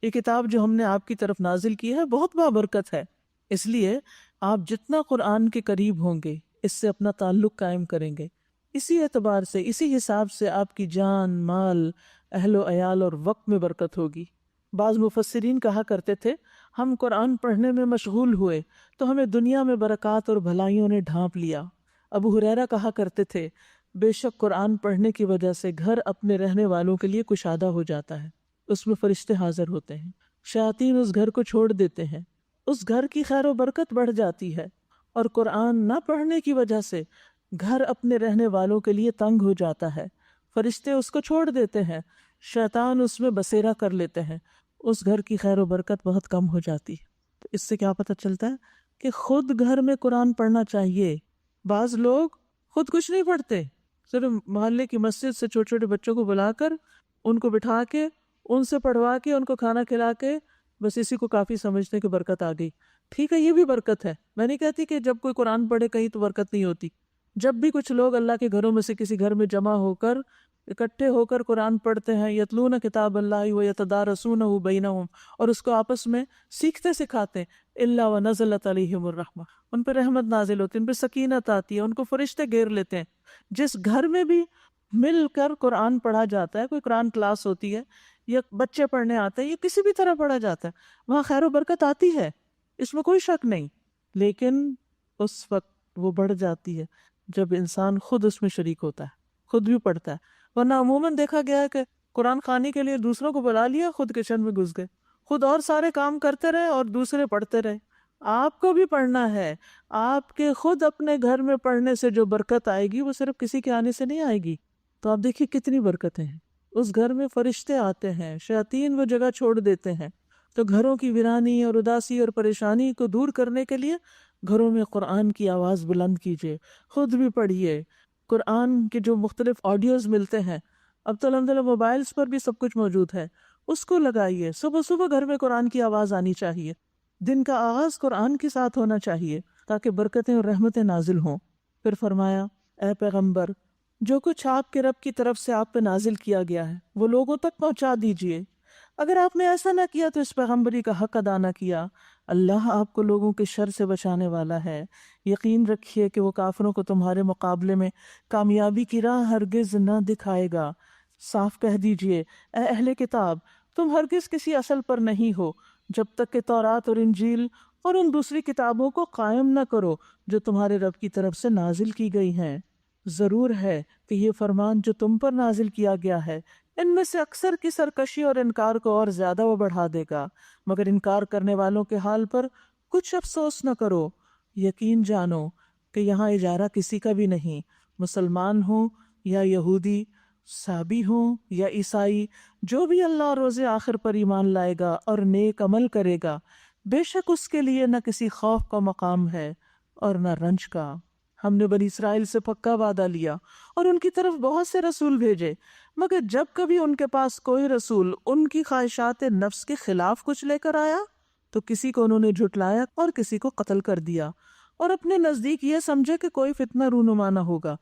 یہ کتاب جو ہم نے آپ کی طرف نازل کی ہے بہت بابرکت ہے، اس لیے آپ جتنا قرآن کے قریب ہوں گے اس سے اپنا تعلق قائم کریں گے، اسی اعتبار سے، اسی حساب سے آپ کی جان، مال، اہل و عیال اور وقت میں برکت ہوگی۔ بعض مفسرین کہا کرتے تھے ہم قرآن پڑھنے میں مشغول ہوئے تو ہمیں دنیا میں برکات اور بھلائیوں نے ڈھانپ لیا۔ ابو ہریرہ کہا کرتے تھے بے شک قرآن پڑھنے کی وجہ سے گھر اپنے رہنے والوں کے لیے کشادہ ہو جاتا ہے، اس میں فرشتے حاضر ہوتے ہیں، شیاطین اس گھر کو چھوڑ دیتے ہیں، اس گھر کی خیر و برکت بڑھ جاتی ہے۔ اور قرآن نہ پڑھنے کی وجہ سے گھر اپنے رہنے والوں کے لیے تنگ ہو جاتا ہے، فرشتے اس کو چھوڑ دیتے ہیں، شیطان اس میں بسیرا کر لیتے ہیں، اس گھر کی خیر و برکت بہت کم ہو جاتی ہے۔ تو اس سے کیا پتہ چلتا ہے کہ خود گھر میں قرآن پڑھنا چاہیے۔ بعض لوگ خود کچھ نہیں پڑھتے، صرف محلے کی مسجد سے چھوٹے چھوٹے بچوں کو بلا کر ان کو بٹھا کے ان سے پڑھوا کے ان کو کھانا کھلا کے بس اسی کو کافی سمجھتے کہ برکت آ گئی۔ ٹھیک ہے، یہ بھی برکت ہے، میں نہیں کہتی کہ جب کوئی قرآن پڑھے کہیں تو برکت نہیں ہوتی۔ جب بھی کچھ لوگ اللہ کے گھروں میں سے کسی گھر میں جمع ہو کر اکٹھے ہو کر قرآن پڑھتے ہیں، یتلون کتاب اللہ ویتدارسونہ بینہم، اور اس کو آپس میں سیکھتے سکھاتے ہیں، الا ونزلت علیہم الرحمہ، ان پہ رحمت نازل ہوتی ہے، ان پہ سکینت آتی ہے، ان کو فرشتے گھیر لیتے ہیں۔ جس گھر میں بھی مل کر قرآن پڑھا جاتا ہے، کوئی قرآن کلاس ہوتی ہے یا بچے پڑھنے آتے ہیں یا کسی بھی طرح پڑھا جاتا ہے، وہاں خیر و برکت آتی ہے، اس میں کوئی شک نہیں، لیکن اس وقت وہ بڑھ جاتی ہے جب انسان خود اس میں شریک ہوتا ہے، خود بھی پڑھتا ہے۔ ورنہ عموماً دیکھا گیا ہے کہ قرآن خوانی کے لیے دوسروں کو بلا لیا، خود کچن میں گھس گئے، خود اور سارے کام کرتے رہے اور دوسرے پڑھتے رہے۔ آپ کو بھی پڑھنا ہے، آپ کے خود اپنے گھر میں پڑھنے سے جو برکت آئے گی وہ صرف کسی کے آنے سے نہیں آئے گی۔ تو آپ دیکھیے کتنی برکتیں ہیں، اس گھر میں فرشتے آتے ہیں، شیاطین وہ جگہ چھوڑ دیتے ہیں۔ تو گھروں کی ویرانی اور اداسی اور پریشانی کو دور کرنے کے لیے گھروں میں قرآن کی آواز بلند کیجیے، خود بھی پڑھیے۔ قرآن کے جو مختلف آڈیوز ملتے ہیں، اب تو الحمدللہ موبائلز پر بھی سب کچھ موجود ہے، اس کو لگائیے۔ صبح صبح گھر میں قرآن کی آواز آنی چاہیے، دن کا آغاز قرآن کے ساتھ ہونا چاہیے تاکہ برکتیں اور رحمتیں نازل ہوں۔ پھر فرمایا، اے پیغمبر، جو کچھ آپ کے رب کی طرف سے آپ پہ نازل کیا گیا ہے وہ لوگوں تک پہنچا دیجئے۔ اگر آپ نے ایسا نہ کیا تو اس پیغمبری کا حق ادا نہ کیا، اللہ آپ کو لوگوں کے شر سے بچانے والا ہے۔ یقین رکھیے کہ وہ کافروں کو تمہارے مقابلے میں کامیابی کی راہ ہرگز نہ دکھائے گا۔ صاف کہہ دیجئے، اے اہل کتاب، تم ہرگز کسی اصل پر نہیں ہو جب تک کہ تورات اور انجیل اور ان دوسری کتابوں کو قائم نہ کرو جو تمہارے رب کی طرف سے نازل کی گئی ہیں۔ ضرور ہے کہ یہ فرمان جو تم پر نازل کیا گیا ہے ان میں سے اکثر کی سرکشی اور انکار کو اور زیادہ وہ بڑھا دے گا، مگر انکار کرنے والوں کے حال پر کچھ افسوس نہ کرو۔ یقین جانو کہ یہاں اجارہ کسی کا بھی نہیں، مسلمان ہوں یا یہودی، صابی ہوں یا عیسائی، جو بھی اللہ اور روز آخر پر ایمان لائے گا اور نیک عمل کرے گا، بے شک اس کے لیے نہ کسی خوف کا مقام ہے اور نہ رنج کا۔ ہم نے بنی اسرائیل سے پکا وعدہ لیا اور ان کی طرف بہت سے رسول بھیجے، مگر جب کبھی ان کے پاس کوئی رسول ان کی خواہشات نفس کے خلاف کچھ لے کر آیا تو کسی کو انہوں نے جھٹلایا اور کسی کو قتل کر دیا، اور اپنے نزدیک یہ سمجھے کہ کوئی فتنہ رونما نہ ہوگا،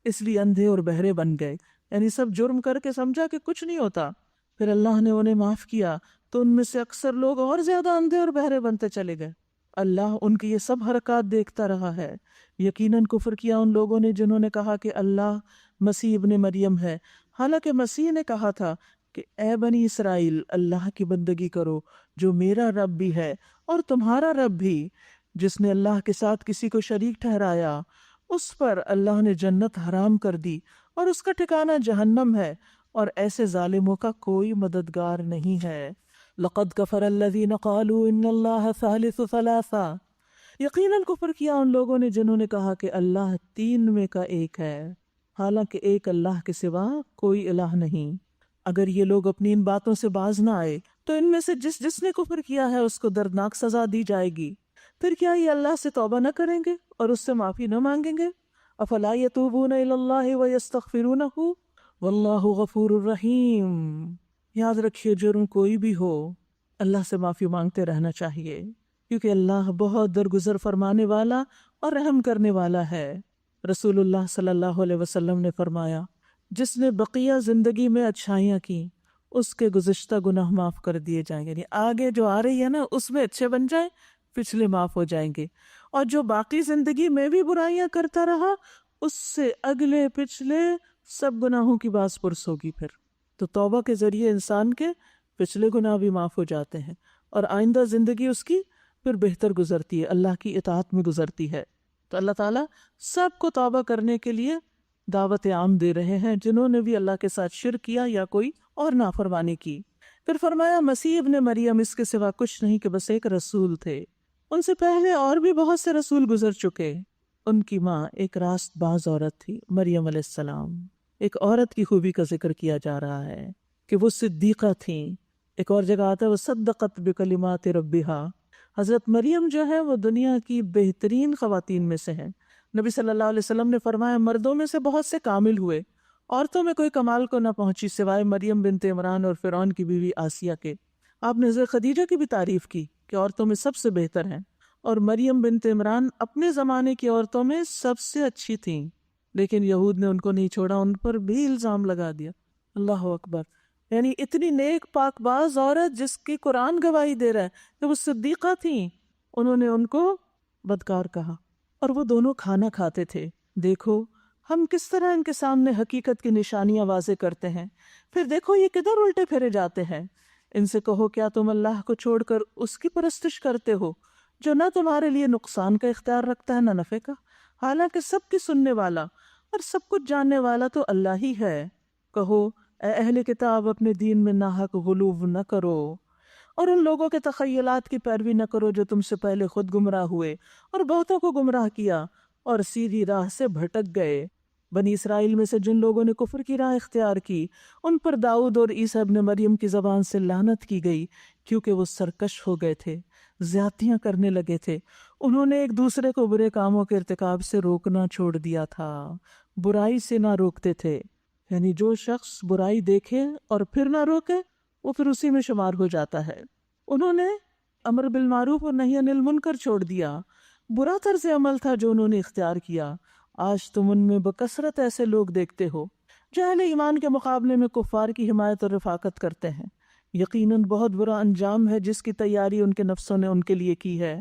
اس لیے اندھے اور بہرے بن گئے، یعنی سب جرم کر کے سمجھا کہ کچھ نہیں ہوتا۔ پھر اللہ نے انہیں معاف کیا تو ان میں سے اکثر لوگ اور زیادہ اندھے اور بہرے بنتے چلے گئے۔ اللہ ان کی یہ سب حرکات دیکھتا رہا ہے۔ یقیناً کفر کیا ان لوگوں نے جنہوں نے کہا کہ اللہ مسیح ابن مریم ہے، حالانکہ مسیح نے کہا تھا کہ اے بنی اسرائیل، اللہ کی بندگی کرو جو میرا رب بھی ہے اور تمہارا رب بھی۔ جس نے اللہ کے ساتھ کسی کو شریک ٹھہرایا اس پر اللہ نے جنت حرام کر دی اور اس کا ٹھکانہ جہنم ہے، اور ایسے ظالموں کا کوئی مددگار نہیں ہے۔ لقد کفر الذین قالوا ان اللہ ثالث ثلاثہ، یقیناً کفر کیا ان لوگوں نے جنہوں نے کہا کہ اللہ تین میں کا ایک ہے، حالانکہ ایک اللہ کے سوا کوئی الہ نہیں۔ اگر یہ لوگ اپنی ان باتوں سے باز نہ آئے تو ان میں سے جس نے کفر کیا ہے اس کو دردناک سزا دی جائے گی۔ پھر کیا یہ اللہ سے توبہ نہ کریں گے اور اس سے معافی نہ مانگیں گے؟ افلا یتوبون الی اللہ ویستغفرونہ واللہ غفور الرحیم۔ یاد رکھیے جرم کوئی بھی ہو اللہ سے معافی مانگتے رہنا چاہیے، کیونکہ اللہ بہت درگزر فرمانے والا اور رحم کرنے والا ہے۔ رسول اللہ صلی اللہ علیہ وسلم نے فرمایا، جس نے بقیہ زندگی میں اچھائیاں کی اس کے گزشتہ گناہ معاف کر دیے جائیں گے، یعنی آگے جو آ رہی ہے نا اس میں اچھے بن جائیں، پچھلے معاف ہو جائیں گے، اور جو باقی زندگی میں بھی برائیاں کرتا رہا اس سے اگلے پچھلے سب گناہوں کی باز پرس ہوگی۔ پھر تو توبہ کے ذریعے انسان کے پچھلے گناہ بھی معاف ہو جاتے ہیں اور آئندہ زندگی اس کی پھر بہتر گزرتی ہے، اللہ کی اطاعت میں گزرتی ہے۔ تو اللہ تعالیٰ سب کو توبہ کرنے کے لیے دعوت عام دے رہے ہیں جنہوں نے بھی اللہ کے ساتھ شرک کیا یا کوئی اور نافرمانی کی۔ پھر فرمایا، مسیح ابن مریم اس کے سوا کچھ نہیں کہ بس ایک رسول تھے، ان سے پہلے اور بھی بہت سے رسول گزر چکے۔ ان کی ماں ایک راست باز عورت تھی، مریم علیہ السلام۔ ایک عورت کی خوبی کا ذکر کیا جا رہا ہے کہ وہ صدیقہ تھیں۔ ایک اور جگہ آتا ہے وہ صدقت بکلمات ربہا۔ حضرت مریم جو ہے وہ دنیا کی بہترین خواتین میں سے ہیں۔ نبی صلی اللہ علیہ وسلم نے فرمایا، مردوں میں سے بہت سے کامل ہوئے، عورتوں میں کوئی کمال کو نہ پہنچی سوائے مریم بنت عمران اور فرعون کی بیوی آسیہ کے۔ آپ نے حضرت خدیجہ کی بھی تعریف کی کہ عورتوں میں سب سے بہتر ہیں، اور مریم بنت عمران اپنے زمانے کی عورتوں میں سب سے اچھی تھیں، لیکن یہود نے ان کو نہیں چھوڑا، ان پر بھی الزام لگا دیا۔ اللہ اکبر، یعنی اتنی نیک پاک باز عورت جس کی قرآن گواہی دے رہا ہے کہ وہ صدیقہ تھیں، انہوں نے ان کو بدکار کہا۔ اور وہ دونوں کھانا کھاتے تھے۔ دیکھو ہم کس طرح ان کے سامنے حقیقت کی نشانیاں واضح کرتے ہیں، پھر دیکھو یہ کدھر الٹے پھیرے جاتے ہیں۔ ان سے کہو کیا تم اللہ کو چھوڑ کر اس کی پرستش کرتے ہو جو نہ تمہارے لیے نقصان کا اختیار رکھتا ہے نہ نفع کا، حالانکہ سب کی سننے والا اور سب کچھ جاننے والا تو اللہ ہی ہے۔ کہو اے اہل کتاب اپنے دین میں ناحق غلو نہ کرو اور ان لوگوں کے تخیلات کی پیروی نہ کرو جو تم سے پہلے خود گمراہ ہوئے اور بہتوں کو گمراہ کیا اور سیدھی راہ سے بھٹک گئے۔ بنی اسرائیل میں سے جن لوگوں نے کفر کی راہ اختیار کی ان پر داؤد اور عیسیٰ ابن مریم کی زبان سے لعنت کی گئی، کیونکہ وہ سرکش ہو گئے تھے، زیادتیاں کرنے لگے تھے۔ انہوں نے ایک دوسرے کو برے کاموں کے ارتکاب سے روکنا چھوڑ دیا تھا، برائی سے نہ روکتے تھے۔ یعنی جو شخص برائی دیکھے اور پھر نہ روکے وہ پھر اسی میں شمار ہو جاتا ہے۔ انہوں نے امر بالمعروف اور نہی عن المنکر چھوڑ دیا، برا طرز عمل تھا جو انہوں نے اختیار کیا۔ آج تم ان میں بکثرت ایسے لوگ دیکھتے ہو جو اہل ایمان کے مقابلے میں کفار کی حمایت اور رفاقت کرتے ہیں۔ یقیناً بہت برا انجام ہے جس کی تیاری ان کے نفسوں نے ان کے لیے کی ہے۔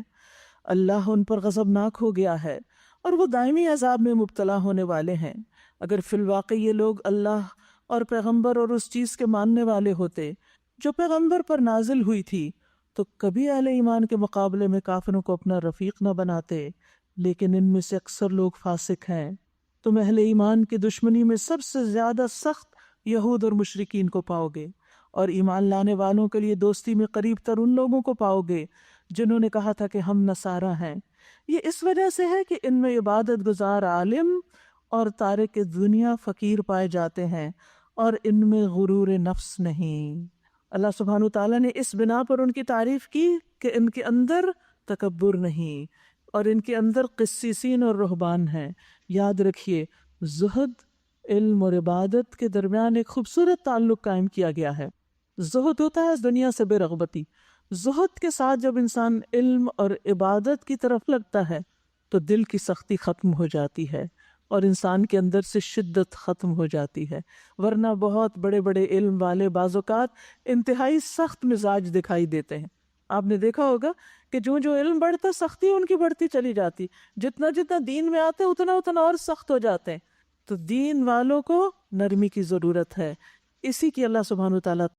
اللہ ان پر غضبناک ہو گیا ہے اور وہ دائمی عذاب میں مبتلا ہونے والے ہیں۔ اگر فی الواقع یہ لوگ اللہ اور پیغمبر اور اس چیز کے ماننے والے ہوتے جو پیغمبر پر نازل ہوئی تھی تو کبھی اہل ایمان کے مقابلے میں کافروں کو اپنا رفیق نہ بناتے، لیکن ان میں سے اکثر لوگ فاسق ہیں۔ تم اہل ایمان کی دشمنی میں سب سے زیادہ سخت یہود اور مشرکین کو پاؤ گے، اور ایمان لانے والوں کے لیے دوستی میں قریب تر ان لوگوں کو پاؤ گے جنہوں نے کہا تھا کہ ہم نصارہ ہیں۔ یہ اس وجہ سے ہے کہ ان میں عبادت گزار عالم اور تارک دنیا فقیر پائے جاتے ہیں، اور ان میں غرور نفس نہیں۔ اللہ سبحانہ تعالیٰ نے اس بنا پر ان کی تعریف کی کہ ان کے اندر تکبر نہیں اور ان کے اندر قسیسین اور رہبان ہیں۔ یاد رکھیے، زہد، علم اور عبادت کے درمیان ایک خوبصورت تعلق قائم کیا گیا ہے۔ زہد ہوتا ہے اس دنیا سے بے رغبتی۔ زہد کے ساتھ جب انسان علم اور عبادت کی طرف لگتا ہے تو دل کی سختی ختم ہو جاتی ہے اور انسان کے اندر سے شدت ختم ہو جاتی ہے، ورنہ بہت بڑے بڑے علم والے بعض اوقات انتہائی سخت مزاج دکھائی دیتے ہیں۔ آپ نے دیکھا ہوگا کہ جو علم بڑھتا سختی ان کی بڑھتی چلی جاتی، جتنا جتنا دین میں آتے اتنا اتنا اور سخت ہو جاتے ہیں۔ تو دین والوں کو نرمی کی ضرورت ہے، اسی کی اللہ سبحانہ تعالیٰ